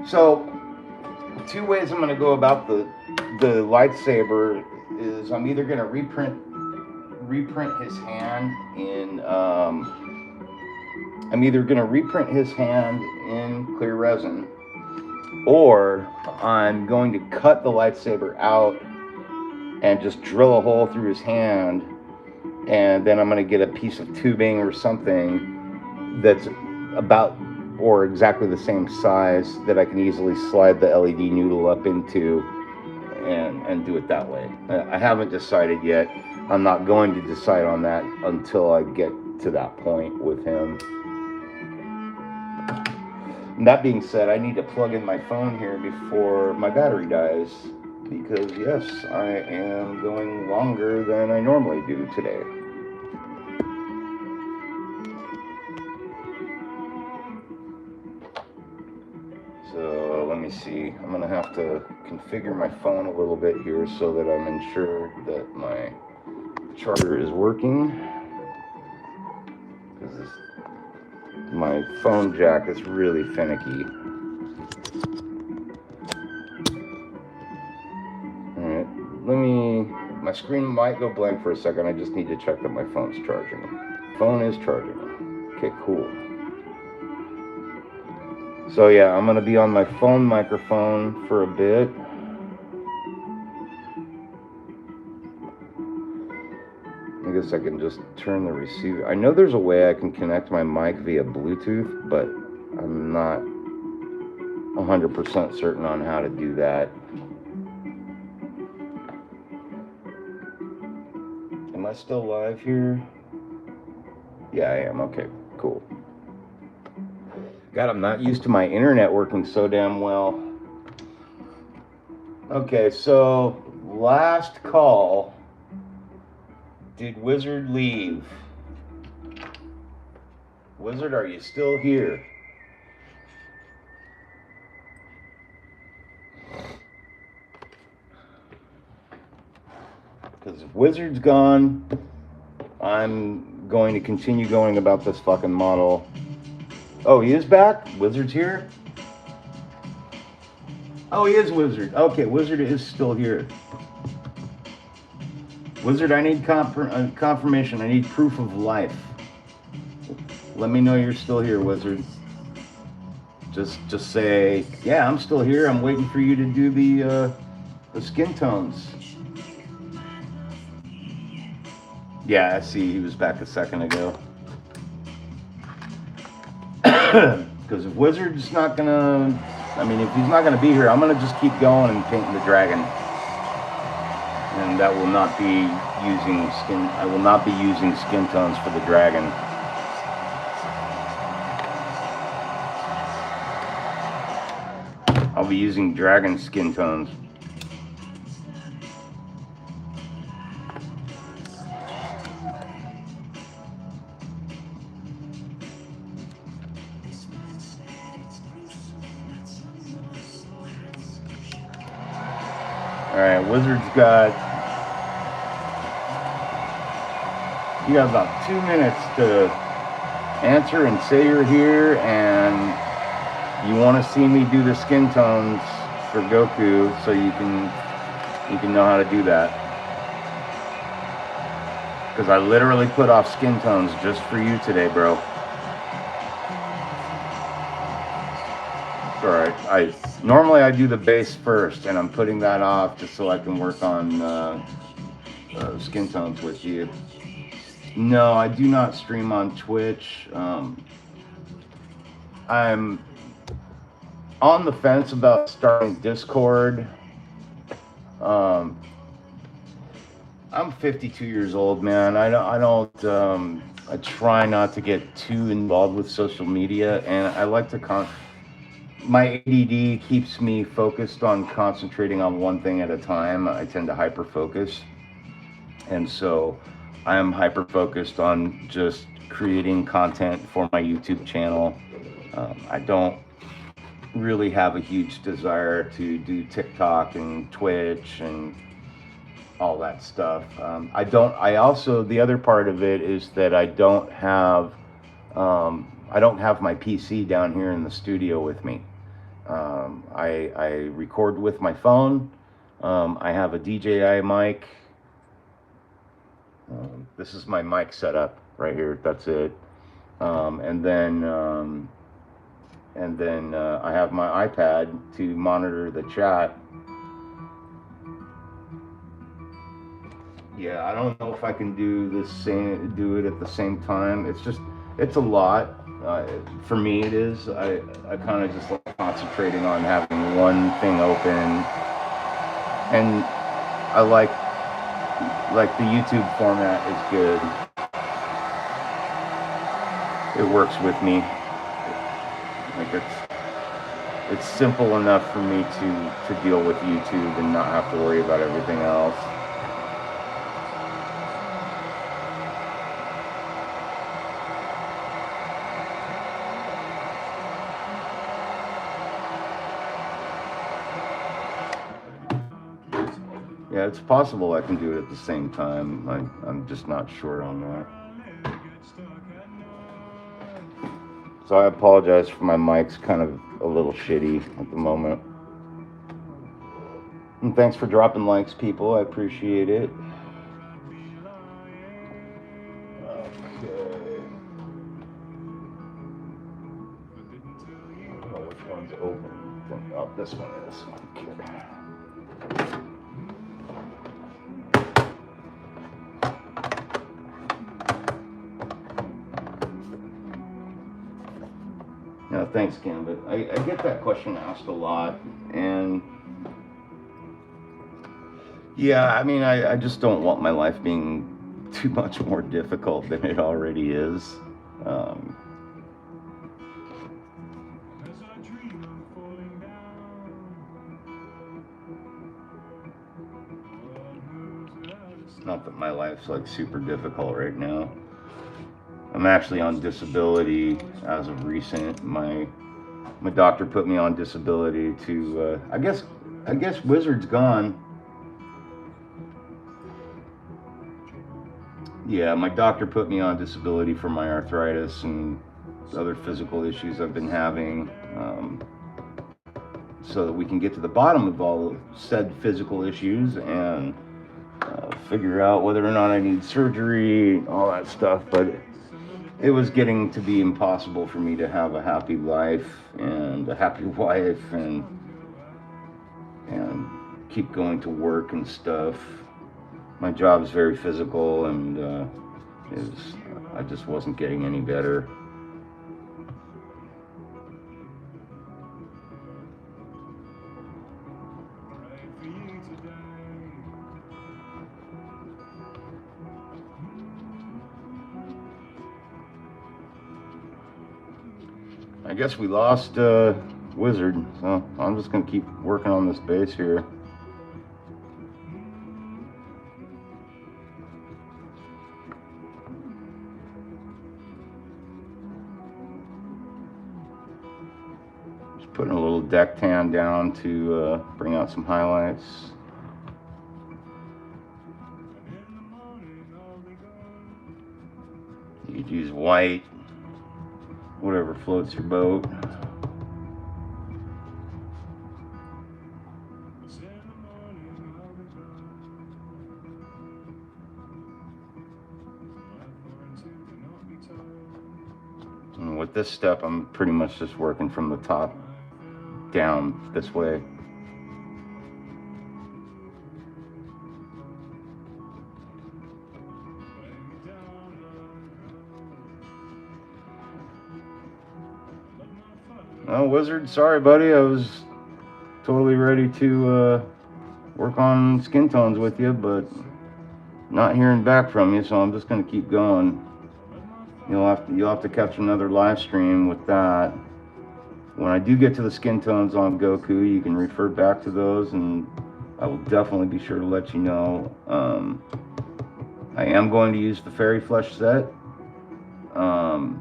So, two ways I'm going to go about the lightsaber is I'm either going to reprint his hand in clear resin, or I'm going to cut the lightsaber out and just drill a hole through his hand, and then I'm going to get a piece of tubing or something that's about or exactly the same size that I can easily slide the LED noodle up into and do it that way. I haven't decided yet. I'm not going to decide on that until I get to that point with him. And that being said, I need to plug in my phone here before my battery dies, because yes, I am going longer than I normally do today. So let me see, I'm gonna have to configure my phone a little bit here so that I'm ensured that my charger is working, because my phone jack is really finicky. Alright, my screen might go blank for a second. I just need to check that my phone's charging. Phone is charging. Okay, cool. So yeah, I'm gonna be on my phone microphone for a bit. I guess I can just turn the receiver. I know there's a way I can connect my mic via Bluetooth, but I'm not 100% certain on how to do that. Am I still live here? Yeah, I am. Okay, cool. God, I'm not used to my internet working so damn well. Okay, so last call. Did Wizard leave? Wizard, are you still here? Because if Wizard's gone, I'm going to continue going about this fucking model. Oh, he is back? Wizard's here? Oh, he is Wizard. Okay, Wizard is still here. Wizard, I need confirmation. I need proof of life. Let me know you're still here, Wizard. Just say, yeah, I'm still here. I'm waiting for you to do the skin tones. Yeah, I see. He was back a second ago. Because if Wizard's not gonna I mean, if he's not going to be here, I'm going to just keep going and painting the dragon. And that will not be using skin. I will not be using skin tones for the dragon. I'll be using dragon skin tones. All right, Wizard's got. You got about 2 minutes to answer and say you're here, and you want to see me do the skin tones for Goku, so you can know how to do that. Because I literally put off skin tones just for you today, bro. Alright, normally I do the base first, and I'm putting that off just so I can work on skin tones with you. No, I do not stream on Twitch. I'm on the fence about starting Discord. I'm 52 years old, man. I try not to get too involved with social media, and I like to my ADD keeps me focused on concentrating on one thing at a time. I tend to hyper focus, and so I am hyper focused on just creating content for my YouTube channel. I don't really have a huge desire to do TikTok and Twitch and all that stuff. The other part of it is that I don't have my PC down here in the studio with me. I record with my phone. I have a DJI mic. This is my mic setup right here. That's it. And then I have my iPad to monitor the chat. Yeah, I don't know if I can do it at the same time. It's a lot. For me, it is. I kind of just like concentrating on having one thing open, and I like the YouTube format is good. It works with me. Like it's simple enough for me to deal with YouTube and not have to worry about everything else. Yeah, it's possible I can do it at the same time. I'm just not sure on that. So I apologize for my mic's kind of a little shitty at the moment. And thanks for dropping likes, people. I appreciate it. Okay. Oh, which one's open? Oh, this one is. Okay. No, thanks, Gambit. I get that question asked a lot, and yeah, I mean, I just don't want my life being too much more difficult than it already is. It's not that my life's like super difficult right now. I'm actually on disability as of recent. My doctor put me on disability to I guess Wizard's gone. Yeah, my doctor put me on disability for my arthritis and other physical issues I've been having, so that we can get to the bottom of all said physical issues and figure out whether or not I need surgery, all that stuff. But it was getting to be impossible for me to have a happy life and a happy wife and keep going to work and stuff. My job's very physical, and I just wasn't getting any better. I guess we lost Wizard, so I'm just gonna keep working on this base here. Just putting a little deck tan down to bring out some highlights. You could use white, whatever floats your boat. And with this step, I'm pretty much just working from the top down this way. Oh, Wizard, sorry, buddy. I was totally ready to work on skin tones with you, but not hearing back from you, so I'm just gonna keep going. You'll have to catch another live stream with that. When I do get to the skin tones on Goku, you can refer back to those, and I will definitely be sure to let you know. I am going to use the fairy flesh set, and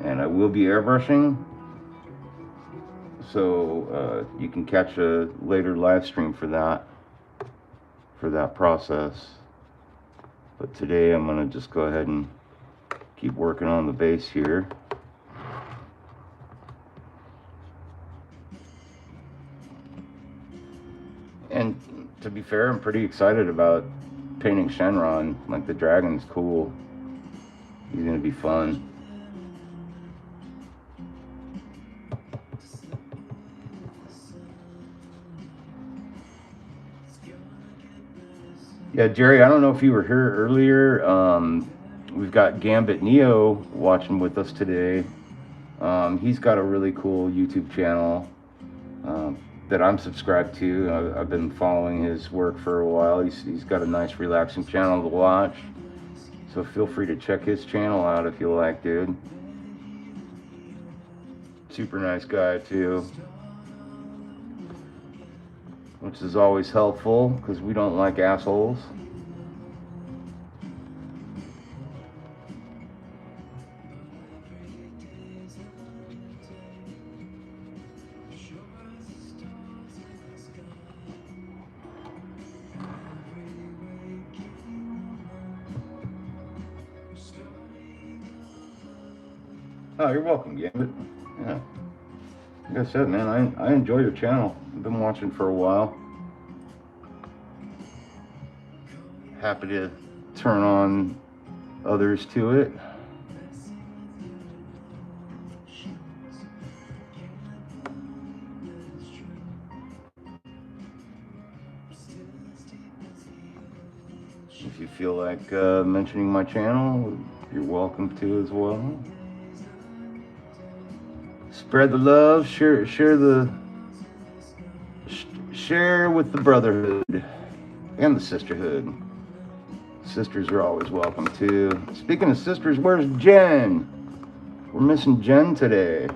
I will be airbrushing, so you can catch a later live stream for that process. But today I'm going to just go ahead and keep working on the base here. And to be fair, I'm pretty excited about painting Shenron. Like, the dragon's cool. He's going to be fun. Yeah, Jerry, I don't know if you were here earlier. We've got Gambit Neo watching with us today. He's got a really cool YouTube channel that I'm subscribed to. I've been following his work for a while. He's got a nice, relaxing channel to watch. So feel free to check his channel out if you like, dude. Super nice guy, too. Which is always helpful, because we don't like assholes. Oh, you're welcome, Gambit. Yeah. Like I said, man, I enjoy your channel. I've been watching for a while. Happy to turn on others to it. If you feel like mentioning my channel, you're welcome to as well. Spread the love, share with the brotherhood and the sisterhood. Sisters are always welcome too. Speaking of sisters, where's Jen? We're missing Jen today.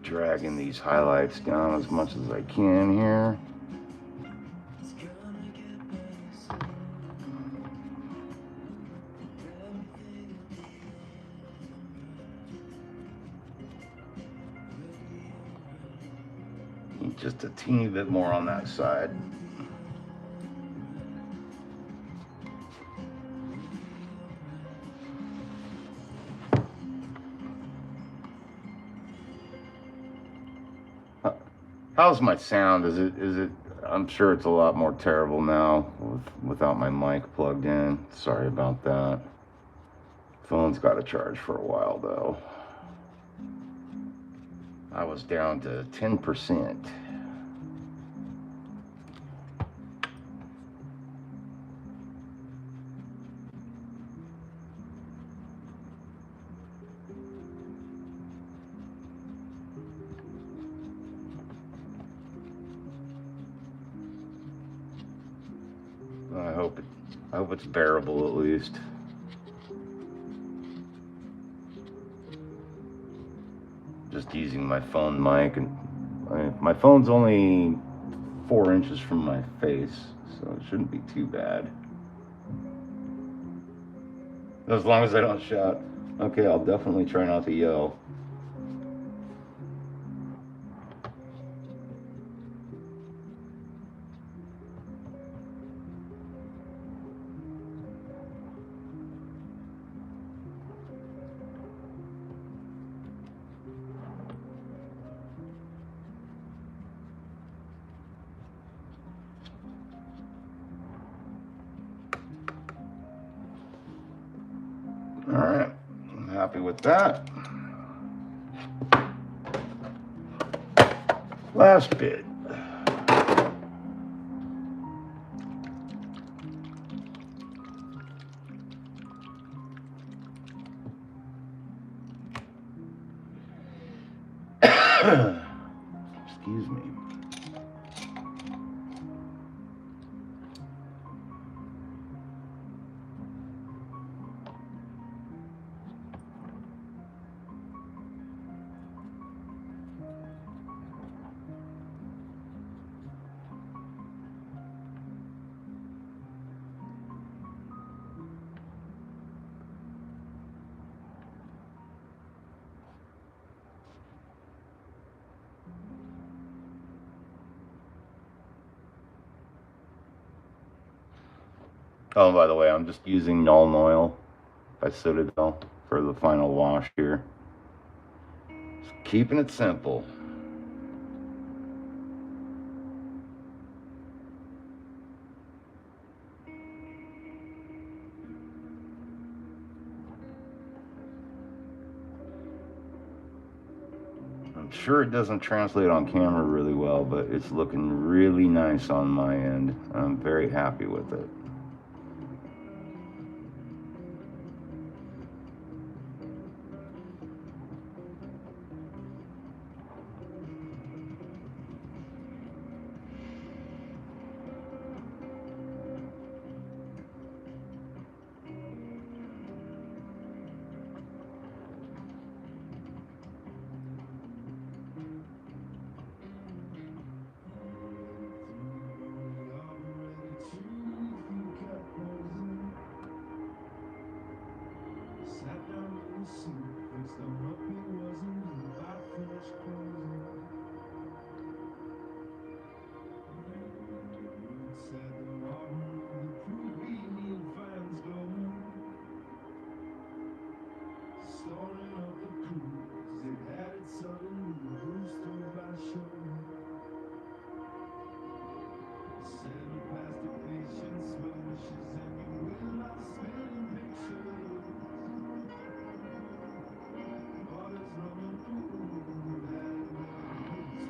Dragging these highlights down as much as I can here. Just a teeny bit more on that side. How's my sound? Is it I'm sure it's a lot more terrible now without my mic plugged in. Sorry about that. Phone's got to charge for a while though. I was down to 10%. I hope it's bearable at least. Just using my phone mic, and my phone's only 4 inches from my face, so it shouldn't be too bad. As long as I don't shout. Okay, I'll definitely try not to yell. All right, I'm happy with that. Last bit. Excuse me. Oh, by the way, I'm just using Null Oil by Citadel for the final wash here. Just keeping it simple. I'm sure it doesn't translate on camera really well, but it's looking really nice on my end. I'm very happy with it.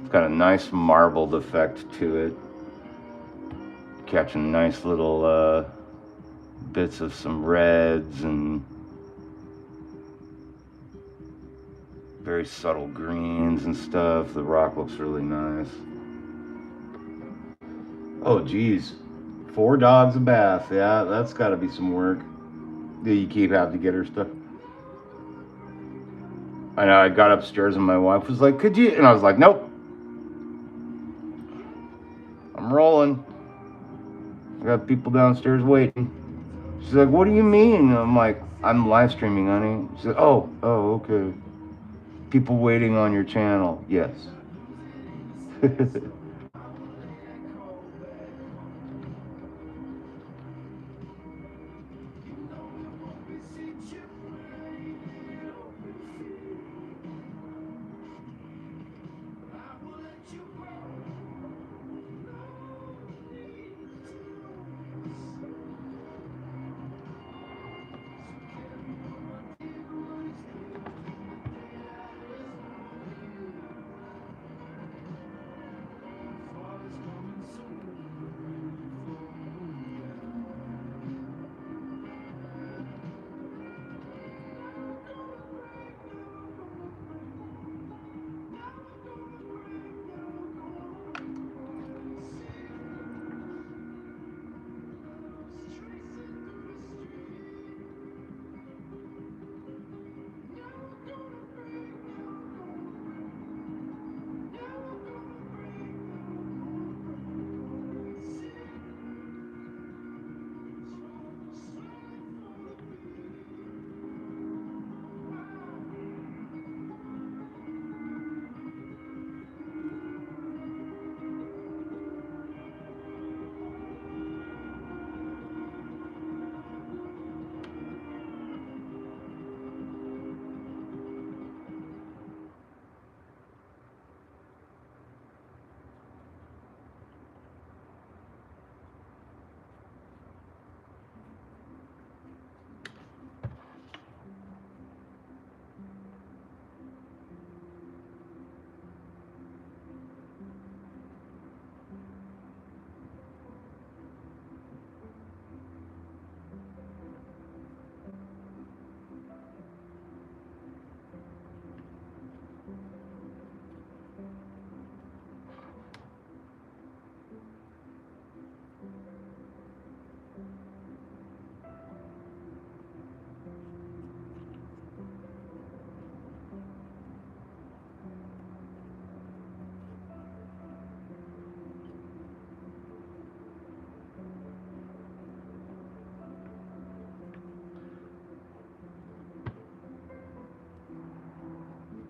It's got a nice marbled effect to it. Catching nice little bits of some reds and very subtle greens and stuff. The rock looks really nice. Oh, geez. 4 dogs a bath. Yeah, that's got to be some work. Do you keep having to get her stuff? I know. I got upstairs and my wife was like, "Could you?" And I was like, "Nope. I'm rolling. I got people downstairs waiting." She's like, "What do you mean?" I'm like, "I'm live streaming, honey." She's like, "Oh, okay. People waiting on your channel." Yes.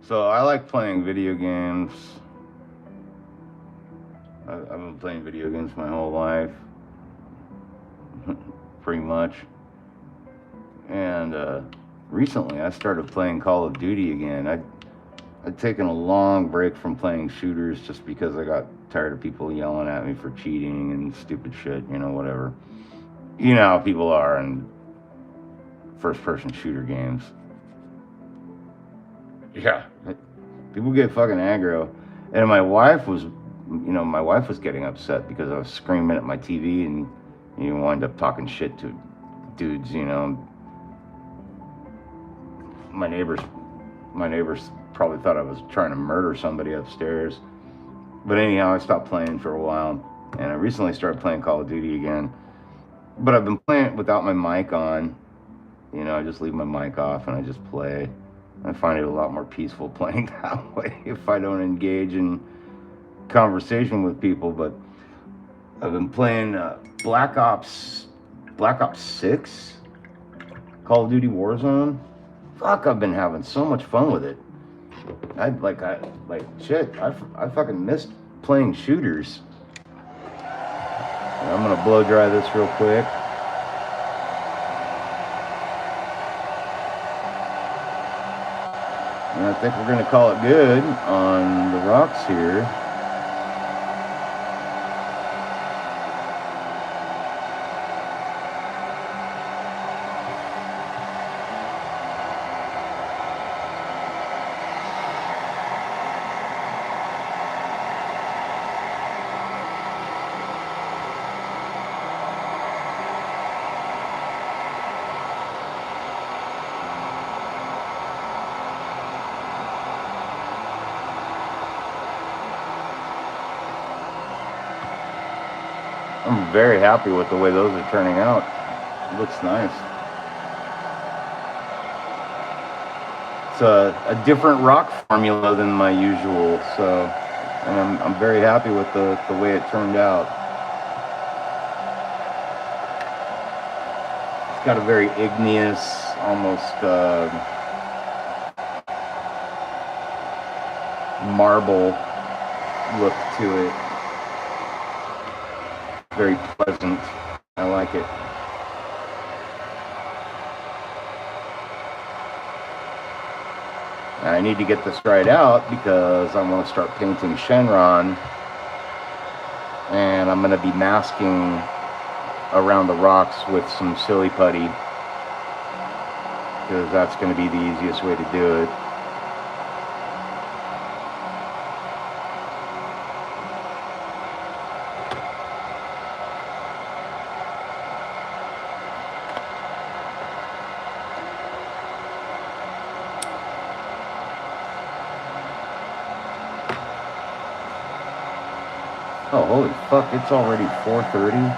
So I like playing video games. I've been playing video games my whole life, pretty much. And recently I started playing Call of Duty again. I'd taken a long break from playing shooters just because I got tired of people yelling at me for cheating and stupid shit, you know, whatever. You know how people are in first-person shooter games. Yeah, people get fucking aggro. And my wife was getting upset because I was screaming at my TV and you wind up talking shit to dudes, you know. My neighbors probably thought I was trying to murder somebody upstairs. But anyhow, I stopped playing for a while, and I recently started playing Call of Duty again. But I've been playing it without my mic on. You know, I just leave my mic off and I just play. I find it a lot more peaceful playing that way if I don't engage in conversation with people. But I've been playing Black Ops 6, Call of Duty Warzone. Fuck, I've been having so much fun with it. I fucking missed playing shooters. I'm gonna blow dry this real quick. And I think we're gonna call it good on the rocks here. I'm very happy with the way those are turning out. It looks nice. It's a different rock formula than my usual, so and I'm very happy with the way it turned out. It's got a very igneous, almost marble look to it. Very pleasant. I like it. I need to get this dried out because I want to start painting Shenron, and I'm going to be masking around the rocks with some silly putty because that's going to be the easiest way to do it. Oh, holy fuck, it's already 4:30?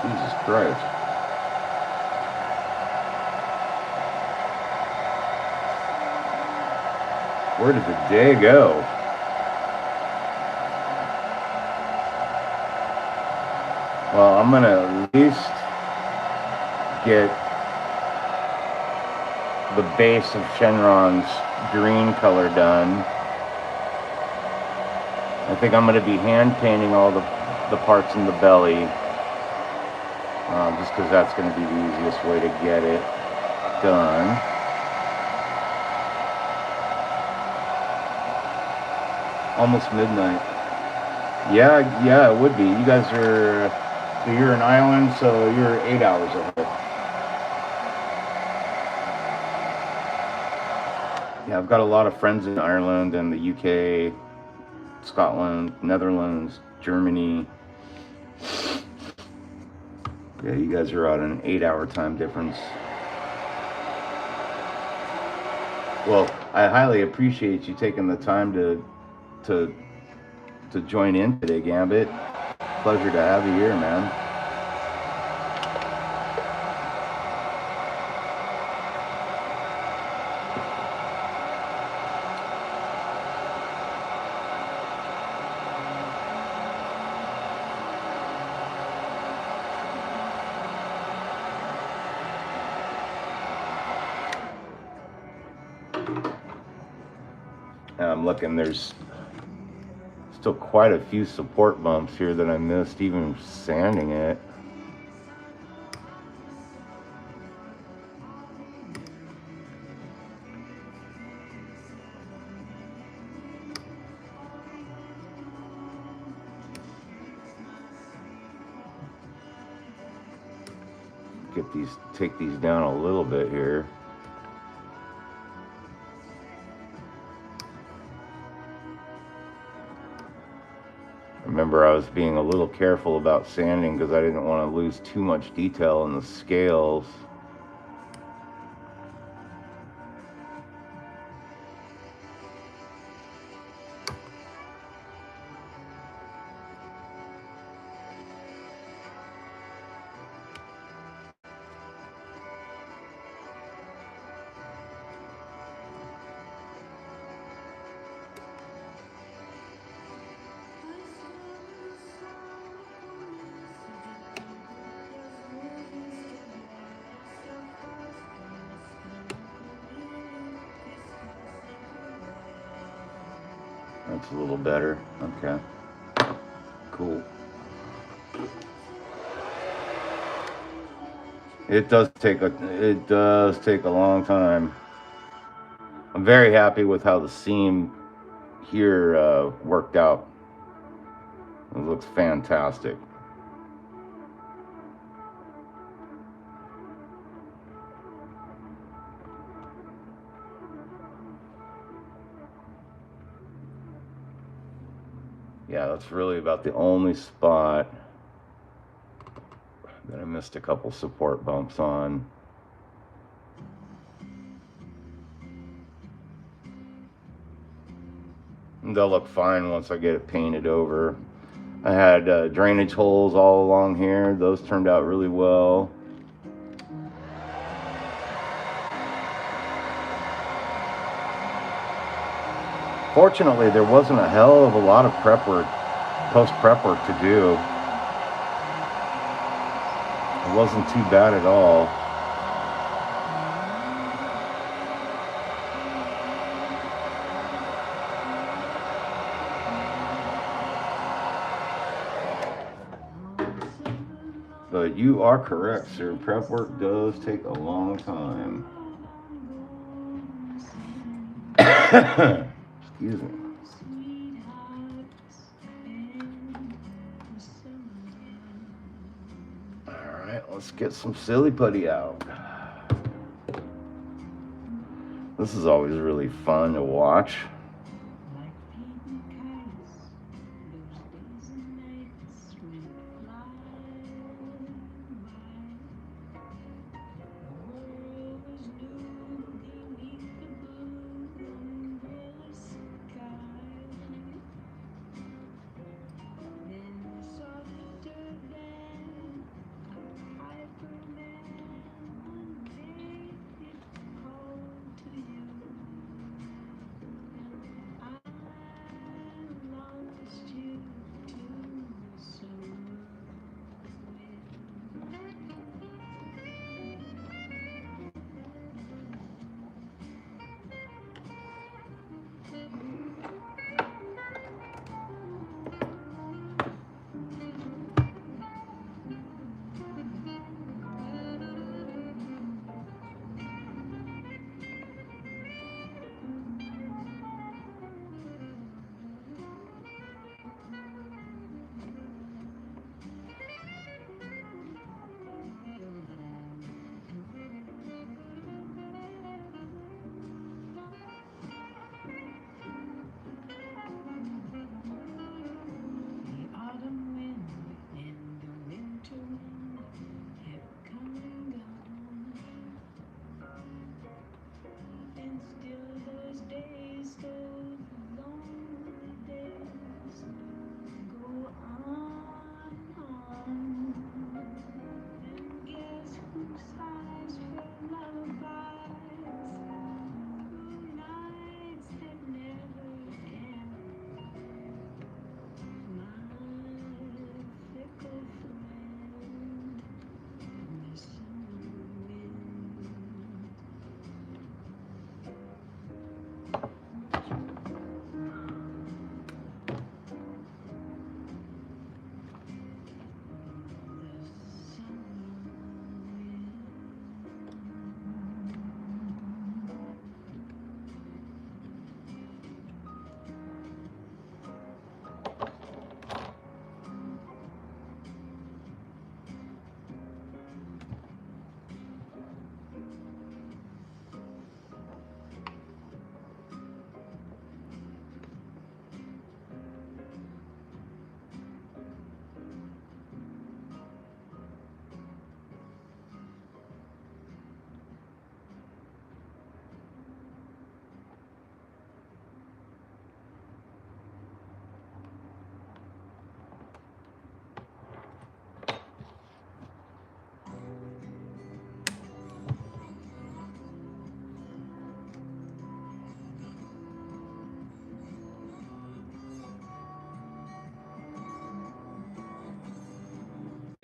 Jesus Christ. Where did the day go? Well, I'm gonna at least get the base of Shenron's green color done. I think I'm going to be hand painting all the parts in the belly, just because that's going to be the easiest way to get it done. Almost midnight. Yeah, it would be. You guys you're in Ireland, so you're 8 hours ahead. Yeah, I've got a lot of friends in Ireland and the UK, Scotland, Netherlands, Germany. Yeah, you guys are on an 8-hour time difference. Well, I highly appreciate you taking the time to join in today, Gambit. Pleasure to have you here, man. And I'm looking, there's still quite a few support bumps here that I missed even sanding it. Take these down a little bit here. Remember, I was being a little careful about sanding because I didn't want to lose too much detail in the scales. That's a little better. Okay. Cool. It does take a long time. I'm very happy with how the seam here worked out. It looks fantastic. Yeah, that's really about the only spot that I missed a couple support bumps on. And they'll look fine once I get it painted over. I had drainage holes all along here. Those turned out really well. Fortunately, there wasn't a hell of a lot of prep work, post-prep work to do. It wasn't too bad at all. But you are correct, sir. Prep work does take a long time. Excuse me. Alright, let's get some silly putty out. This is always really fun to watch.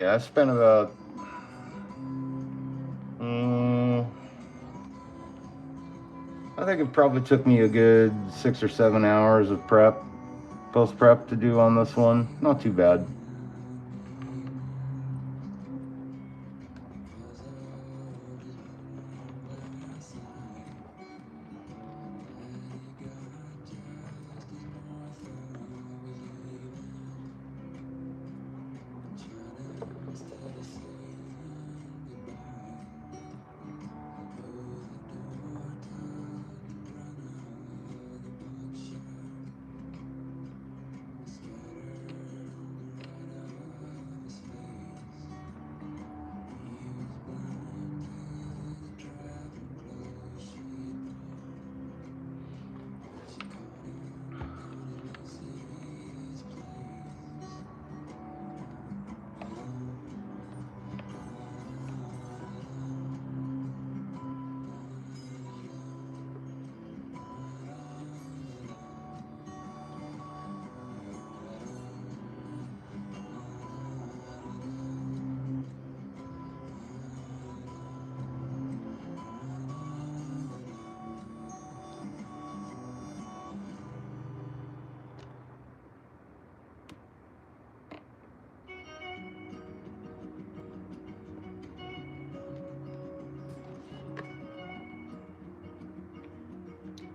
Yeah, I spent about I think it probably took me a good 6 or 7 hours of post prep to do on this one. Not too bad.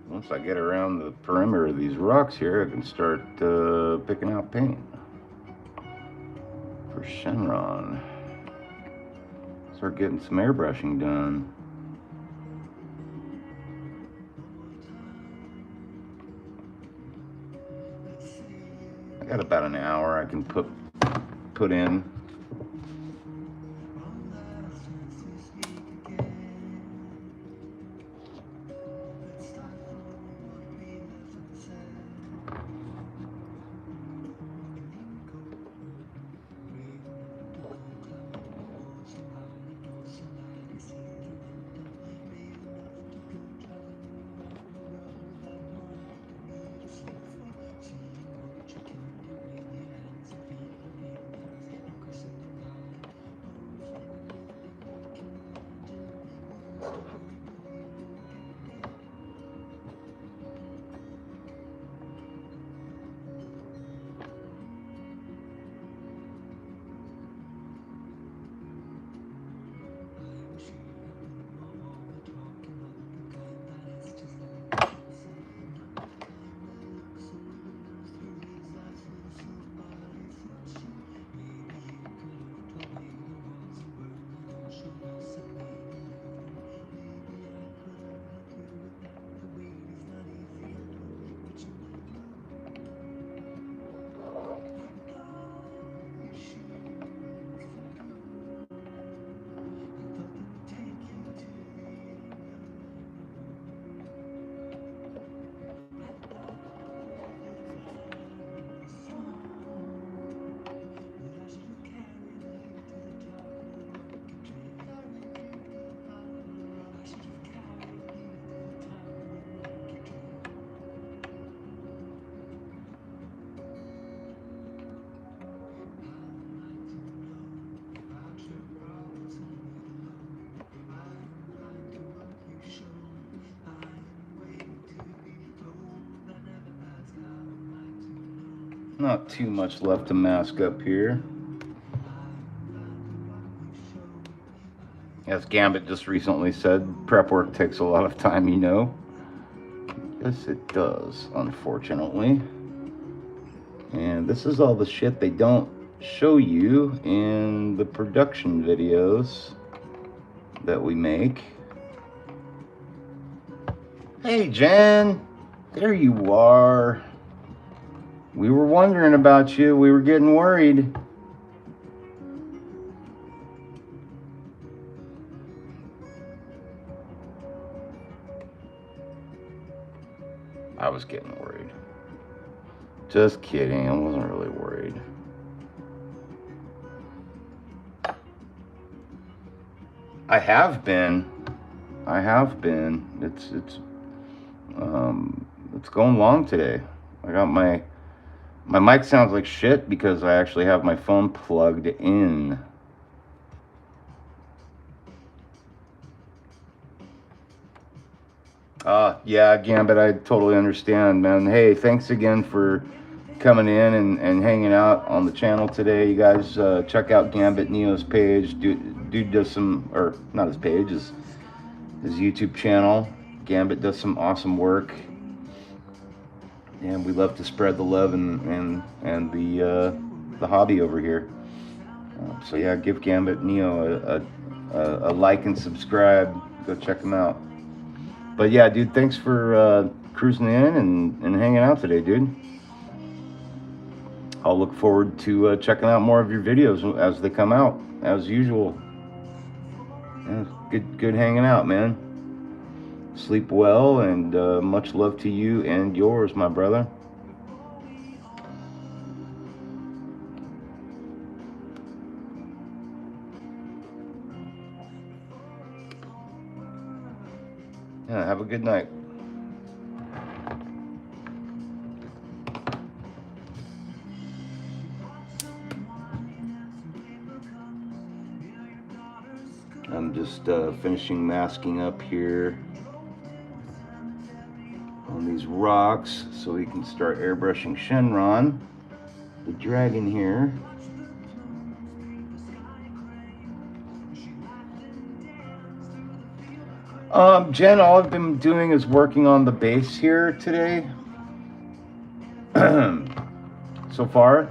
Once I get around the perimeter of these rocks here, I can start picking out paint for Shenron. Start getting some airbrushing done. I got about an hour I can put in. Not too much left to mask up here. As Gambit just recently said, prep work takes a lot of time, you know. Yes, it does, unfortunately. And this is all the shit they don't show you in the production videos that we make. Hey, Jen, there you are. We were wondering about you. We were getting worried. I was getting worried. Just kidding. I wasn't really worried. I have been. It's going long today. I got my mic sounds like shit because I actually have my phone plugged in Yeah, Gambit, I totally understand, man. Hey, thanks again for coming in and hanging out on the channel today. You guys check out Gambit Neo's page. Dude does some, or not his page, his YouTube channel. Gambit does some awesome work, and we love to spread the love and the hobby over here. So yeah, give Gambit Neo a like and subscribe. Go check him out. But yeah, dude, thanks for cruising in and hanging out today, dude. I'll look forward to checking out more of your videos as they come out, as usual. Yeah, good hanging out, man. Sleep well, and much love to you and yours, my brother. Yeah, have a good night. I'm just finishing masking up here on these rocks so we can start airbrushing Shenron, the dragon here. Jen, all I've been doing is working on the base here today. So far,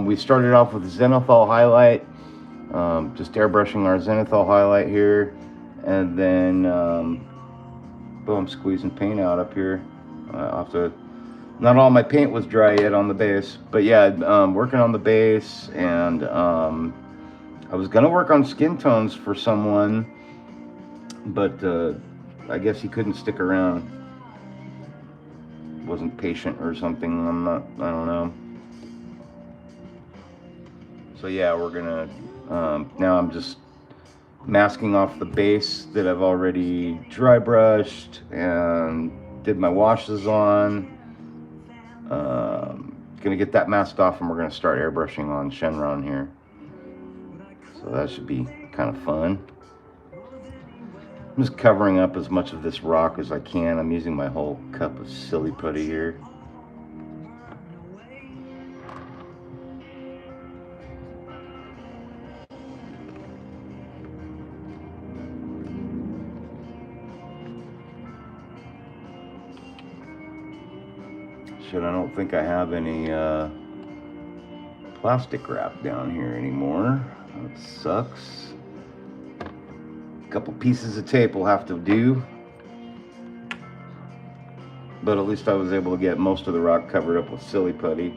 we started off with Zenithal highlight, just airbrushing our Zenithal highlight here, and then boom, squeezing paint out up here. Not all my paint was dry yet on the base, but yeah, working on the base, and I was gonna work on skin tones for someone, but I guess he couldn't stick around. Wasn't patient or something. I don't know. So yeah, we're gonna now I'm just masking off the base that I've already dry brushed and did my washes on. Gonna get that masked off, and we're gonna start airbrushing on Shenron here. So that should be kind of fun. I'm just covering up as much of this rock as I can. I'm using my whole cup of silly putty here. Shit, I don't think I have any plastic wrap down here anymore. That sucks. A couple pieces of tape will have to do. But at least I was able to get most of the rock covered up with silly putty.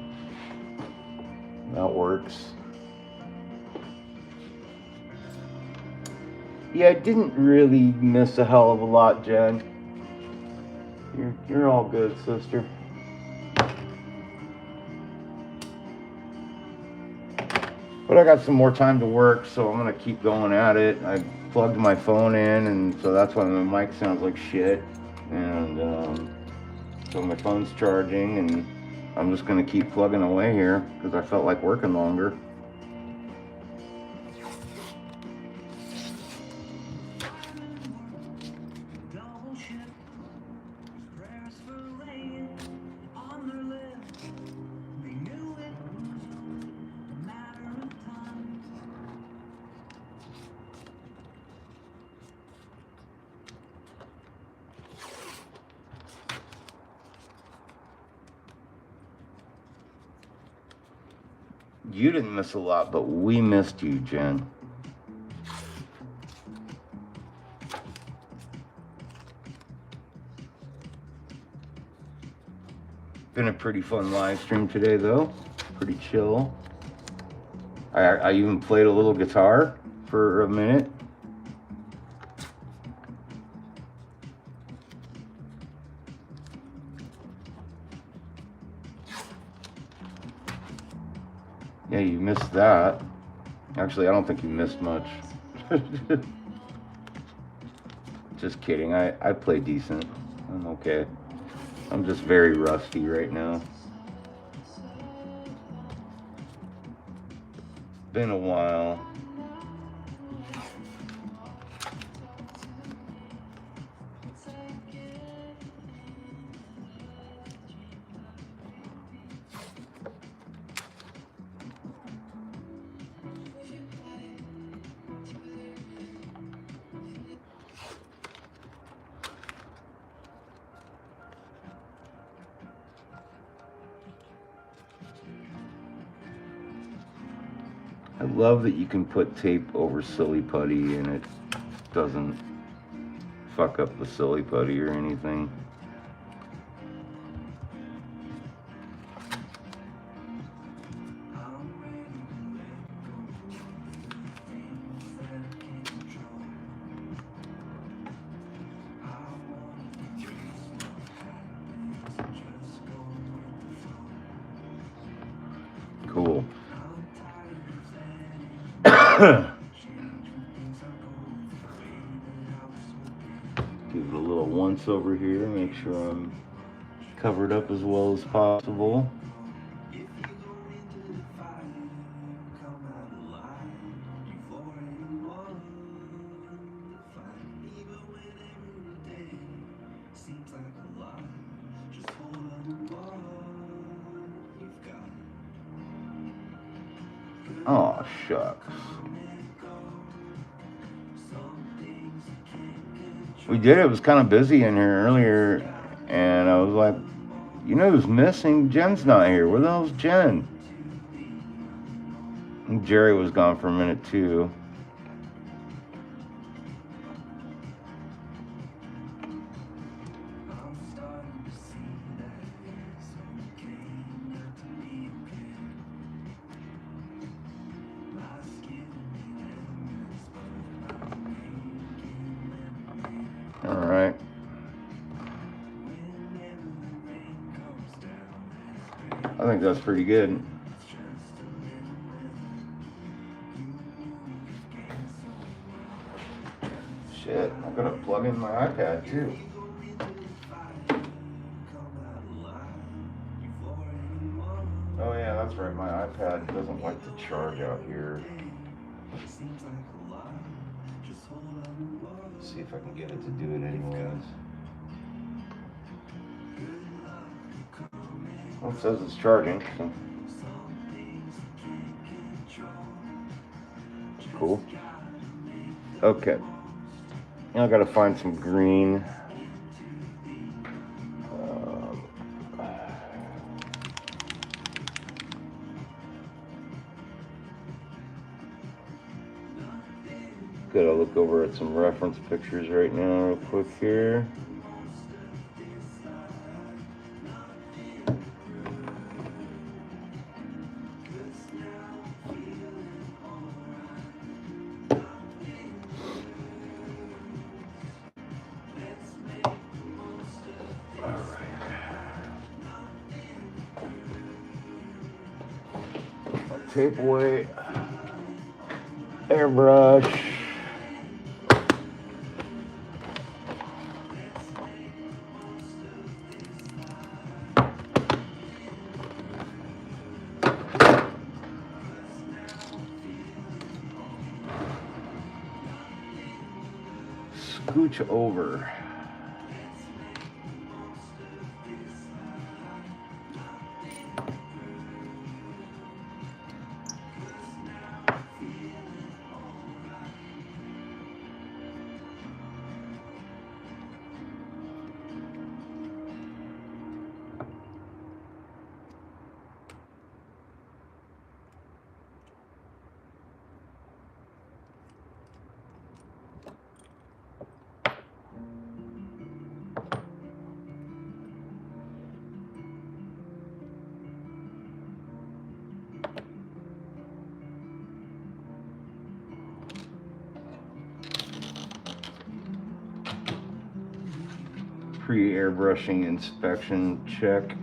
That works. Yeah, I didn't really miss a hell of a lot, Jen. You're all good, sister. But I got some more time to work, so I'm gonna keep going at it. I plugged my phone in, and so that's why my mic sounds like shit. And so my phone's charging, and I'm just gonna keep plugging away here because I felt like working longer. You didn't miss a lot, but we missed you, Jen. Been a pretty fun live stream today, though. Pretty chill. I even played a little guitar for a minute. Yeah, you missed that. Actually, I don't think you missed much. Just kidding. I play decent. I'm okay. I'm just very rusty right now. Been a while. I love that you can put tape over silly putty and it doesn't fuck up the silly putty or anything. Cool. Give it a little once over here, make sure I'm covered up as well as possible. Oh, shucks. We did. It was kind of busy in here earlier, and I was like, you know who's missing? Jen's not here. Where the hell's Jen? And Jerry was gone for a minute, too. All right. I think that's pretty good. Shit, I'm gonna plug in my iPad too. Oh yeah, that's right, my iPad doesn't like to charge out here. See if I can get it to do it anyways. Well, it says it's charging, so. Cool. Okay. Now I gotta find some green. Gotta look over at some reference pictures right now real quick here. Tape away, airbrush. Scooch over. Pre-airbrushing inspection check.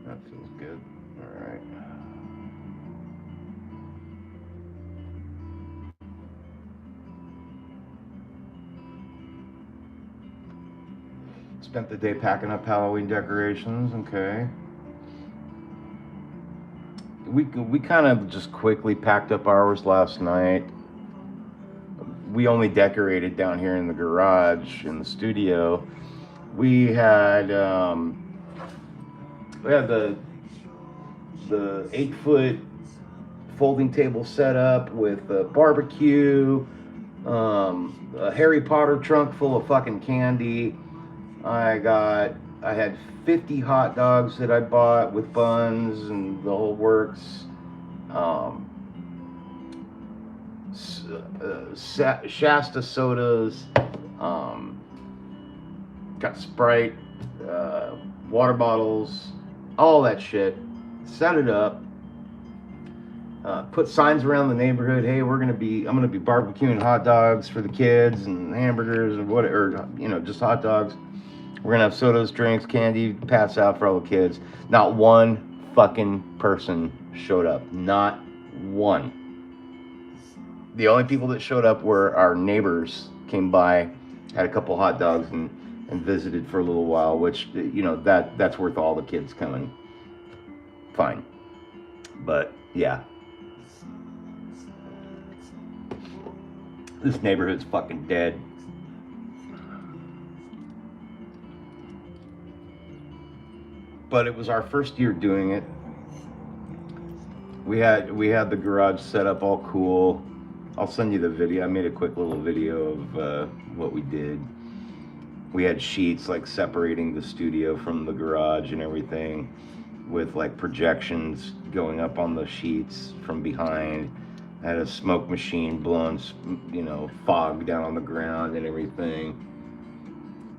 That feels good. All right. Spent the day packing up Halloween decorations. Okay. we kind of just quickly packed up ours last night. We only decorated down here in the garage in the studio. We had the 8-foot folding table set up with a barbecue, a Harry Potter trunk full of fucking candy. I had 50 hot dogs that I bought with buns and the whole works. Shasta sodas, got Sprite, water bottles, all that shit. Set it up. Put signs around the neighborhood. Hey, I'm gonna be barbecuing hot dogs for the kids and hamburgers and whatever, just hot dogs. We're gonna have sodas, drinks, candy, pass out for all the kids. Not one fucking person showed up. Not one. The only people that showed up were our neighbors. Came by, had a couple hot dogs, and visited for a little while. Which that's worth all the kids coming. Fine, but yeah. This neighborhood's fucking dead. But it was our first year doing it. We had the garage set up all cool. I'll send you the video. I made a quick little video of what we did. We had sheets like separating the studio from the garage and everything, with like projections going up on the sheets from behind. I had a smoke machine blowing, fog down on the ground and everything.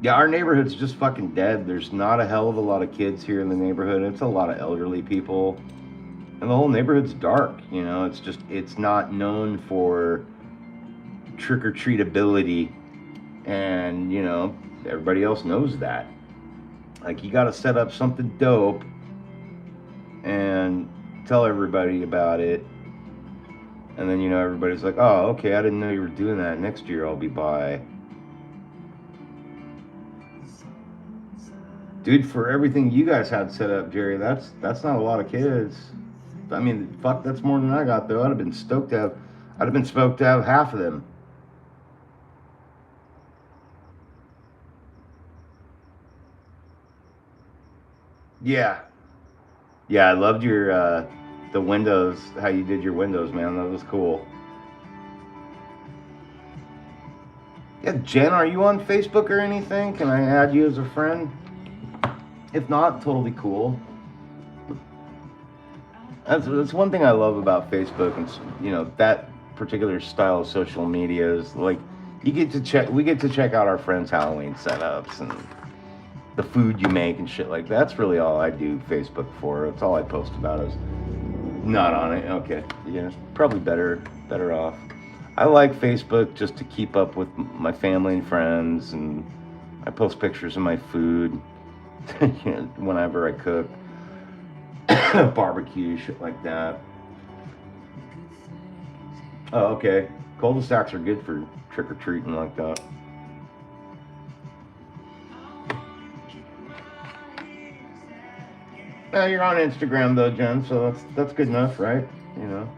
Yeah, our neighborhood's just fucking dead. There's not a hell of a lot of kids here in the neighborhood. It's a lot of elderly people. And the whole neighborhood's dark, it's not known for trick-or-treatability. And, everybody else knows that. Like, you gotta set up something dope and tell everybody about it. And then, everybody's like, oh, okay, I didn't know you were doing that. Next year I'll be by. Dude, for everything you guys had set up, Jerry, that's not a lot of kids. I mean, fuck, that's more than I got, though. I'd have been stoked to have half of them. Yeah. Yeah, I loved your, the windows, how you did your windows, man. That was cool. Yeah, Jen, are you on Facebook or anything? Can I add you as a friend? If not, totally cool. That's one thing I love about Facebook, and that particular style of social media is like we get to check out our friends' Halloween setups and the food you make and shit like that. That's really all I do Facebook for. That's all I post about is not on it. Okay, yeah, probably better off. I like Facebook just to keep up with my family and friends, and I post pictures of my food whenever I cook. Barbecue, shit like that. Oh, okay. Cul-de-sacs are good for trick-or-treating like that. You're on Instagram though, Jen, so that's good enough, right? You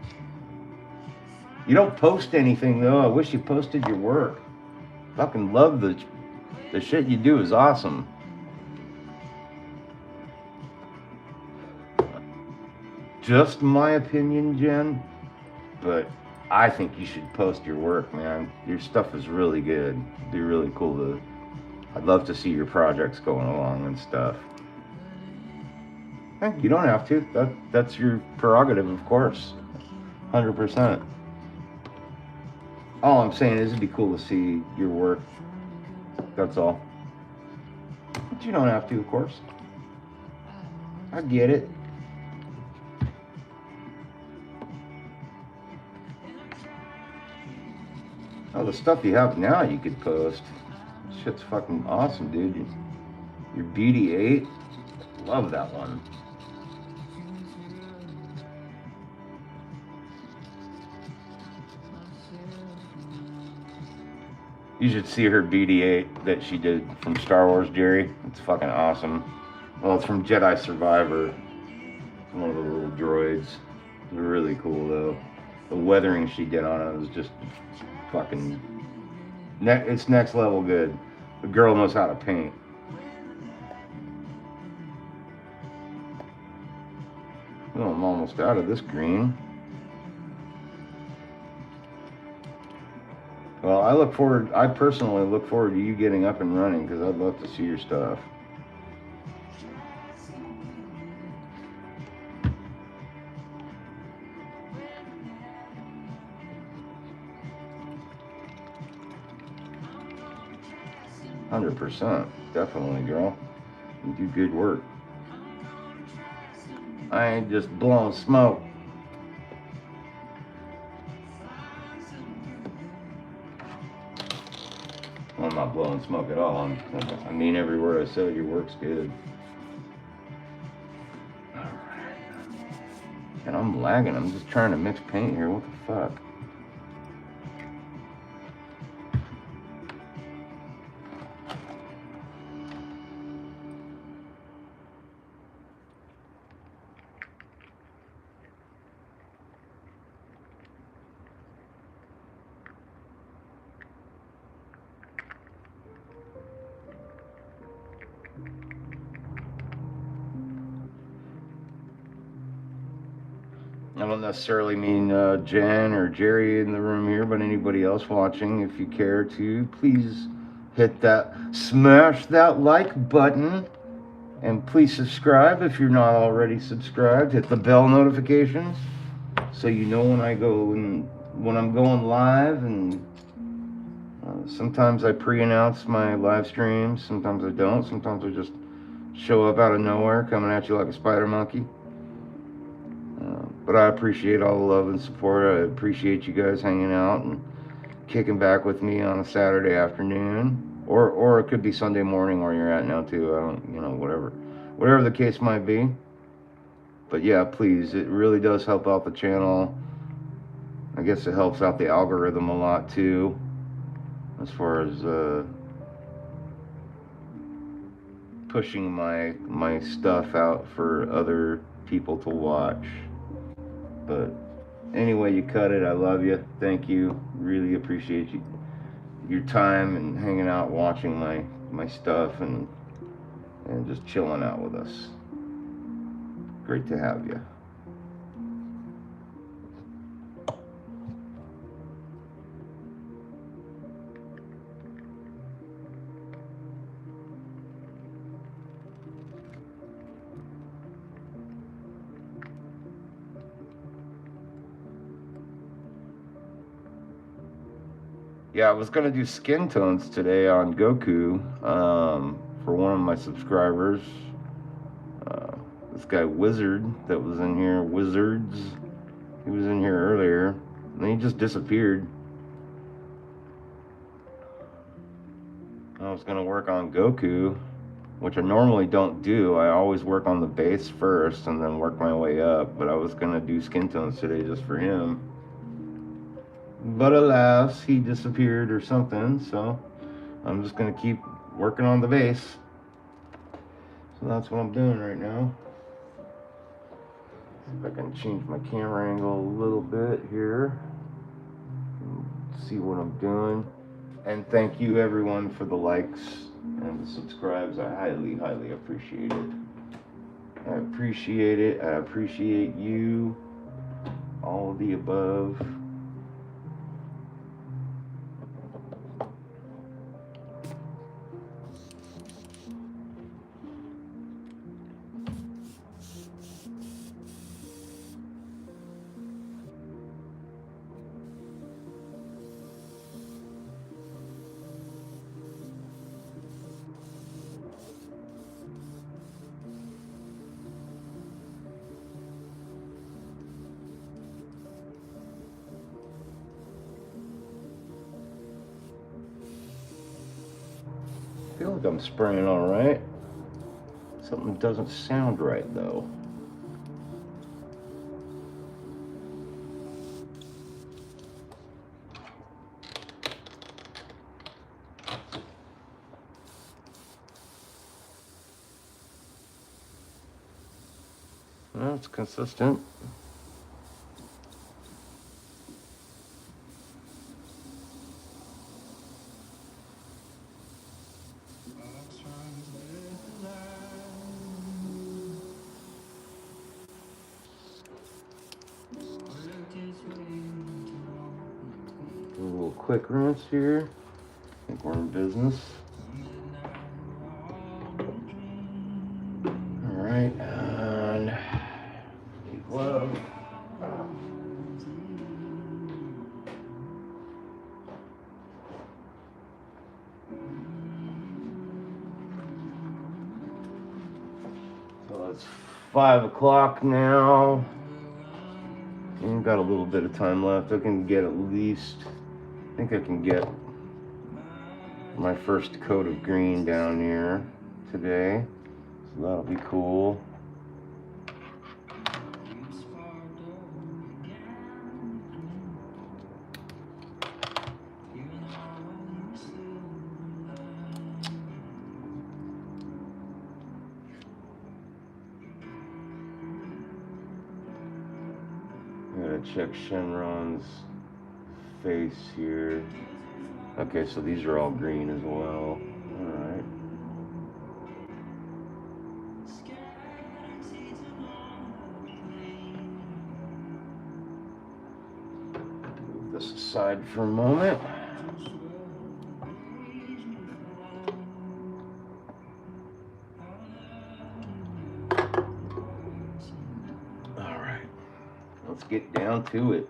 don't post anything though. I wish you posted your work. Fucking love the shit you do is awesome. Just my opinion, Jen, but I think you should post your work, man. Your stuff is really good. It'd be really cool I'd love to see your projects going along and stuff. You don't have to. That's your prerogative, of course. 100%. All I'm saying is it'd be cool to see your work. That's all. But you don't have to, of course. I get it. Oh, the stuff you have now you could post. Shit's fucking awesome, dude. Your Beauty 8. Love that one. You should see her BD-8 that she did from Star Wars, Jerry. It's fucking awesome. Well, it's from Jedi Survivor. One of the little droids. Really cool though. The weathering she did on it was just fucking. It's next level good. The girl knows how to paint. Well, I'm almost out of this green. Well, I personally look forward to you getting up and running because I'd love to see your stuff. %, definitely, girl. You do good work. I ain't just blowing smoke. Well, I'm not blowing smoke at all. I mean every word I said. Your work's good. All right. And I'm lagging. I'm just trying to mix paint here. What the fuck? I don't necessarily mean Jen or Jerry in the room here, but anybody else watching, if you care to, please smash that like button, and please subscribe if you're not already subscribed. Hit the bell notifications so you know when I'm going live. And sometimes I pre-announce my live streams, sometimes I don't. Sometimes I just show up out of nowhere, coming at you like a spider monkey. But I appreciate all the love and support. I appreciate you guys hanging out and kicking back with me on a Saturday afternoon, or it could be Sunday morning where you're at now too. I don't, whatever the case might be. But yeah, please, it really does help out the channel. I guess it helps out the algorithm a lot too, as far as pushing my stuff out for other people to watch. But anyway, you cut it. I love you. Thank you. Really appreciate your time and hanging out, watching my stuff, and just chilling out with us. Great to have you. Yeah, I was gonna do skin tones today on Goku for one of my subscribers. This guy Wizard that was in here, Wizards. He was in here earlier, and then he just disappeared. I was gonna work on Goku, which I normally don't do. I always work on the base first and then work my way up. But I was gonna do skin tones today just for him. But alas, he disappeared or something, so I'm just gonna keep working on the base. So that's what I'm doing right now. See if I can change my camera angle a little bit here. See what I'm doing. And thank you everyone for the likes and the subscribes. I highly, highly appreciate it. I appreciate it. I appreciate you. All of the above. I feel like I'm spraying all right. Something doesn't sound right though. Well, it's consistent. a little quick rinse here. I think we're in business. All right, and glove. So it's 5 o'clock now. And got a little bit of time left. I can get at least, I think I can get my first coat of green down here today. So that'll be cool. I'm gonna check Shenron's face here. Okay, so these are all green as well. Alright. Move this aside for a moment. Alright. Let's get down to it.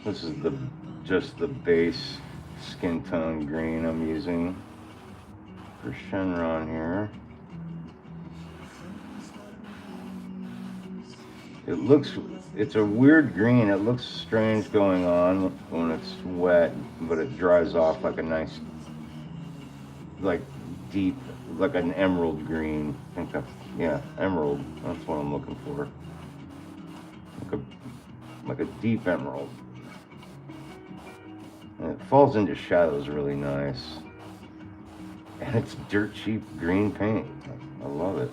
This is just the base skin tone green I'm using for Shenron here. It's a weird green. It looks strange going on when it's wet, but it dries off like a nice, like deep, like an emerald green. I think that's, yeah, emerald. That's what I'm looking for. Like a deep emerald. And it falls into shadows really nice. And it's dirt cheap green paint. I love it.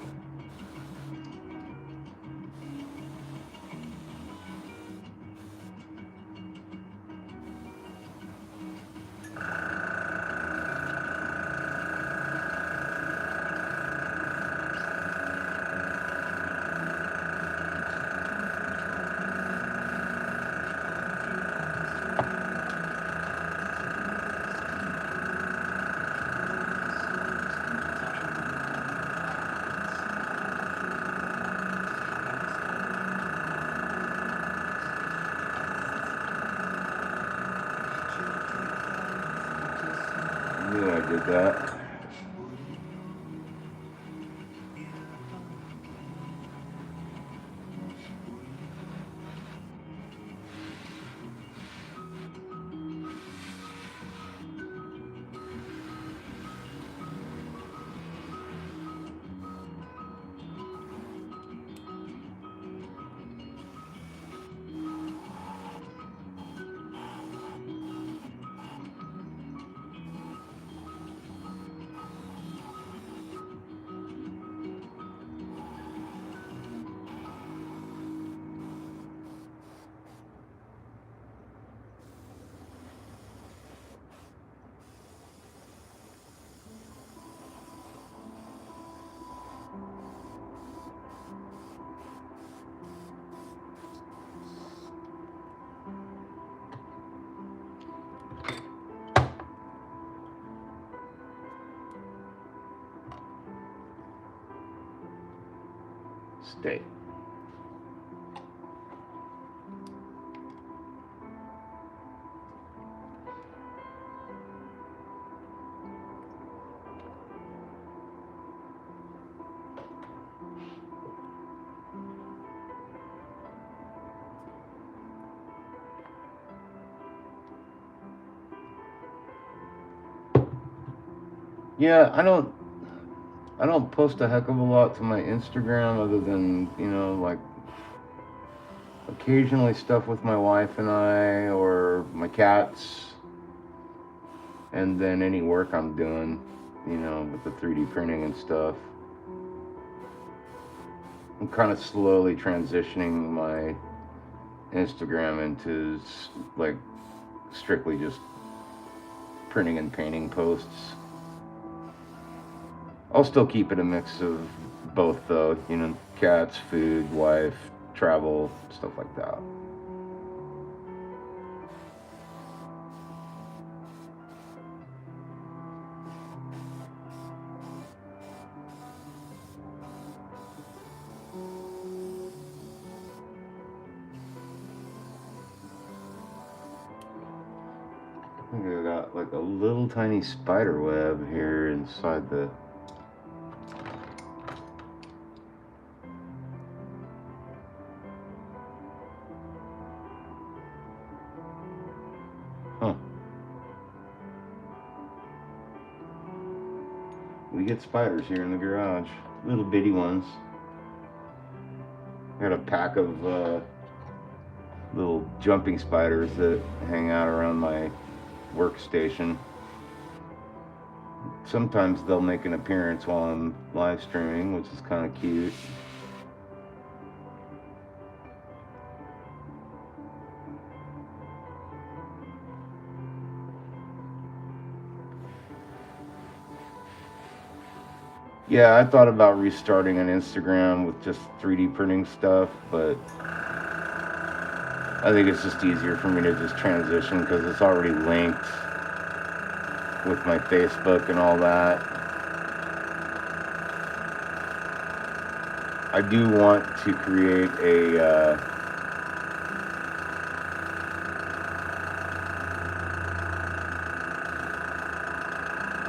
knew I did that. Stay. Yeah, I don't post a heck of a lot to my Instagram other than, like occasionally stuff with my wife and I or my cats, and then any work I'm doing, with the 3D printing and stuff. I'm kind of slowly transitioning my Instagram into like strictly just printing and painting posts. I'll still keep it a mix of both though, cats, food, wife, travel, stuff like that. I think I got like a little tiny spider web here inside the... Huh. We get spiders here in the garage. Little bitty ones. I got a pack of little jumping spiders that hang out around my workstation. Sometimes they'll make an appearance while I'm live streaming, which is kind of cute. Yeah, I thought about restarting an Instagram with just 3D printing stuff, but I think it's just easier for me to just transition because it's already linked with my Facebook and all that. I do want to create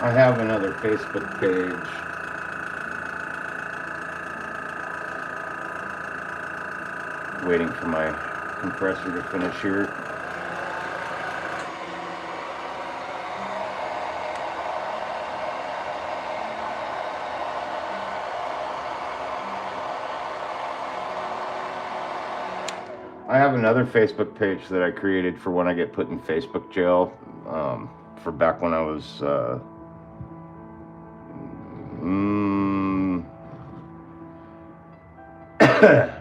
I have another Facebook page. Waiting for my compressor to finish here. I have another Facebook page that I created for when I get put in Facebook jail, for back when I was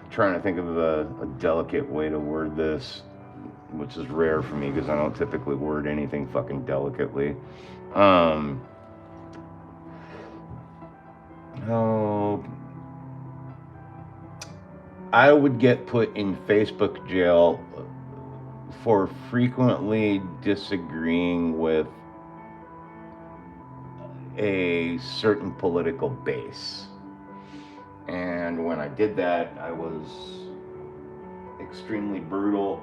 trying to think of a delicate way to word this, which is rare for me because I don't typically word anything fucking delicately. I would get put in Facebook jail for frequently disagreeing with a certain political base. And when I did that, I was extremely brutal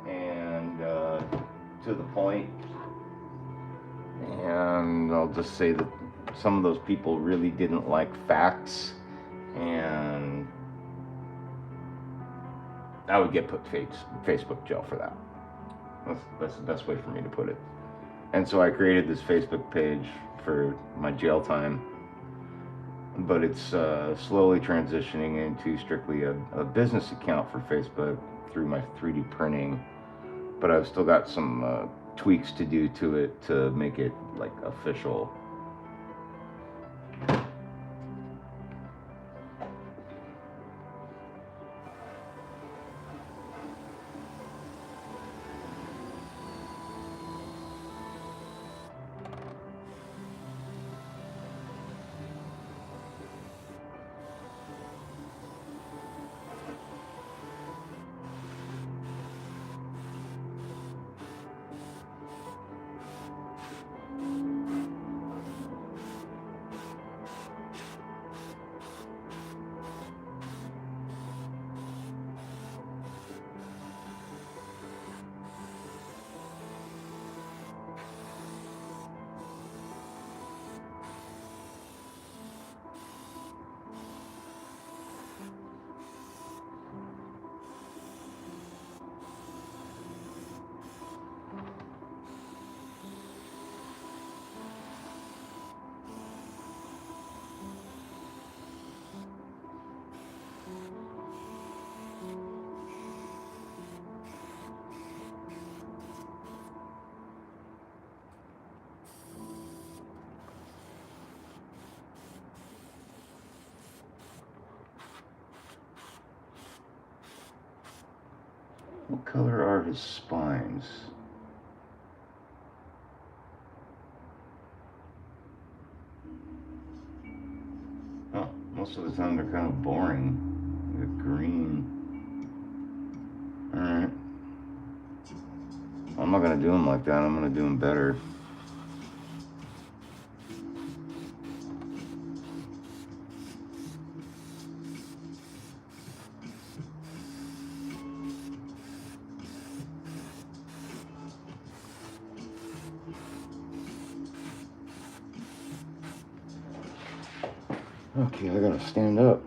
and to the point. And and I'll just say that some of those people really didn't like facts, and I would get put Facebook jail for that. That's the best way for me to put it. And so I created this Facebook page for my jail time, but it's slowly transitioning into strictly a business account for Facebook through my 3D printing. But I've still got some tweaks to do to it to make it like official. What color are his spines? Oh, most of the time they're kind of boring. The green. Alright. I'm not going to do them like that. I'm going to do them better. Okay, I gotta stand up.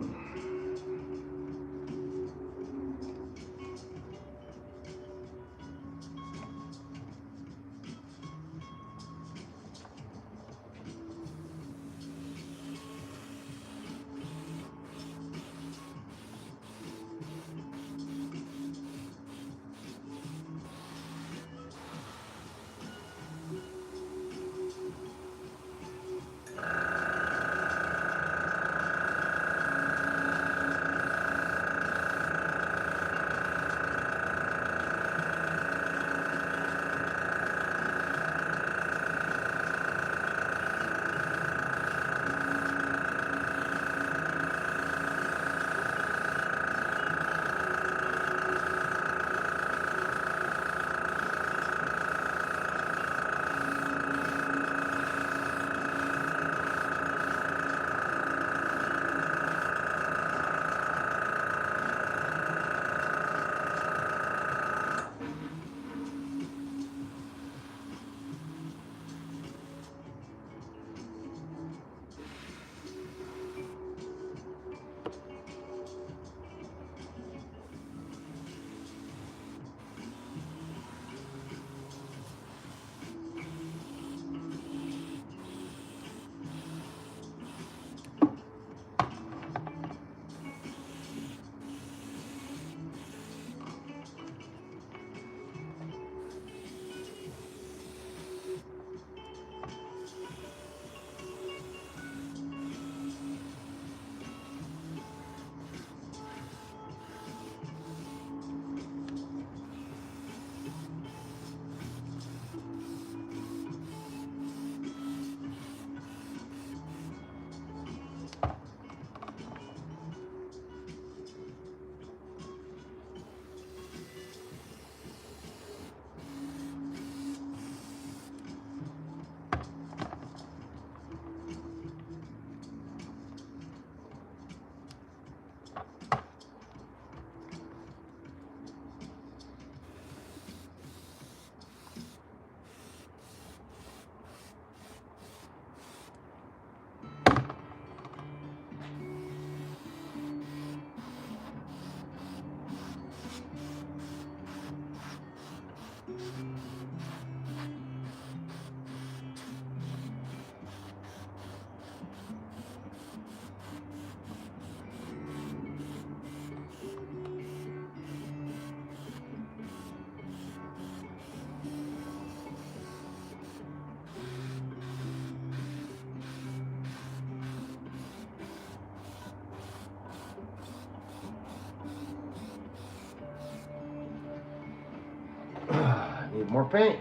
get more paint.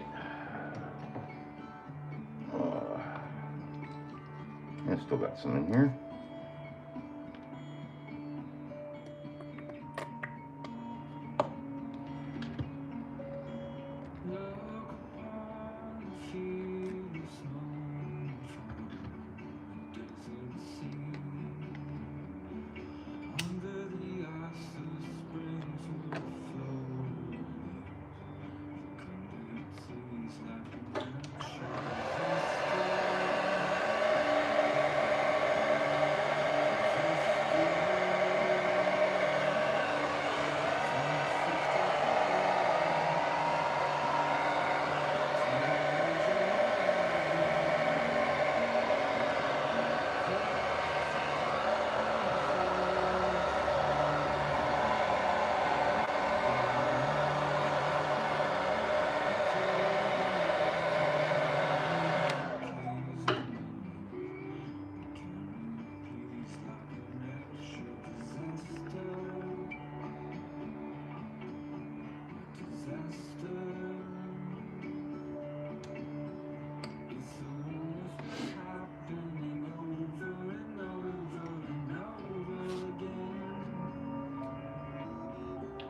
I still got some in here.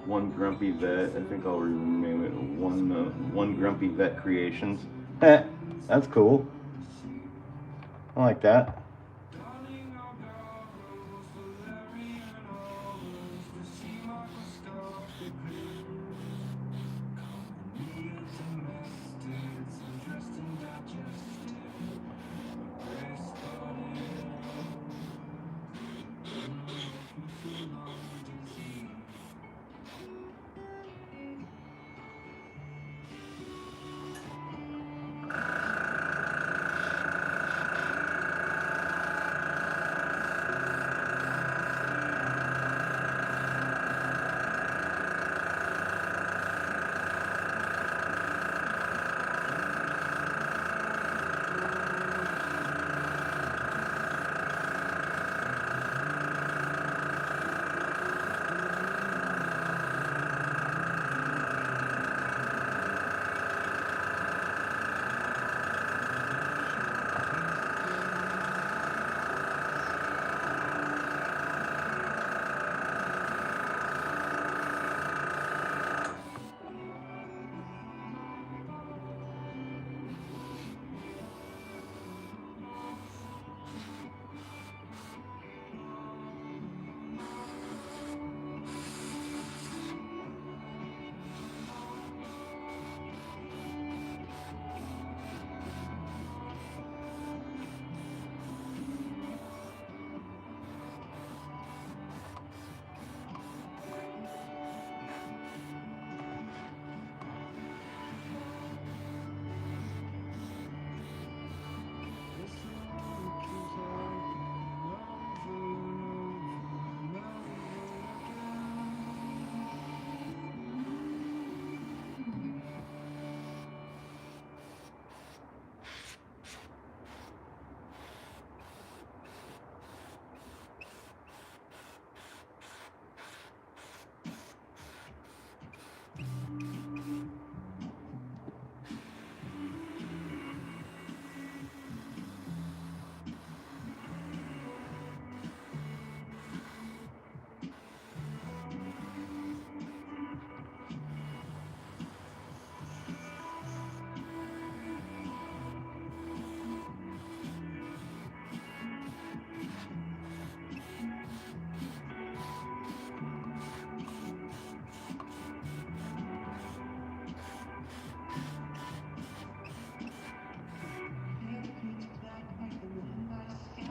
One grumpy vet. I think I'll rename it one grumpy vet creations. That's cool. I like that.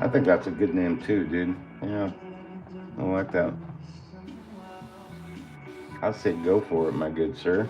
I think that's a good name too, dude. Yeah, I like that. I say go for it, my good sir.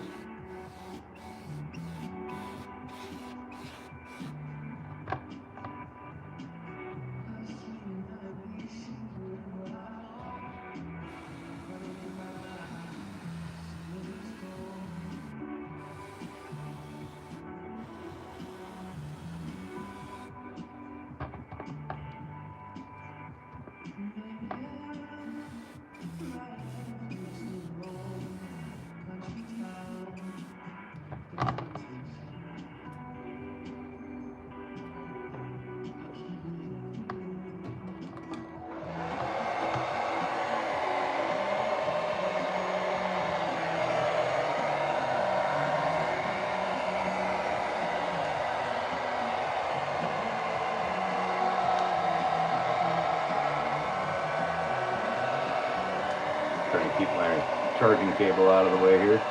trying to keep my charging cable out of the way here.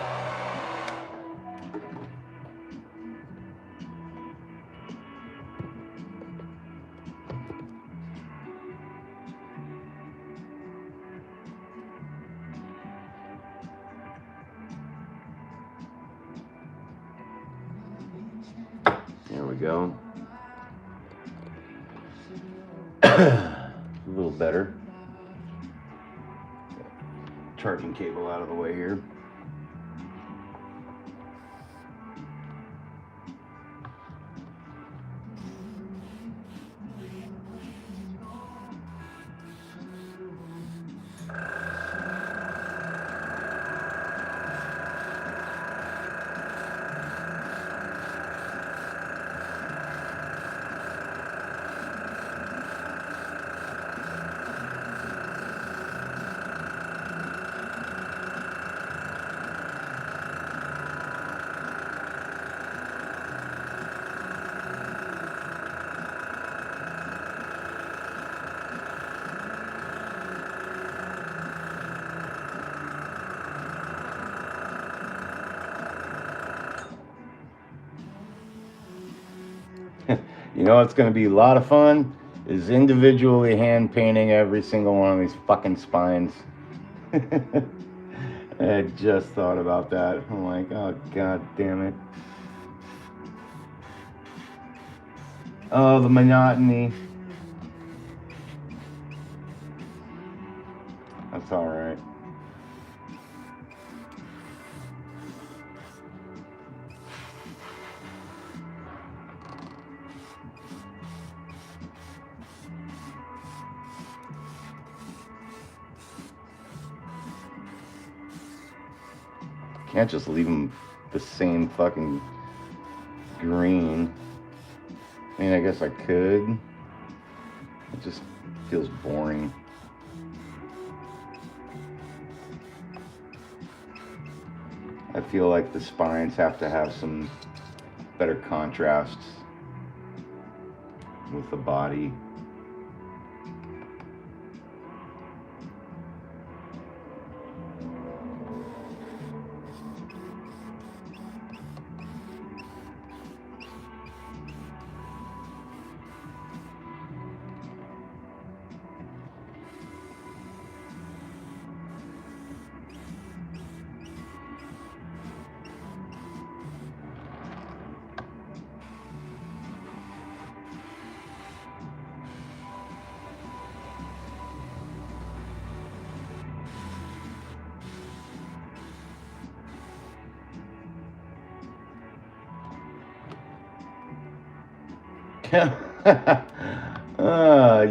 There we go. A little better. Charging cable out of the way here. You know what's going to be a lot of fun is individually hand painting every single one of these fucking spines. I just thought about that. I'm like, oh god damn it. Oh, the monotony. That's alright. Can't just leave them the same fucking green. I mean, I guess I could. It just feels boring. I feel like the spines have to have some better contrasts with the body.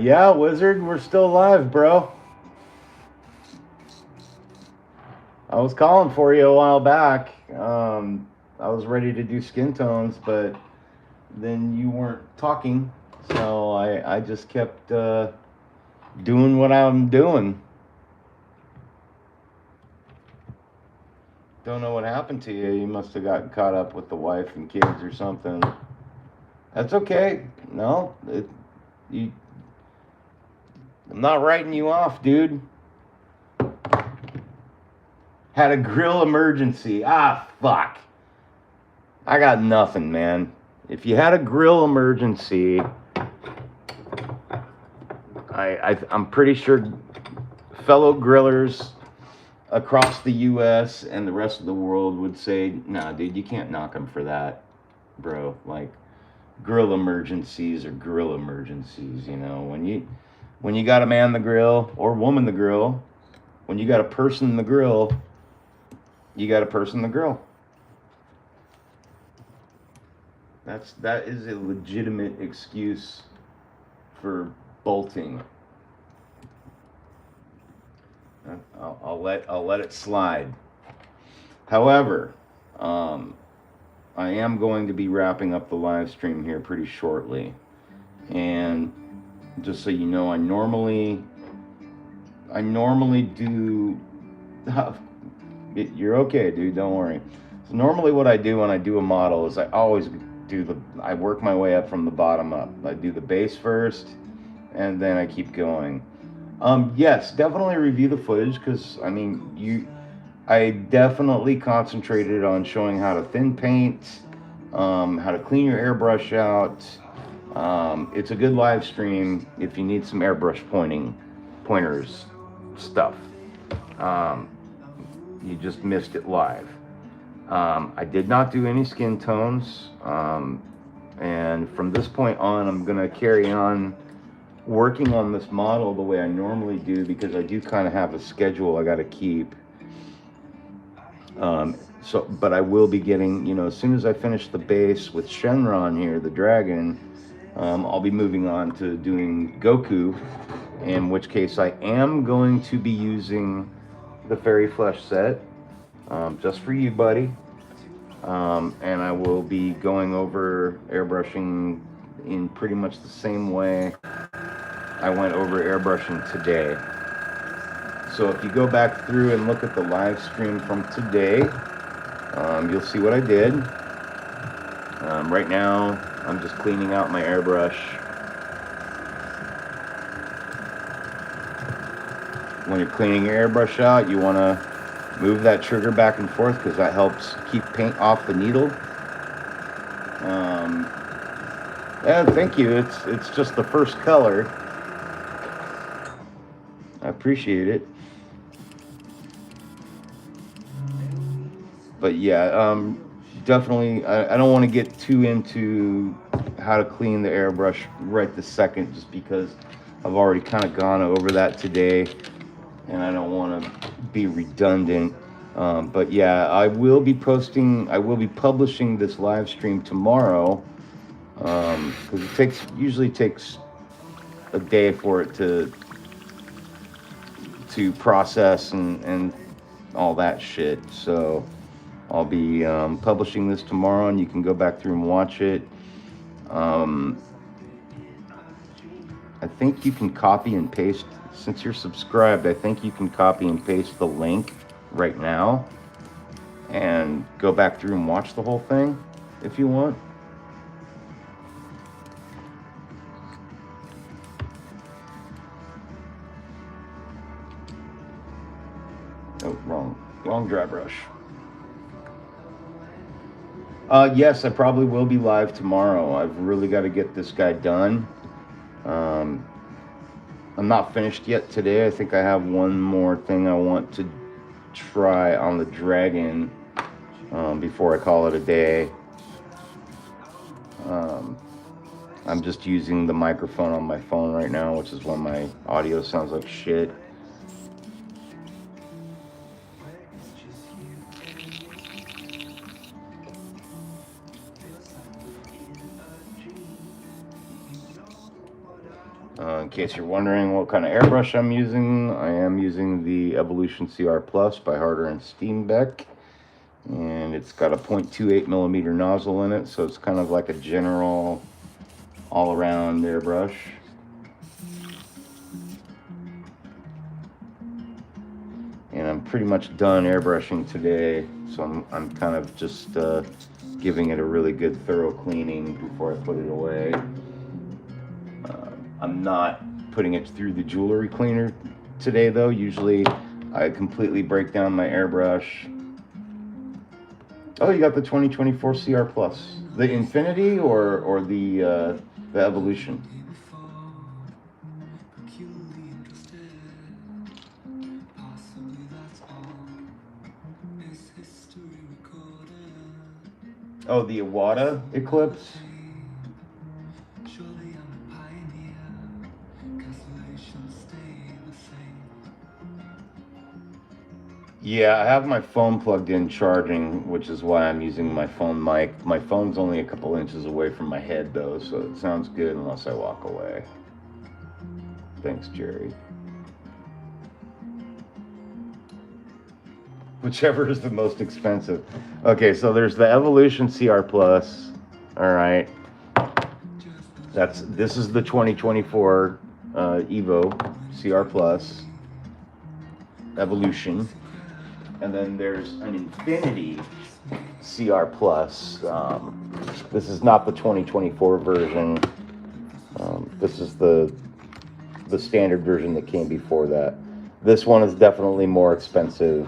Yeah, Wizard, we're still alive, bro. I was calling for you a while back. I was ready to do skin tones, but then you weren't talking, so I just kept doing what I'm doing. Don't know what happened to you. You must have gotten caught up with the wife and kids or something. That's okay. No, I'm not writing you off, dude. Had a grill emergency. Ah, fuck. I got nothing, man. If you had a grill emergency, I'm pretty sure fellow grillers across the U.S. and the rest of the world would say, nah, dude, you can't knock them for that, bro. Like, grill emergencies are grill emergencies, you know. When you got a man the grill or woman the grill, when you got a person in the grill, you got a person in the grill. That is a legitimate excuse for bolting. I'll let it slide. However, I am going to be wrapping up the live stream here pretty shortly, and just so you know, I normally do. You're okay, dude. Don't worry. So normally, what I do when I do a model is I always I work my way up from the bottom up. I do the base first, and then I keep going. Yes, definitely review the footage because I mean, I definitely concentrated on showing how to thin paint, how to clean your airbrush out. It's a good live stream if you need some airbrush pointers stuff. Um, you just missed it live. I did not do any skin tones, and from this point on, I'm gonna carry on working on this model the way I normally do because I do kind of have a schedule I got to keep. But I will be getting, as soon as I finish the base with Shenron here, the dragon, I'll be moving on to doing Goku, in which case I am going to be using the Fairy Flesh set, just for you, buddy. And I will be going over airbrushing in pretty much the same way I went over airbrushing today. So if you go back through and look at the live stream from today, you'll see what I did. Right now, I'm just cleaning out my airbrush. When you're cleaning your airbrush out, you want to move that trigger back and forth because that helps keep paint off the needle. Yeah, thank you. It's just the first color. I appreciate it. But yeah, definitely, I don't want to get too into how to clean the airbrush right this second, just because I've already kind of gone over that today, and I don't want to be redundant. But yeah, I will be publishing this live stream tomorrow, because it usually takes a day for it to process and all that shit. So I'll be publishing this tomorrow, and you can go back through and watch it. I think you can copy and paste, since you're subscribed, I think you can copy and paste the link right now and go back through and watch the whole thing if you want. Oh, wrong dry brush. Yes, I probably will be live tomorrow. I've really got to get this guy done. I'm not finished yet today. I think I have one more thing I want to try on the dragon before I call it a day. I'm just using the microphone on my phone right now, which is why my audio sounds like shit. In case you're wondering what kind of airbrush I'm using, I am using the Evolution CR Plus by Harder and Steenbeck, and it's got a 0.28 millimeter nozzle in it, so it's kind of like a general all-around airbrush. And I'm pretty much done airbrushing today, so I'm kind of just giving it a really good thorough cleaning before I put it away. I'm not putting it through the jewelry cleaner today, though. Usually I completely break down my airbrush. Oh, you got the 2024 CR Plus. The Infinity or the Evolution? Oh, the Iwata Eclipse? Yeah, I have my phone plugged in charging, which is why I'm using my phone mic. My phone's only a couple inches away from my head, though, so it sounds good unless I walk away. Thanks, Jerry. Whichever is the most expensive. Okay, so there's the Evolution CR Plus. All right. This is the 2024 Evo CR Plus Evolution. And then there's an Infinity CR Plus. This is not the 2024 version. This is the the standard version that came before that. This one is definitely more expensive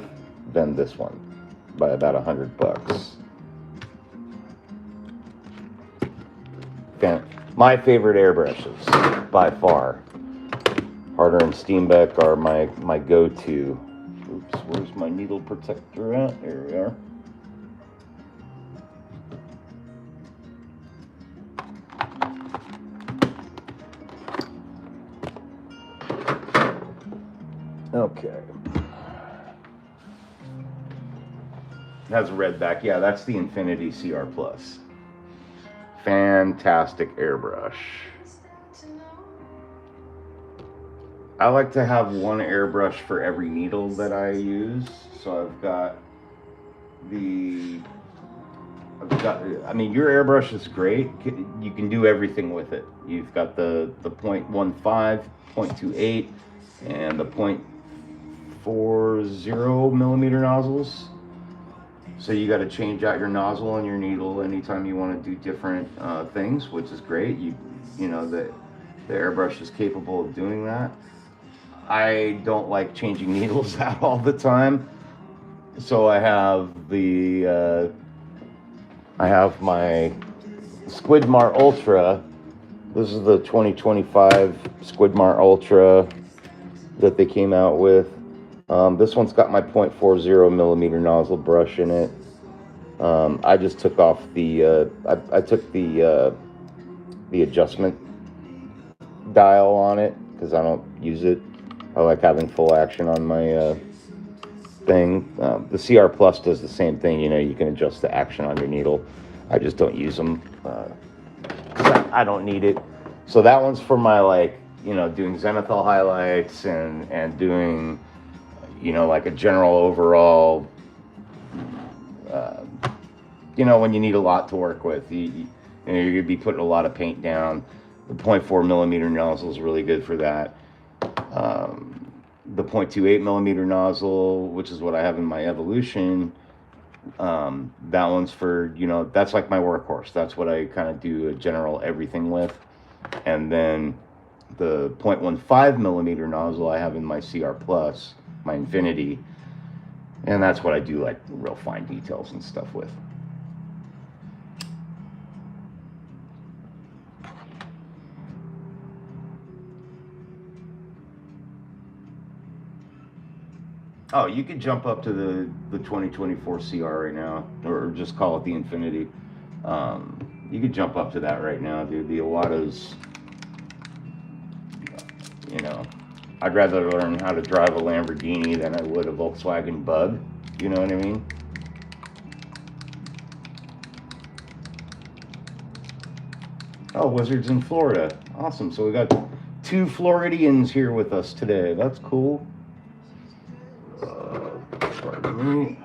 than this one by about $100. My favorite airbrushes by far. Harder and Steenbeck are my go-to. Oops, where's my needle protector at? Here we are. Okay. It has a red back. Yeah, that's the Infinity CR Plus. Fantastic airbrush. I like to have one airbrush for every needle that I use. So I've got I mean, your airbrush is great. You can do everything with it. You've got the 0.15, 0.28, and the 0.40 millimeter nozzles. So you got to change out your nozzle on your needle anytime you want to do different things, which is great. You know the airbrush is capable of doing that. I don't like changing needles out all the time, so I have my Squidmar Ultra. This is the 2025 Squidmar Ultra that they came out with. This one's got my 0.40 millimeter nozzle brush in it. I just took off I took the adjustment dial on it because I don't use it. I like having full action on my thing. The CR Plus does the same thing. You know, you can adjust the action on your needle. I just don't use them. I don't need it. So that one's for my, like, you know, doing zenithal highlights and doing, you know, like a general overall, you know, when you need a lot to work with. You know, you're going to be putting a lot of paint down. The 0.4 millimeter nozzle is really good for that. The 0.28 millimeter nozzle, which is what I have in my Evolution, that one's for, you know, that's like my workhorse. That's what I kind of do a general everything with. And then the 0.15 millimeter nozzle I have in my CR Plus, my Infinity, and that's what I do like real fine details and stuff with. Oh, you could jump up to the 2024 CR right now, or just call it the Infinity. You could jump up to that right now, dude. The Iwata's, you know, I'd rather learn how to drive a Lamborghini than I would a Volkswagen Bug. You know what I mean? Oh, Wizards in Florida. Awesome. So we got 2 Floridians here with us today. That's cool. Pardon me.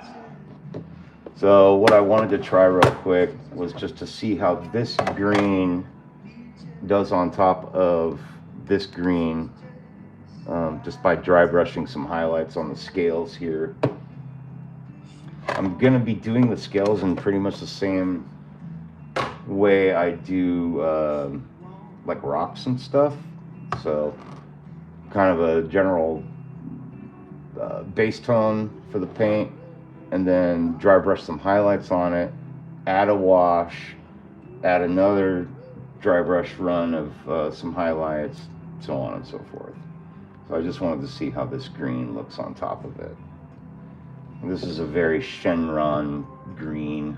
So what I wanted to try real quick was just to see how this green does on top of this green, just by dry brushing some highlights on the scales here. I'm going to be doing the scales in pretty much the same way I do like rocks and stuff. So kind of a general base tone for the paint, and then dry brush some highlights on it, add a wash, add another dry brush run of some highlights, so on and so forth. So I just wanted to see how this green looks on top of it. And this is a very Shenron green.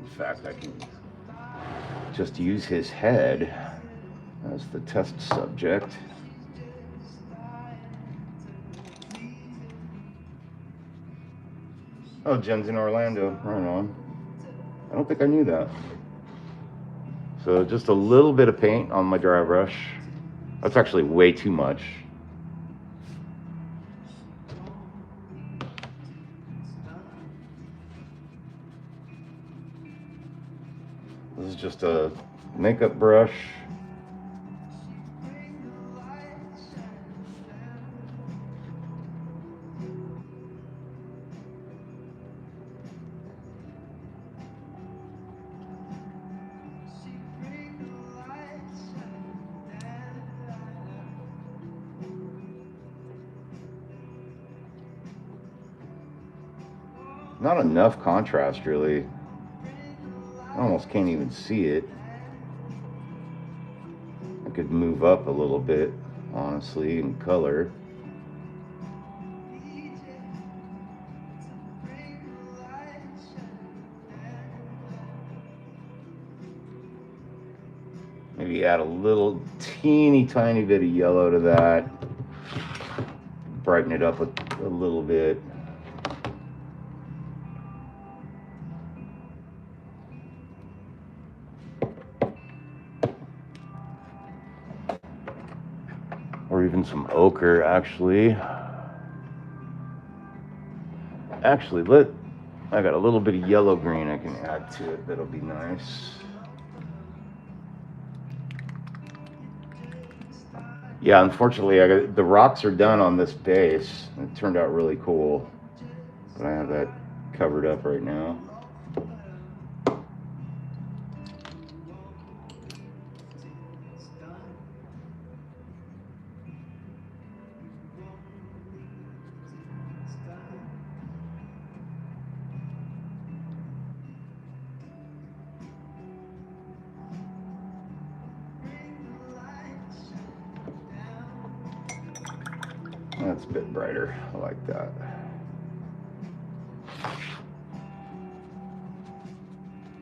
In fact, I can just use his head as the test subject. Oh, Jen's in Orlando. Right on. I don't think I knew that. So just a little bit of paint on my dry brush. That's actually way too much. This is just a makeup brush. Not enough contrast, really. I almost can't even see it. I could move up a little bit, honestly, in color. Maybe add a little teeny tiny bit of yellow to that. Brighten it up a little bit. Or even some ochre, actually. Actually, I got a little bit of yellow green I can add to it. That'll be nice. Yeah, unfortunately, the rocks are done on this base. It turned out really cool, but I have that covered up right now. That's a bit brighter. I like that.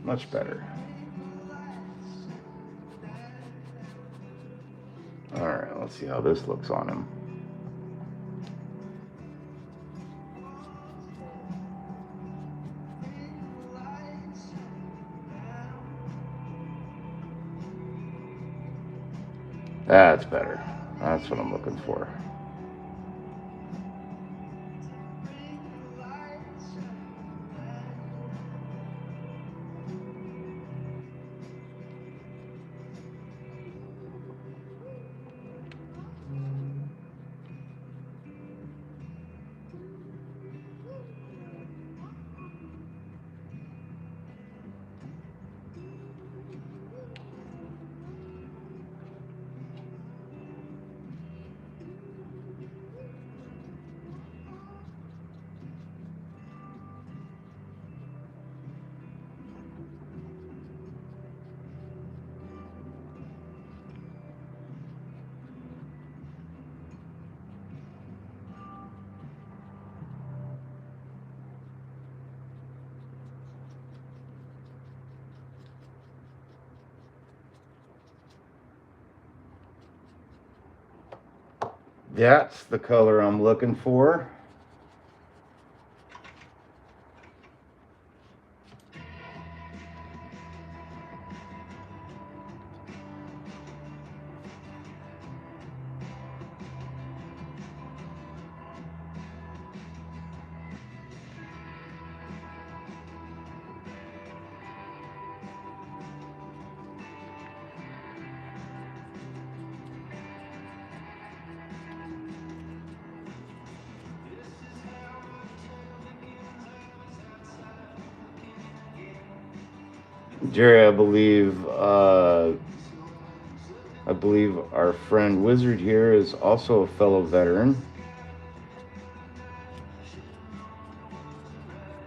Much better. All right, let's see how this looks on him. That's better. That's what I'm looking for. That's the color I'm looking for. Jerry, I believe our friend Wizard here is also a fellow veteran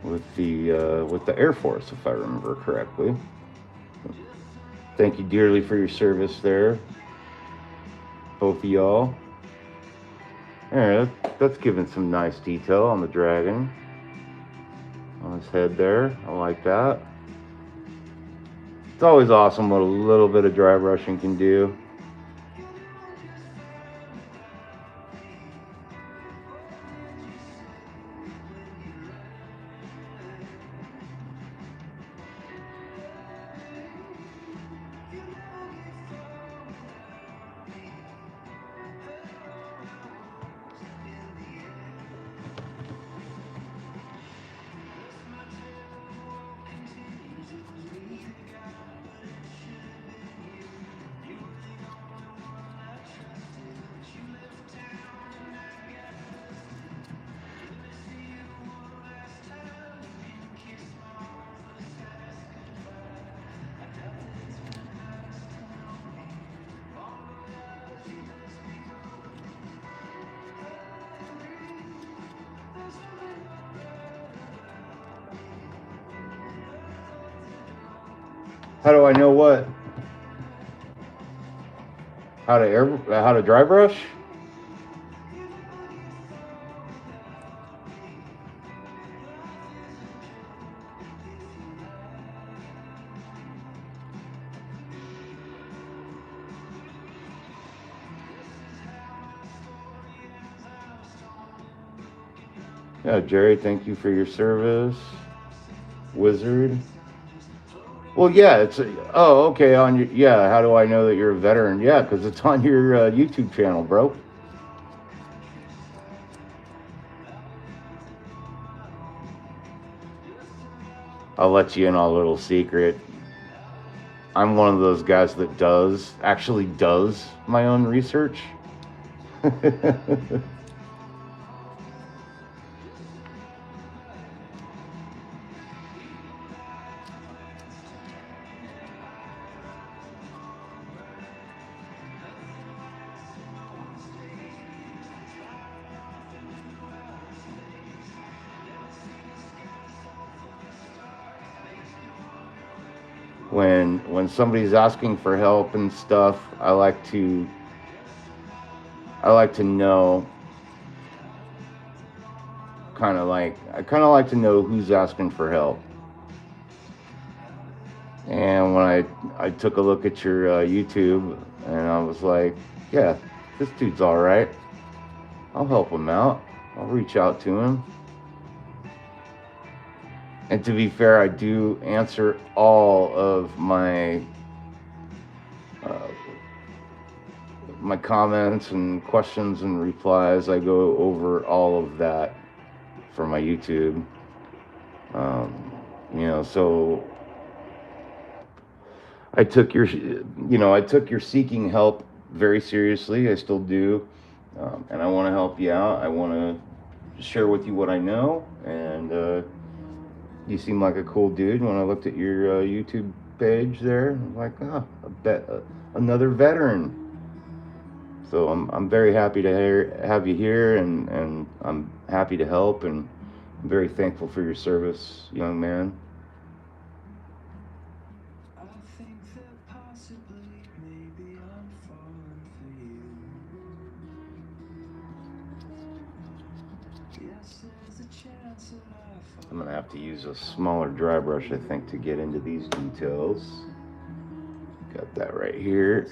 with the Air Force, if I remember correctly. Thank you dearly for your service there, both of y'all. All right, that's giving some nice detail on the dragon, on his head there. I like that. It's always awesome what a little bit of dry brushing can do. How do I know what? How to dry brush? Yeah, Jerry, thank you for your service. Wizard. Well, yeah, oh, okay. On your, yeah, how do I know that you're a veteran? Yeah, because it's on your YouTube channel, bro. I'll let you in on a little secret. I'm one of those guys that actually does my own research. When somebody's asking for help and stuff, I like to know I kind of like to know who's asking for help. And when I took a look at your YouTube, and I was like, yeah, this dude's all right. I'll help him out. I'll reach out to him. And to be fair, I do answer all of uh, my comments and questions and replies. I go over all of that for my YouTube. So I took your seeking help very seriously. I still do, and I want to help you out. I want to share with you what I know, and you seem like a cool dude. When I looked at your YouTube page there, I'm like, another veteran. So I'm very happy to have you here, and I'm happy to help, and I'm very thankful for your service, young man. I'm gonna have to use a smaller dry brush, I think, to get into these details. Got that right here.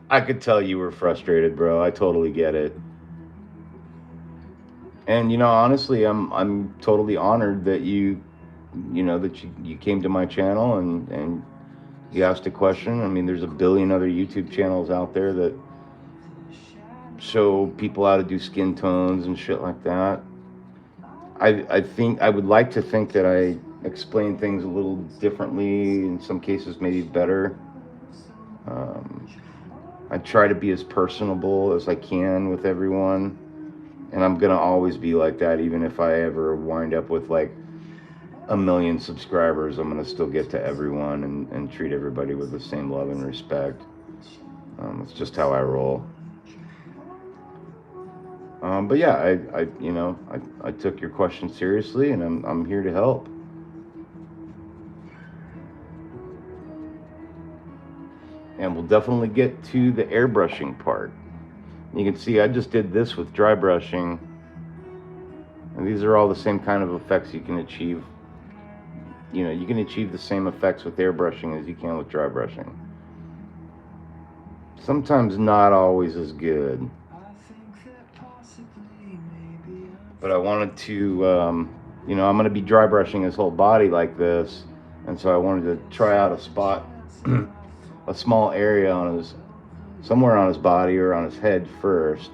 I could tell you were frustrated, bro. I totally get it. And honestly, I'm totally honored that you came to my channel and you asked a question. I mean, there's a billion other YouTube channels out there that show people how to do skin tones and shit like that. I think I would like to think that I explain things a little differently, in some cases maybe better. I try to be as personable as I can with everyone, and I'm gonna always be like that. Even if I ever wind up with like 1 million subscribers, I'm gonna still get to everyone and treat everybody with the same love and respect. It's just how I roll. But yeah, I took your question seriously, and I'm here to help. And we'll definitely get to the airbrushing part. You can see I just did this with dry brushing, and these are all the same kind of effects you can achieve. You can achieve the same effects with airbrushing as you can with dry brushing. Sometimes not always as good. But I wanted to, I'm going to be dry brushing his whole body like this, and so I wanted to try out a spot, a small area somewhere on his body or on his head first,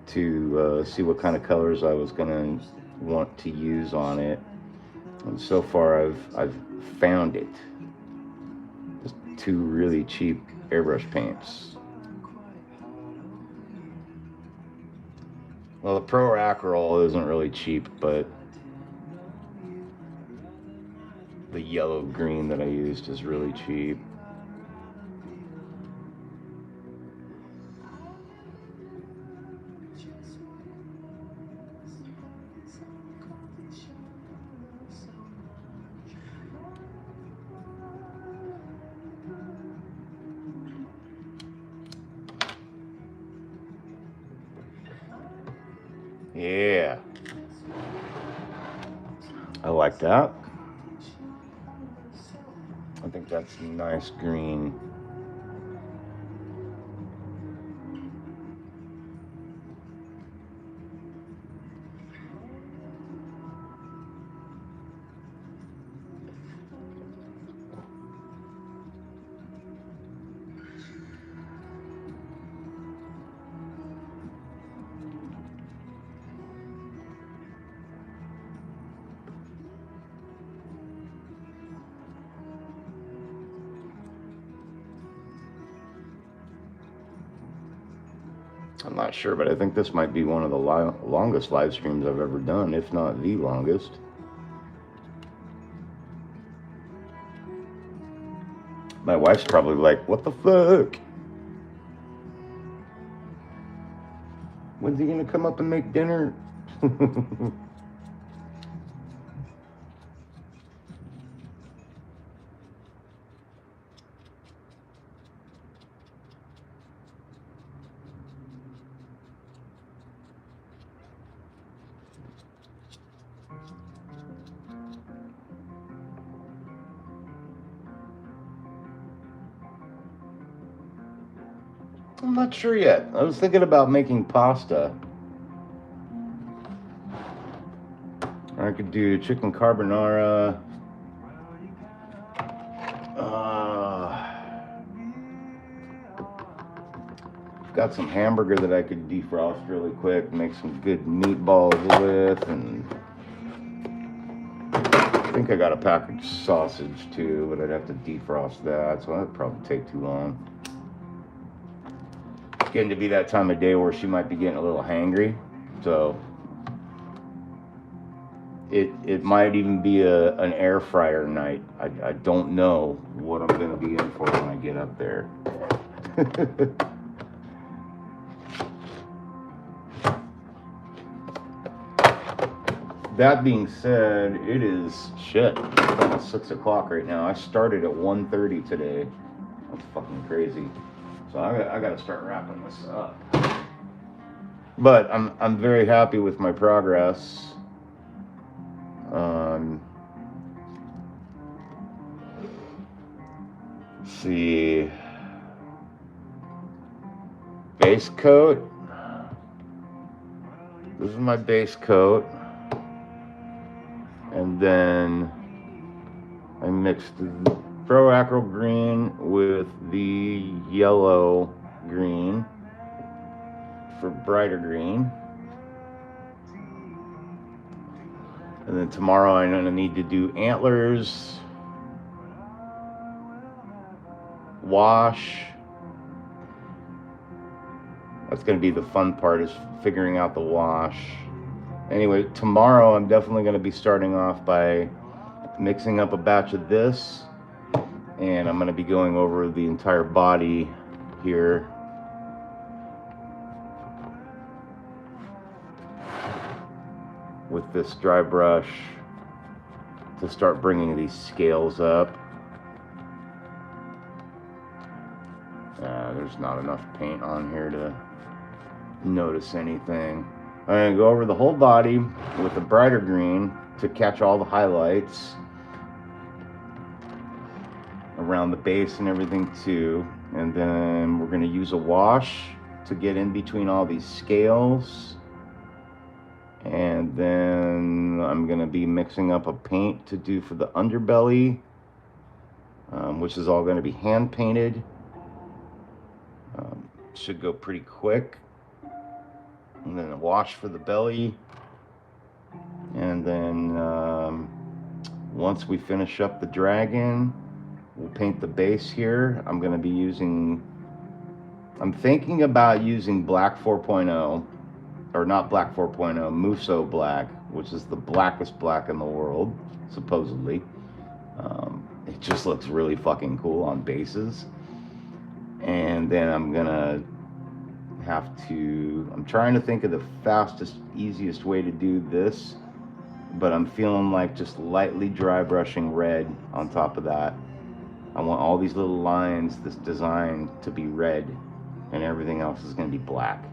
to see what kind of colors I was going to want to use on it. And so far, I've found it. Just 2 really cheap airbrush paints. Well, the Pro Acryl isn't really cheap, but the yellow green that I used is really cheap. Yeah. I like that. I think that's a nice green. I'm not sure, but I think this might be one of the longest live streams I've ever done, if not the longest. My wife's probably like, what the fuck? When's he gonna come up and make dinner? I'm not sure yet. I was thinking about making pasta. I could do chicken carbonara. Got some hamburger that I could defrost really quick, make some good meatballs with, and I think I got a packaged sausage too, but I'd have to defrost that, so that'd probably take too long. It's getting to be that time of day where she might be getting a little hangry, so it might even be an air fryer night. I don't know what I'm gonna be in for when I get up there. That being said, it is shit. It's almost 6 o'clock right now. I started at 1:30 today. That's fucking crazy. So I gotta start wrapping this up. But I'm very happy with my progress. Let's see. Base coat. This is my base coat. And then I mixed the Pro Acro green with the yellow green for brighter green. And then tomorrow I'm gonna need to do antlers, wash. That's gonna be the fun part, is figuring out the wash. Anyway, tomorrow I'm definitely gonna be starting off by mixing up a batch of this, and I'm gonna be going over the entire body here. With this dry brush to start bringing these scales up. There's not enough paint on here to notice anything. I'm gonna go over the whole body with a brighter green to catch all the highlights around the base and everything too. And then we're gonna use a wash to get in between all these scales. And then I'm gonna be mixing up a paint to do for the underbelly, which is all gonna be hand painted. Should go pretty quick. And then a wash for the belly. And then once we finish up the dragon, we'll paint the base here. I'm thinking about using black 4.0, or not black 4.0, Muso black, which is the blackest black in the world, supposedly. It just looks really fucking cool on bases. And then I'm trying to think of the fastest, easiest way to do this, but I'm feeling like just lightly dry brushing red on top of that. I want all these little lines, this design, to be red, and everything else is going to be black.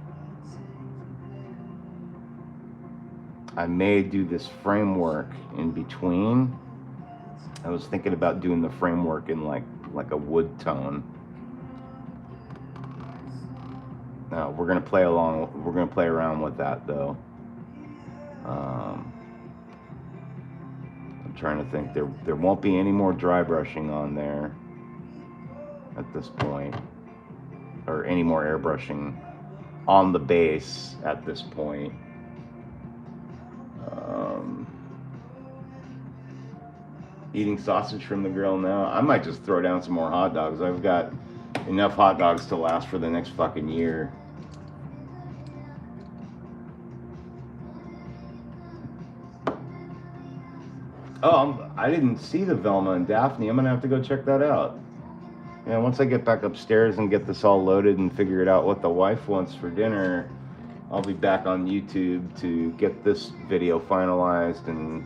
I may do this framework in between. I was thinking about doing the framework in like a wood tone. We're gonna play around with that though. I'm trying to think. There won't be any more dry brushing on there at this point, or any more airbrushing on the base at this point. Eating sausage from the grill now. I might just throw down some more hot dogs. I've got enough hot dogs to last for the next fucking year. Oh, I didn't see the Velma and Daphne. I'm gonna have to go check that out. Yeah, once I get back upstairs and get this all loaded and figure it out what the wife wants for dinner, I'll be back on YouTube to get this video finalized and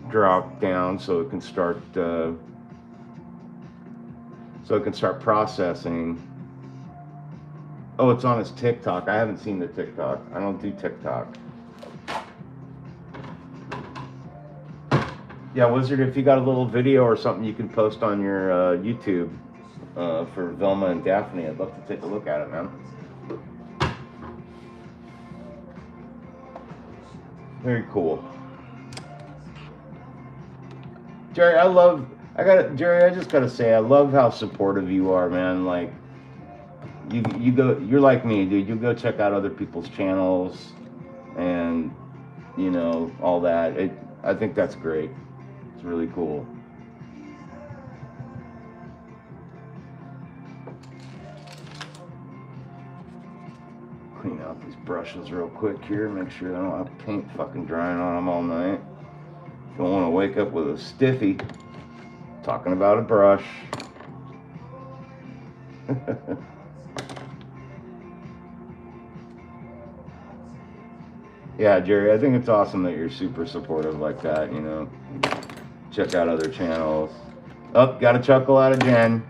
drop down so it can start processing. Oh, it's on his TikTok. I haven't seen the TikTok. I don't do TikTok. Yeah, Wizard, if you got a little video or something you can post on your YouTube for Velma and Daphne, I'd love to take a look at it, man. Very cool. Jerry, I just gotta say, I love how supportive you are, man. Like, you're like me, dude. You go check out other people's channels, and you know all that. I think that's great. It's really cool. Clean out these brushes real quick here. Make sure I don't have paint fucking drying on them all night. Don't want to wake up with a stiffy. Talking about a brush. Yeah, Jerry, I think it's awesome that you're super supportive like that, you know. Check out other channels. Oh, got a chuckle out of Jen.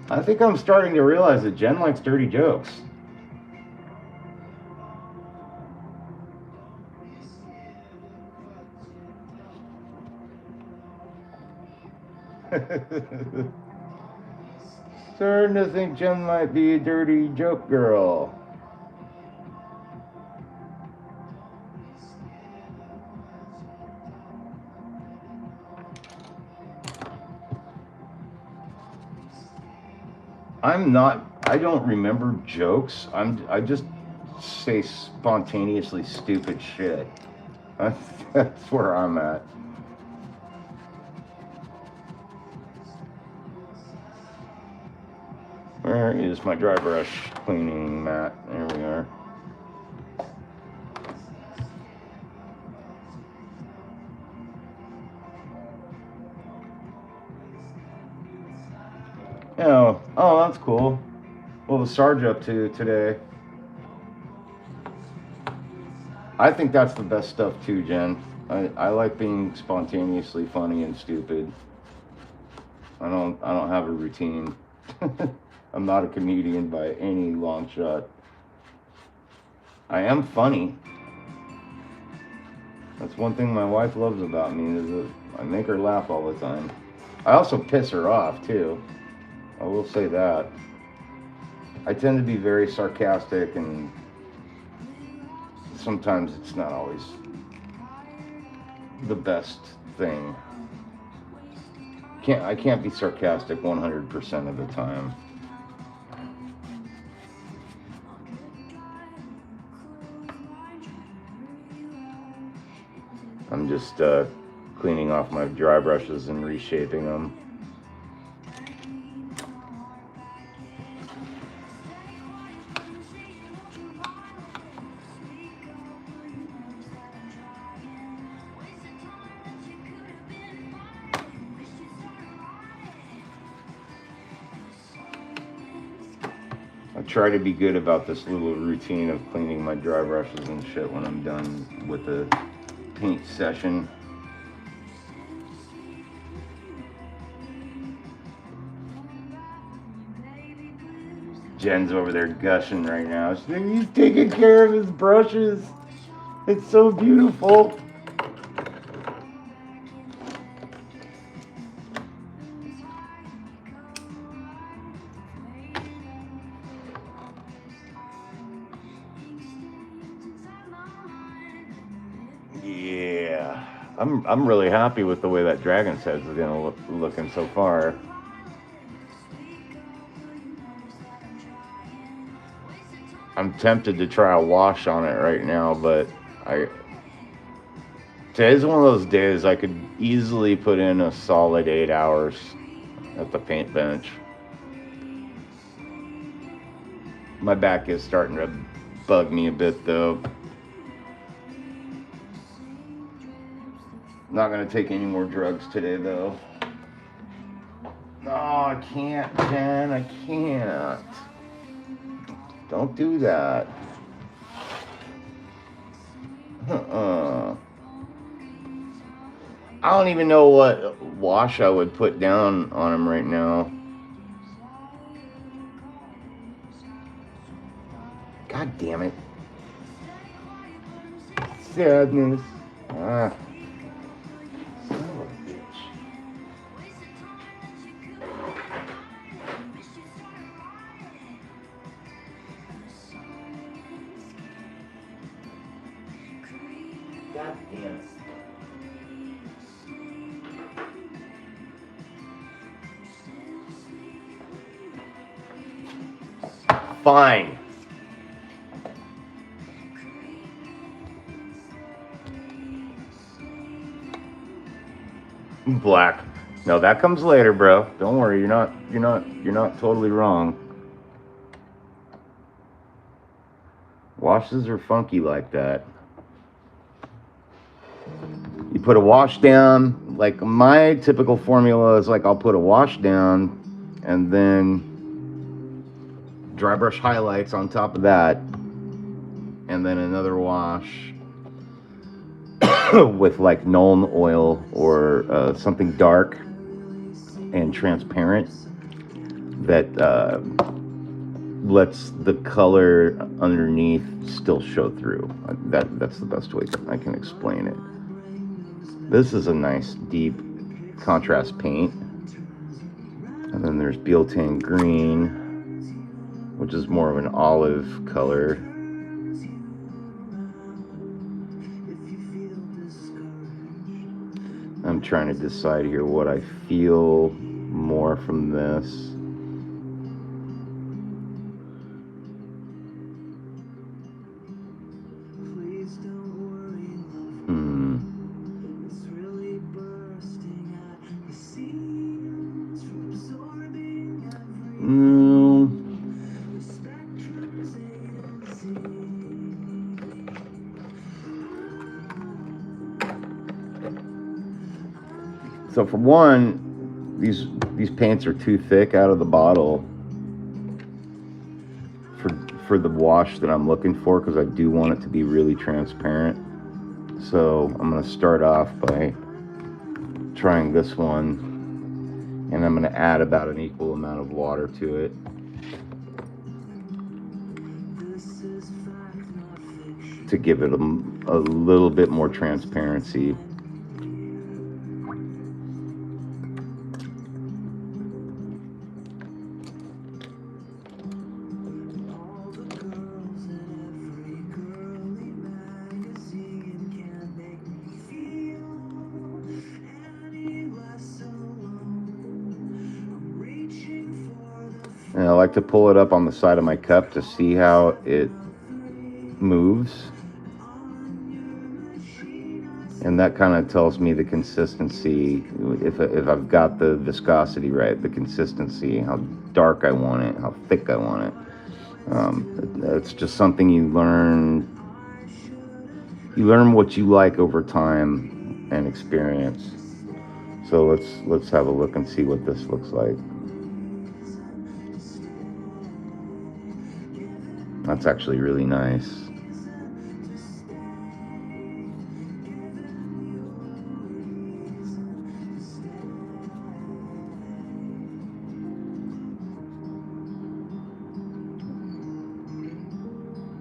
I think I'm starting to realize that Jen likes dirty jokes. Starting to think Jen might be a dirty joke girl. I don't remember jokes. I just say spontaneously stupid shit. That's where I'm at. Where is my dry brush cleaning mat? There we are. Oh, that's cool. What was Sarge up to today? I think that's the best stuff too, Jen. I like being spontaneously funny and stupid. I don't have a routine. I'm not a comedian by any long shot. I am funny. That's one thing my wife loves about me, is that I make her laugh all the time. I also piss her off too. I will say that. I tend to be very sarcastic, and sometimes it's not always the best thing. I can't be sarcastic 100% of the time. I'm just cleaning off my dry brushes and reshaping them. I try to be good about this little routine of cleaning my dry brushes and shit when I'm done with the paint session. Jen's over there gushing right now. He's taking care of his brushes. It's so beautiful. Yeah, I'm really happy with the way that dragon's head is gonna looking so far. I'm tempted to try a wash on it right now, but I today's one of those days I could easily put in a solid 8 hours at the paint bench. My back is starting to bug me a bit though. Not gonna take any more drugs today though. No, I can't, Jen. I can't. Don't do that. I don't even know what wash I would put down on him right now. God damn it. Sadness. Ah. Son of a bitch. God damn it. Fine. Black. No, that comes later, bro. Don't worry, you're not totally wrong. Washes are funky like that. You put a wash down, like my typical formula is like I'll put a wash down and then dry brush highlights on top of that, and then another wash with like Nuln oil or something dark and transparent that lets the color underneath still show through. That's the best way I can explain it. This is a nice deep contrast paint. And then there's Bieltan Green, which is more of an olive color. I'm trying to decide here what I feel more from this. So for one, these paints are too thick out of the bottle for the wash that I'm looking for, because I do want it to be really transparent. So I'm going to start off by trying this one, and I'm going to add about an equal amount of water to it. To give it a little bit more transparency. And I like to pull it up on the side of my cup to see how it moves. And that kind of tells me the consistency, if I've got the viscosity right, the consistency, how dark I want it, how thick I want it. It's just something you learn. You learn what you like over time and experience. So let's have a look and see what this looks like. That's actually really nice.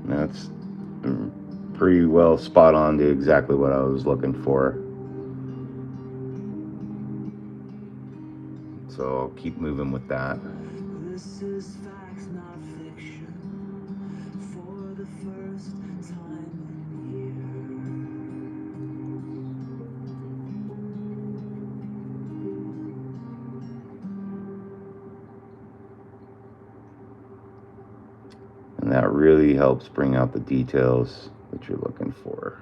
That's pretty well spot on to exactly what I was looking for. So I'll keep moving with that. This is facts, not fiction. For the first time in And that really helps bring out the details that you're looking for.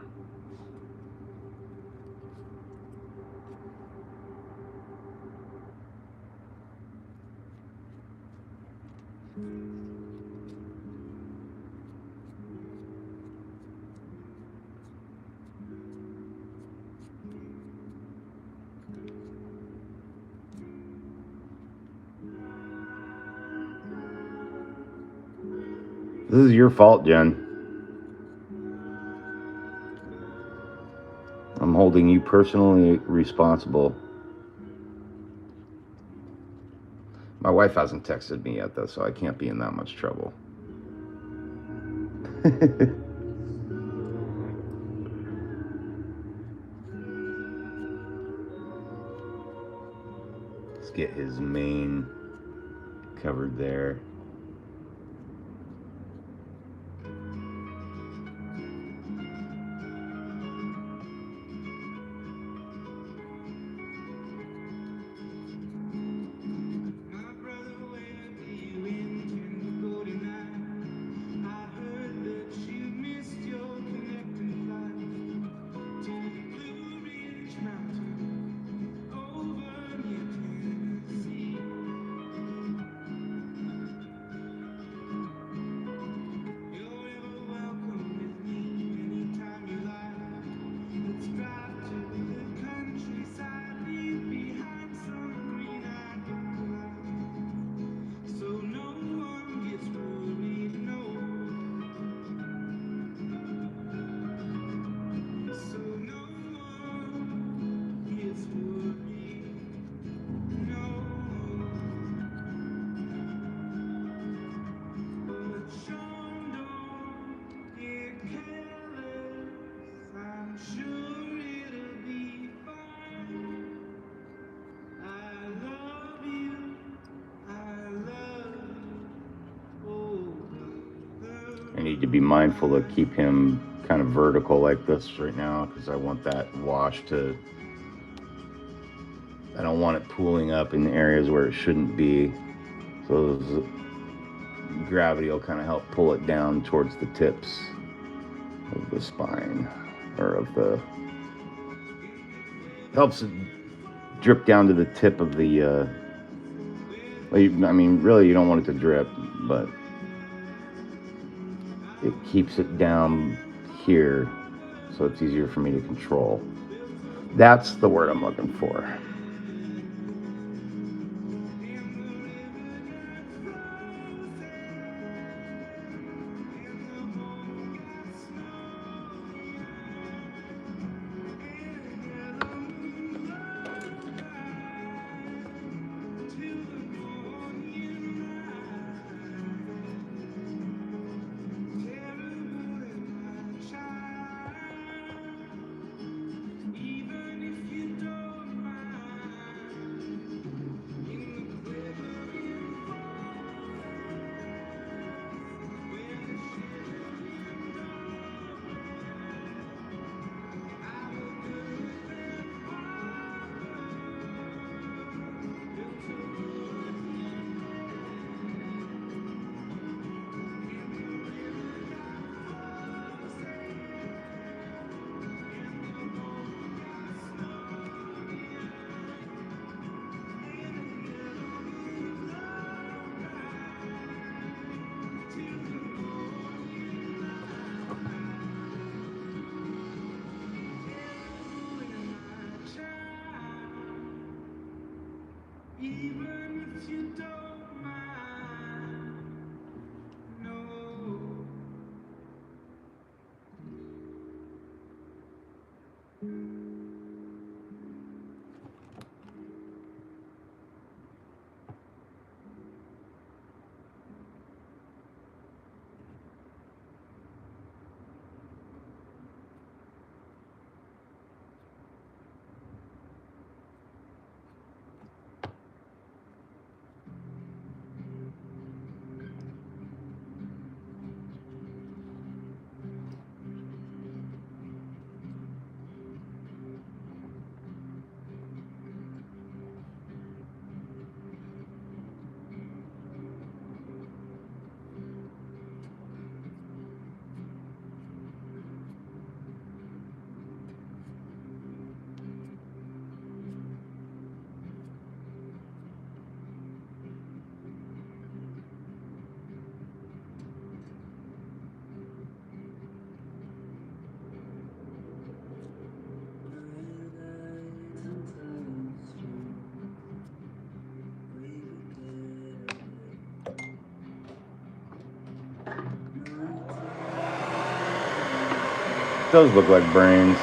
This is your fault, Jen. I'm holding you personally responsible. My wife hasn't texted me yet, though, so I can't be in that much trouble. Let's get his mane covered there. I need to be mindful to keep him kind of vertical like this right now because I want that wash to, I don't want it pooling up in areas where it shouldn't be. So gravity will kind of help pull it down towards the tips of the spine, or of the, helps it drip down to the tip of the, I mean, really you don't want it to drip, but it keeps it down here so it's easier for me to control. That's the word I'm looking for. Those look like brains.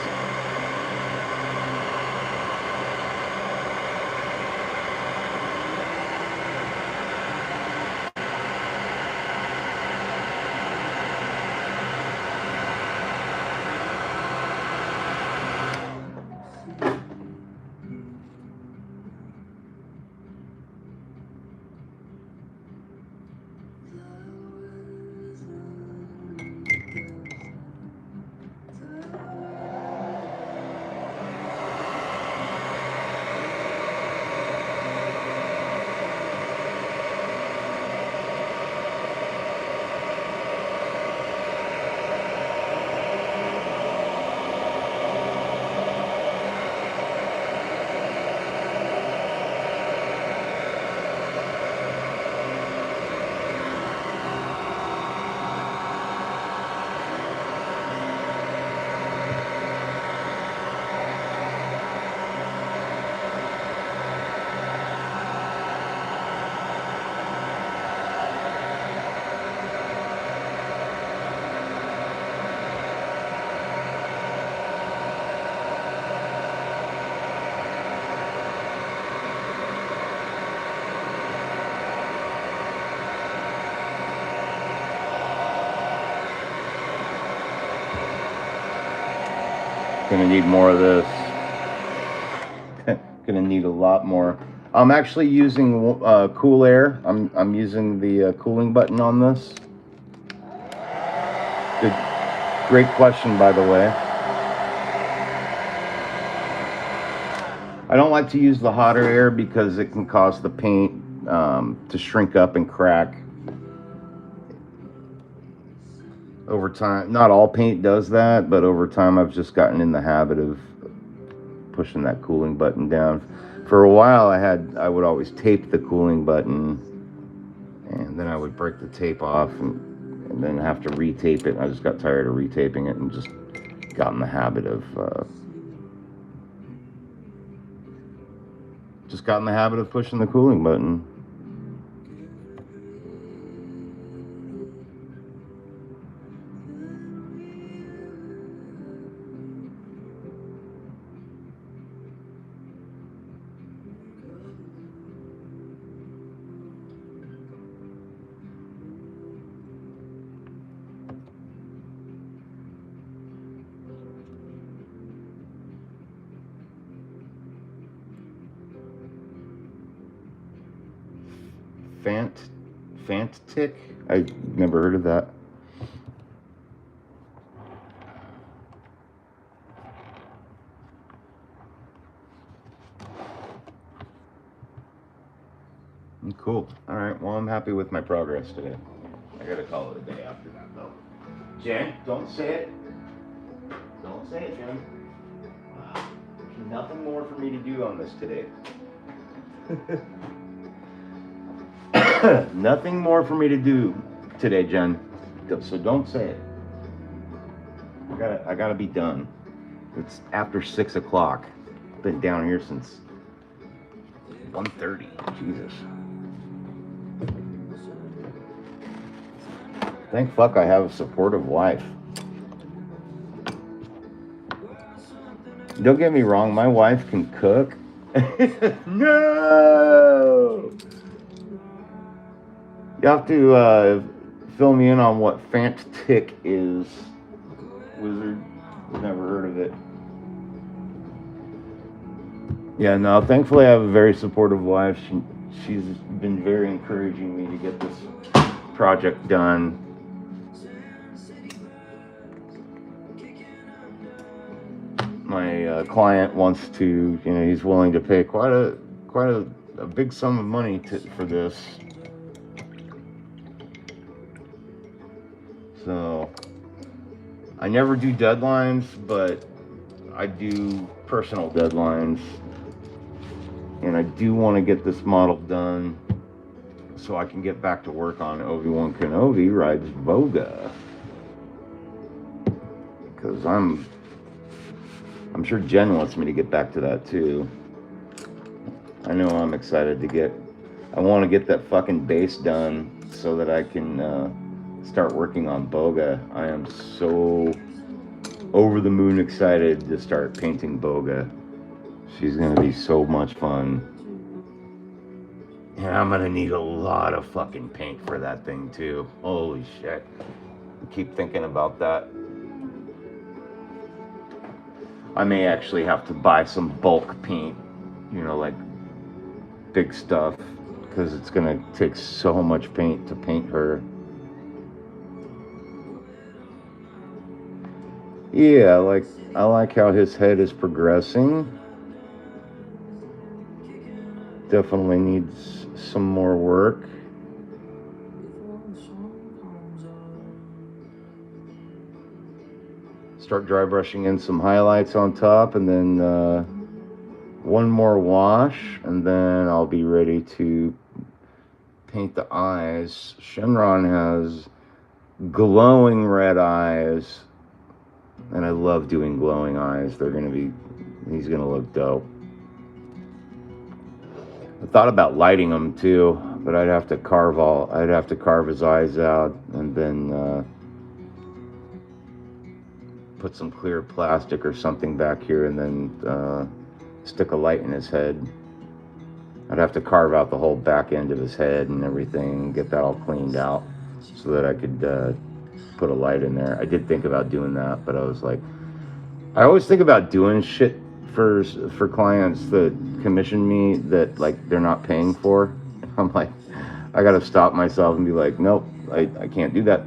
Gonna need more of this. Gonna need a lot more. I'm actually using cool air. I'm using the cooling button on this. Good, great question, by the way. I don't like to use the hotter air because it can cause the paint to shrink up and crack. Over time, not all paint does that, but over time I've just gotten in the habit of pushing that cooling button down. For a while I would always tape the cooling button, and then I would break the tape off and then have to retape it. I just got tired of retaping it and just got in the habit of pushing the cooling button. Fantic? I never heard of that. Cool. All right. Well, I'm happy with my progress today. I gotta call it a day after that, though. Jen, don't say it. Don't say it, Jen. There's nothing more for me to do on this today. Nothing more for me to do today, Jen. So don't say it. I gotta be done. It's after 6 o'clock. Been down here since 1:30. Jesus. Thank fuck I have a supportive wife. Don't get me wrong, my wife can cook. No! You have to fill me in on what Fantic is, Wizard. Never heard of it. Yeah, no, thankfully I have a very supportive wife. She's been very encouraging me to get this project done. My client wants to, he's willing to pay quite a big sum of money for this. So I never do deadlines, but I do personal deadlines, and I do want to get this model done so I can get back to work on Obi-Wan Kenobi Rides Voga, because I'm sure Jen wants me to get back to that too. I know I'm excited I want to get that fucking base done so that I can start working on Boga. I am so over the moon excited to start painting Boga. She's gonna be so much fun. And I'm gonna need a lot of fucking paint for that thing too. Holy shit. I keep thinking about that. I may actually have to buy some bulk paint, you know, like big stuff, because it's gonna take so much paint to paint her. Yeah, like I like how his head is progressing. Definitely needs some more work. Start dry brushing in some highlights on top, and then one more wash, and then I'll be ready to paint the eyes. Shenron has glowing red eyes, and I love doing glowing eyes. He's gonna look dope. I thought about lighting him too, but I'd have to carve his eyes out, and then put some clear plastic or something back here, and then stick a light in his head. I'd have to carve out the whole back end of his head and everything, get that all cleaned out, so that I could put a light in there. I did think about doing that, but I was like, I always think about doing shit for clients that commission me that like they're not paying for. I'm like, I gotta stop myself and be like, nope, I can't do that.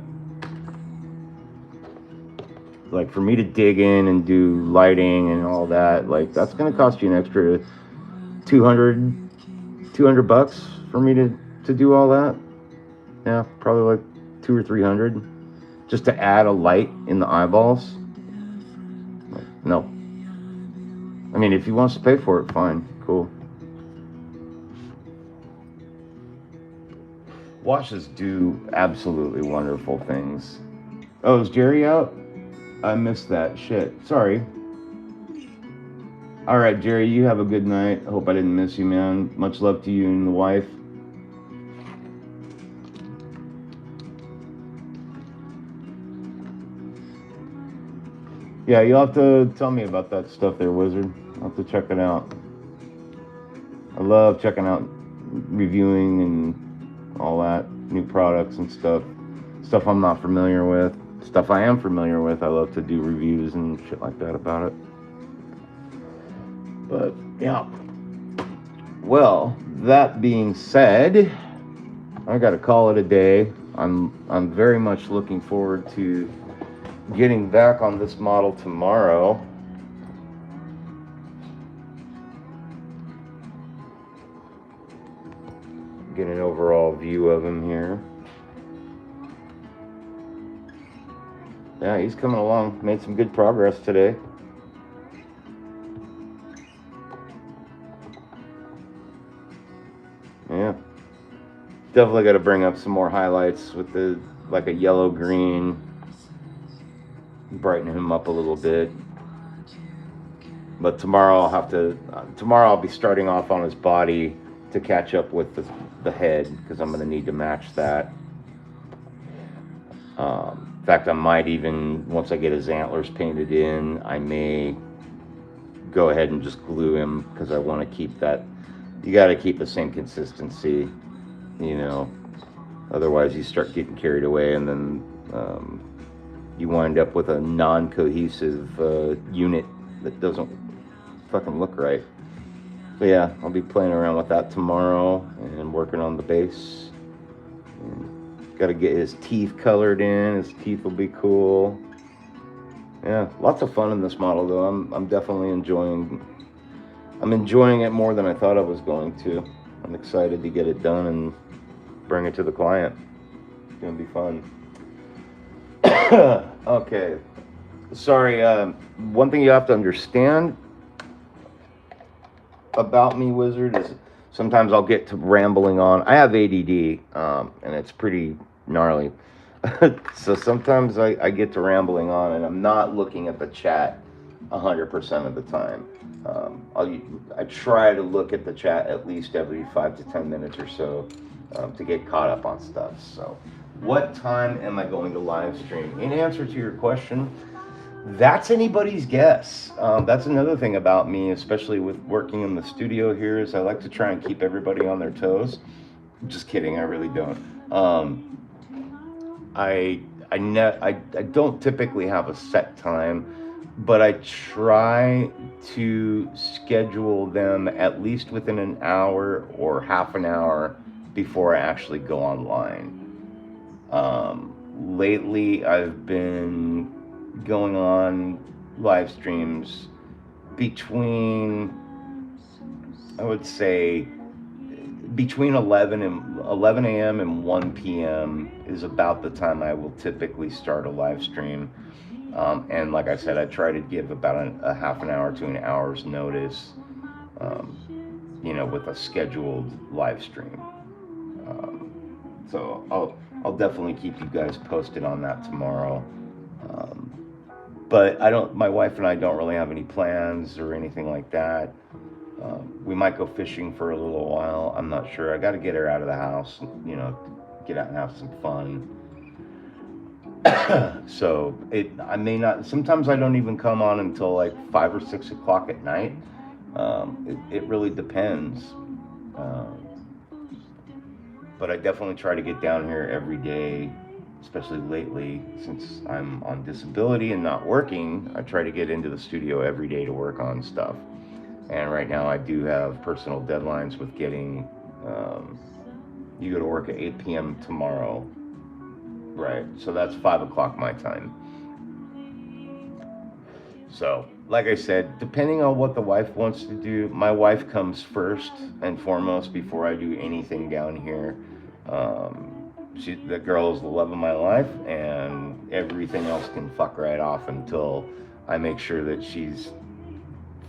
Like for me to dig in and do lighting and all that, like that's gonna cost you an extra 200 bucks for me to do all that. Yeah, probably like 2 or 300 just to add a light in the eyeballs. Like, no. I mean, if he wants to pay for it, fine, cool. Washes do absolutely wonderful things. Oh, is Jerry out? I missed that. Shit. Sorry. All right, Jerry, you have a good night. I hope I didn't miss you, man. Much love to you and the wife. Yeah, you'll have to tell me about that stuff there, Wizard. I'll have to check it out. I love checking out, reviewing and all that, new products and stuff. Stuff I'm not familiar with. Stuff I am familiar with, I love to do reviews and shit like that about it. But, yeah. Well, that being said, I gotta call it a day. I'm very much looking forward to getting back on this model tomorrow. Get an overall view of him here. Yeah, he's coming along. Made some good progress today. Yeah. Definitely got to bring up some more highlights with the like a yellow green. Brighten him up a little bit. But tomorrow I'll be starting off on his body to catch up with the head, because I'm going to need to match that. In fact, I might even, once I get his antlers painted in, I may go ahead and just glue him, because I want to keep that. You got to keep the same consistency, you know. Otherwise, you start getting carried away, and then you wind up with a non-cohesive unit that doesn't fucking look right. So yeah, I'll be playing around with that tomorrow and working on the base. Got to get his teeth colored in. His teeth will be cool. Yeah, lots of fun in this model though. I'm definitely enjoying it more than I thought I was going to. I'm excited to get it done and bring it to the client. It's gonna be fun. Okay. Sorry, one thing you have to understand about me, Wizard, is sometimes I'll get to rambling on. I have ADD, and it's pretty gnarly. So sometimes I get to rambling on, and I'm not looking at the chat 100% of the time. I try to look at the chat at least every 5 to 10 minutes or so to get caught up on stuff. So what time am I going to live stream? In answer to your question, That's anybody's guess. That's another thing about me, especially with working in the studio here, is I like to try and keep everybody on their toes. Just kidding, I really don't. I I don't typically have a set time, but I try to schedule them at least within an hour or half an hour before I actually go online. Lately, I've been going on live streams between, I would say, between 11 a.m. and 1 p.m. is about the time I will typically start a live stream. And like I said, I try to give about a half an hour to an hour's notice, um, with a scheduled live stream. Um, so I'll definitely keep you guys posted on that tomorrow. Um, but I don't. My wife and I don't really have any plans or anything like that. We might go fishing for a little while. I'm not sure. I got to get her out of the house. Get out and have some fun. So I may not. Sometimes I don't even come on until like 5 or 6 o'clock at night. It really depends. Um, but I definitely try to get down here every day, especially lately since I'm on disability and not working. I try to get into the studio every day to work on stuff. And right now I do have personal deadlines with getting. You go to work at 8 p.m. tomorrow, right? So that's 5 o'clock my time. So, like I said, depending on what the wife wants to do, my wife comes first and foremost before I do anything down here. The girl is the love of my life, and everything else can fuck right off until I make sure that she's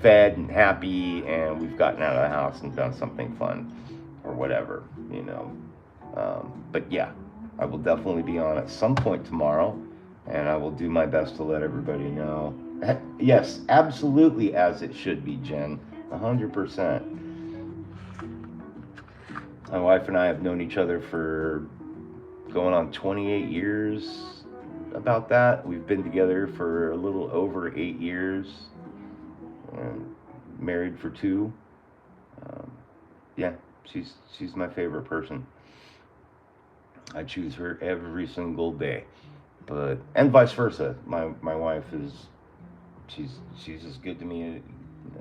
fed and happy and we've gotten out of the house and done something fun or whatever. But yeah, I will definitely be on at some point tomorrow, and I will do my best to let everybody know. Yes, absolutely, as it should be, Jen. 100%. My wife and I have known each other for going on 28 years. About that, we've been together for a little over 8 years, and married for 2. Um, yeah, she's my favorite person. I choose her every single day, and vice versa. My wife is she's as good to me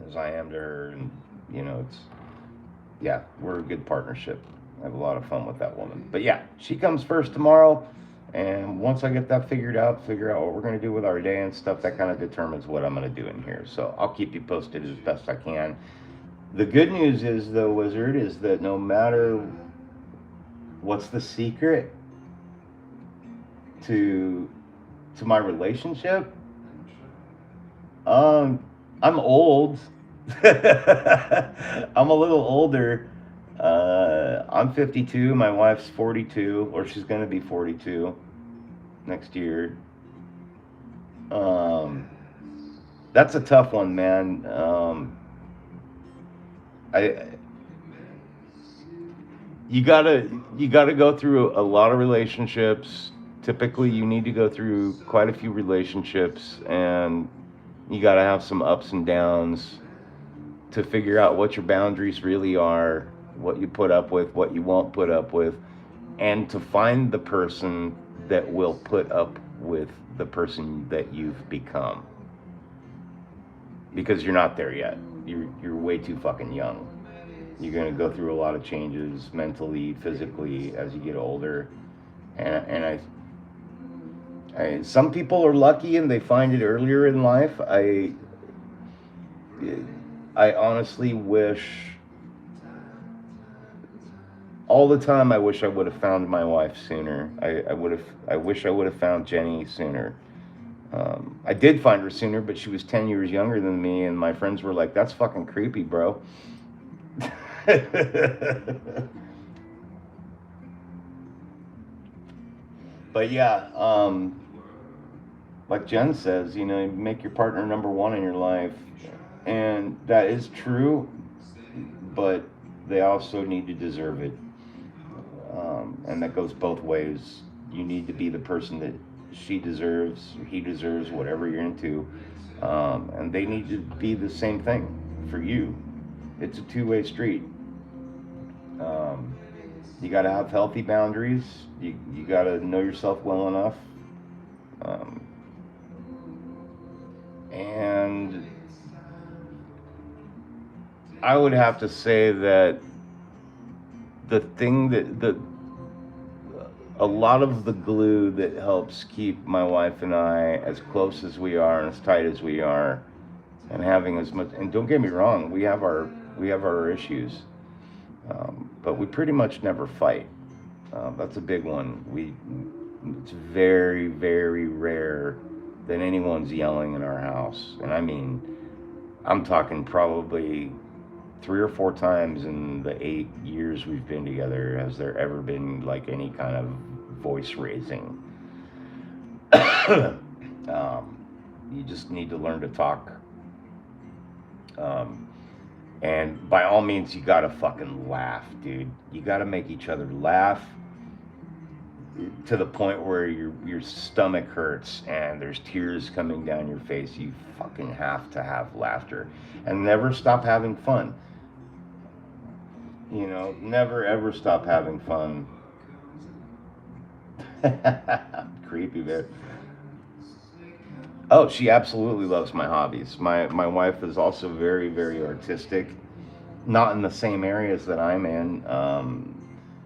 as I am to her, and it's yeah, we're a good partnership. I have a lot of fun with that woman. But yeah, she comes first tomorrow, and once I get that figure out what we're gonna do with our day and stuff, that kind of determines what I'm gonna do in here. So I'll keep you posted as best I can. The good news is, though, Wizard, is that no matter what's the secret to my relationship, I'm old. I'm a little older. I'm 52. My wife's 42, or she's gonna be 42 next year. That's a tough one, man. I you gotta go through a lot of relationships. Typically, you need to go through quite a few relationships, and you gotta have some ups and downs to figure out what your boundaries really are, what you put up with, what you won't put up with, and to find the person that will put up with the person that you've become. Because you're not there yet. You're way too fucking young. You're gonna go through a lot of changes mentally, physically as you get older, and some people are lucky and they find it earlier in life. I honestly wish all the time. I wish I would have found my wife sooner. I wish I would have found Jenny sooner. I did find her sooner, but she was 10 years younger than me, and my friends were like, "That's fucking creepy, bro." But yeah, like Jen says, make your partner number one in your life, and that is true. But they also need to deserve it, and that goes both ways. You need to be the person that he deserves whatever you're into, and they need to be the same thing for you. It's a two-way street. Um, you got to have healthy boundaries. You got to know yourself well enough, um, and I would have to say that the thing that a lot of the glue that helps keep my wife and I as close as we are and as tight as we are, and having as much. And don't get me wrong, we have our issues, but we pretty much never fight. That's a big one. It's very very rare that anyone's yelling in our house, and I mean I'm talking probably 3 or 4 times in the 8 years we've been together has there ever been like any kind of voice raising. You just need to learn to talk, um, and by all means you gotta fucking laugh, dude. You gotta make each other laugh to the point where your stomach hurts and there's tears coming down your face. You fucking have to have laughter, and never stop having fun. Never ever stop having fun. Creepy, man. Oh, she absolutely loves my hobbies. My wife is also very very artistic, not in the same areas that I'm in.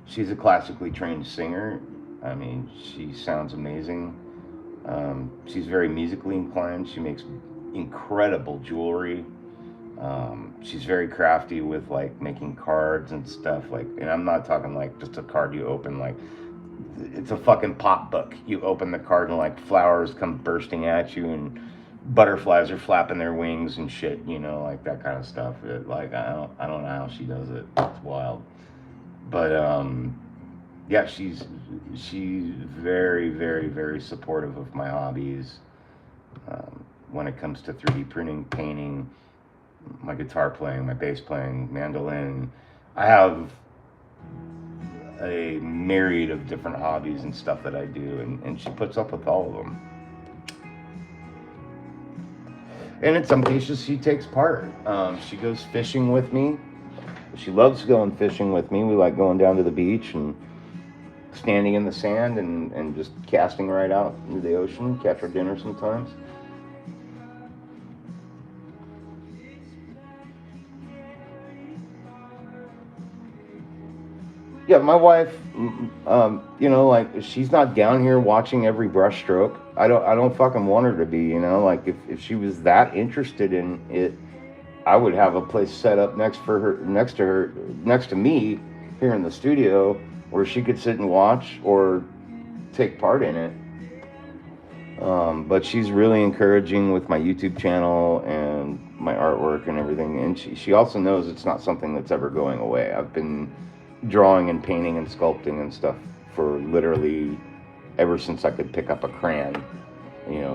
She's a classically trained singer. I mean, she sounds amazing. She's very musically inclined. She makes incredible jewelry. She's very crafty with like making cards and stuff. Like, and I'm not talking like just a card you open. Like, it's a fucking pop book. You open the card and like flowers come bursting at you, and butterflies are flapping their wings and shit. Like that kind of stuff. Like I don't know how she does it. It's wild. But yeah, she's very very very supportive of my hobbies. When it comes to 3D printing, painting, my guitar playing, my bass playing, mandolin. I have a myriad of different hobbies and stuff that I do, and she puts up with all of them. And in some cases, she takes part. She goes fishing with me. She loves going fishing with me. We like going down to the beach and standing in the sand and just casting right out into the ocean, catch our dinner sometimes. Yeah, my wife, like she's not down here watching every brushstroke. I don't fucking want her to be. Like if she was that interested in it, I would have a place set up next to me, here in the studio, where she could sit and watch or take part in it. But she's really encouraging with my YouTube channel and my artwork and everything, and she also knows it's not something that's ever going away. I've been drawing and painting and sculpting and stuff for literally ever since I could pick up a crayon.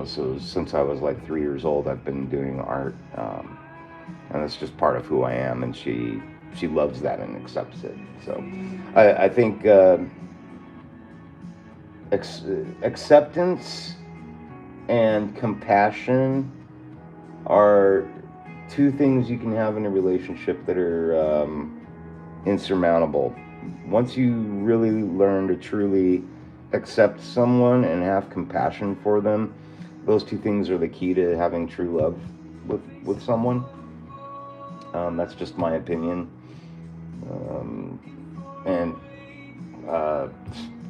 So since I was like 3 years old, I've been doing art, and it's just part of who I am. And she loves that and accepts it. So I think acceptance and compassion are two things you can have in a relationship that are insurmountable. Once you really learn to truly accept someone and have compassion for them, those two things are the key to having true love with someone. That's just my opinion. And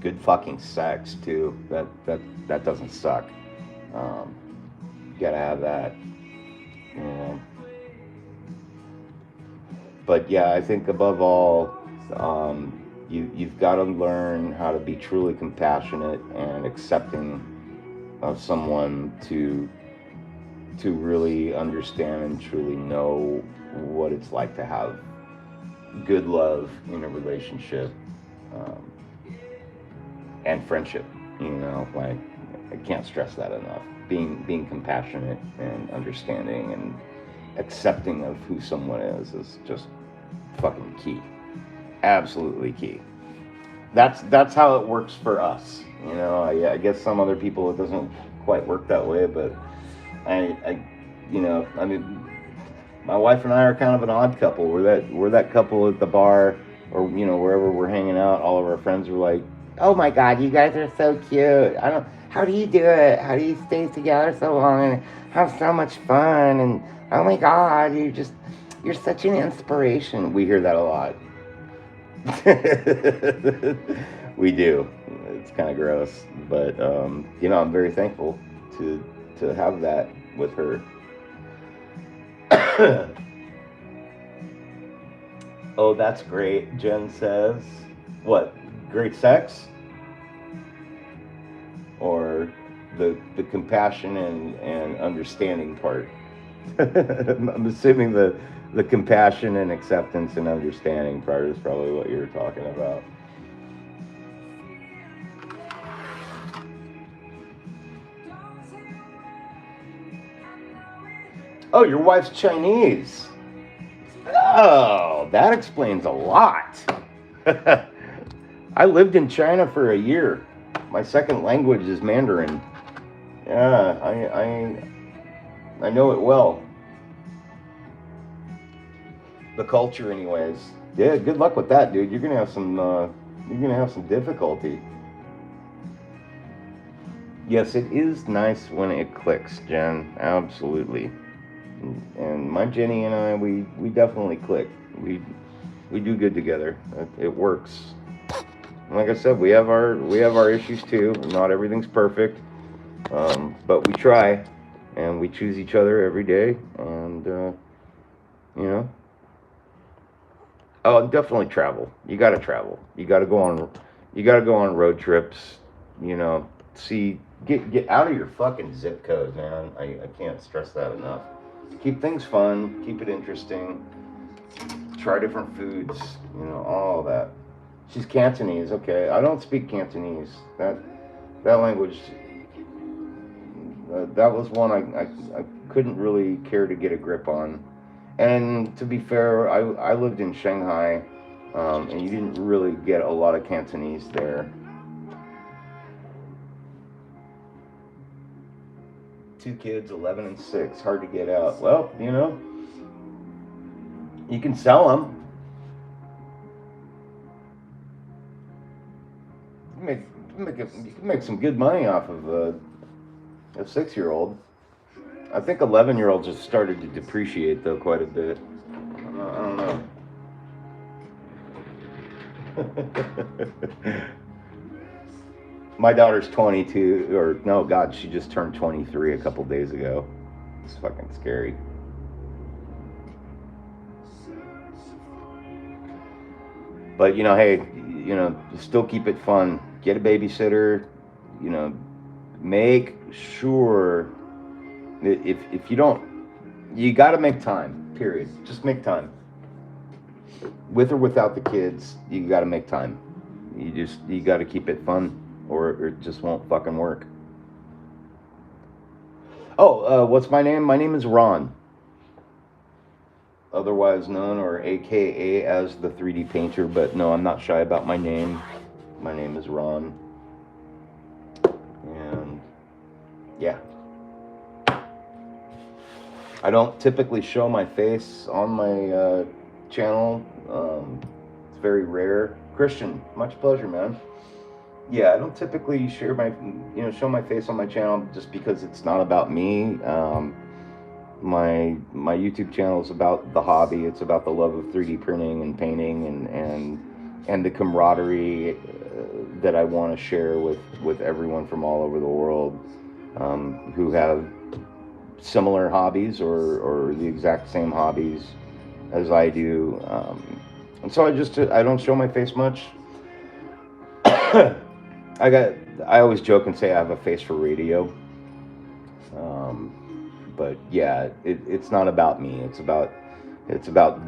good fucking sex too. That doesn't suck. You gotta have that. You know. But yeah, I think above all, you've got to learn how to be truly compassionate and accepting of someone to really understand and truly know what it's like to have good love in a relationship, um, and friendship. Like, I can't stress that enough. Being compassionate and understanding and accepting of who someone is just fucking key. Absolutely key. that's how it works for us. You know, I guess some other people it doesn't quite work that way, but I you know, I mean, my wife and I are kind of an odd couple. We're that couple at the bar or you know wherever we're hanging out. All of our friends are like, "Oh my God, you guys are so cute. I don't. How do you do it? How do you stay together so long and have so much fun? And oh my God, you're such an inspiration." We hear that a lot. We do. It's kind of gross, but you know, I'm very thankful to have that with her. Oh, that's great. Jen says, "What? Great sex or the compassion and understanding part?" I'm assuming the compassion and acceptance and understanding part is probably what you're talking about. Oh, your wife's Chinese. Oh, that explains a lot. I lived in China for a year. My second language is Mandarin. Yeah, I know it well. The culture, anyways. Yeah, good luck with that, dude. You're gonna have some difficulty. Yes, it is nice when it clicks, Jen. Absolutely. And my Jenny and I, we definitely click. We do good together. It works. Like I said, we have our issues too. Not everything's perfect, but we try, and we choose each other every day. And you know, oh, definitely travel. You got to travel. You got to go on road trips. You know, see, get out of your fucking zip code, man. I can't stress that enough. Keep things fun. Keep it interesting. Try different foods. You know, all that. She's Cantonese. Okay, I don't speak Cantonese. That language. That was one I couldn't really care to get a grip on. And to be fair, I lived in Shanghai, and you didn't really get a lot of Cantonese there. Two kids, 11 and 6, hard to get out. Well, you know, you can sell them. You can make some good money off of a 6-year-old. I think 11-year-olds have started to depreciate though quite a bit. I don't know. My daughter's 22, or no, God, she just turned 23 a couple days ago. It's fucking scary. But you know, hey, you know, still keep it fun. Get a babysitter. You know, make sure that if you don't, you got to make time. Period. Just make time. With or without the kids, you got to make time. You got to keep it fun, or it just won't fucking work. Oh, what's my name? My name is Ron, otherwise known or AKA as the 3D painter. But no, I'm not shy about my name. My name is Ron, and yeah, I don't typically show my face on my channel. It's very rare. Christian, much pleasure, man. Yeah, I don't typically share show my face on my channel just because it's not about me. My YouTube channel is about the hobby. It's about the love of 3D printing and painting and the camaraderie that I want to share with everyone from all over the world who have similar hobbies or the exact same hobbies as I do. And so I don't show my face much. I got I always joke and say I have a face for radio. But yeah, it's not about me. It's about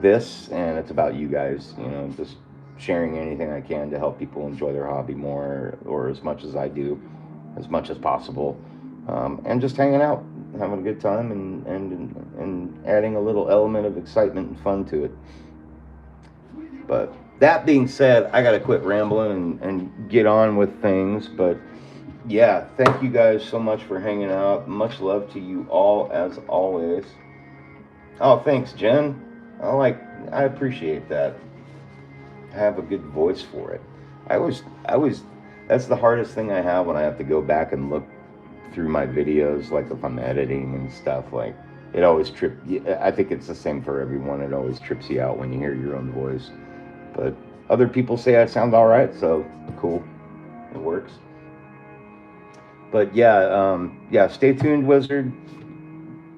this, and it's about you guys. You know, just sharing anything I can to help people enjoy their hobby more, or as much as I do, as much as possible, and just hanging out, having a good time, and adding a little element of excitement and fun to it. But that being said, I gotta quit rambling and get on with things. But yeah, thank you guys so much for hanging out. Much love to you all as always. Oh, thanks, Jen. I appreciate that. I have a good voice for it. I was that's the hardest thing I have when I have to go back and look through my videos, like if I'm editing and stuff. Like it always trip. I think it's the same for everyone. It always trips you out when you hear your own voice. But other people say I sound all right, so cool. It works. But yeah, yeah. Stay tuned, Wizard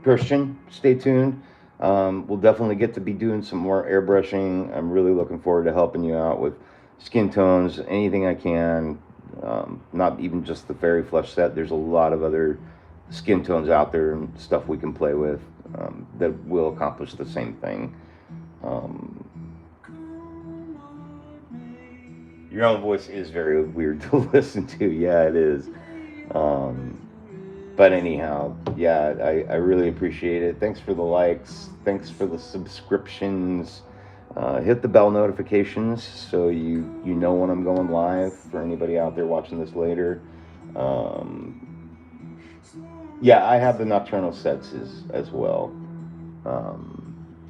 Christian. Stay tuned. We'll definitely get to be doing some more airbrushing. I'm really looking forward to helping you out with skin tones, anything I can. Not even just the fairy flush set. There's a lot of other skin tones out there and stuff we can play with that will accomplish the same thing. Um, your own voice is very weird to listen to. Yeah, it is. Um, but anyhow, yeah, I really appreciate it. Thanks for the likes. Thanks for the subscriptions. Hit the bell notifications so you know when I'm going live. For anybody out there watching this later, um, yeah, I have the nocturnal sets as well.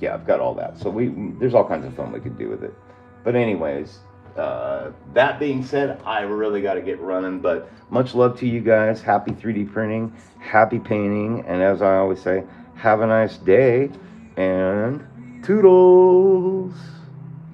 Yeah, I've got all that. So there's all kinds of fun we could do with it. But anyways, that being said, I really got to get running. But much love to you guys. Happy 3D printing, happy painting, and as I always say, have a nice day and toodles.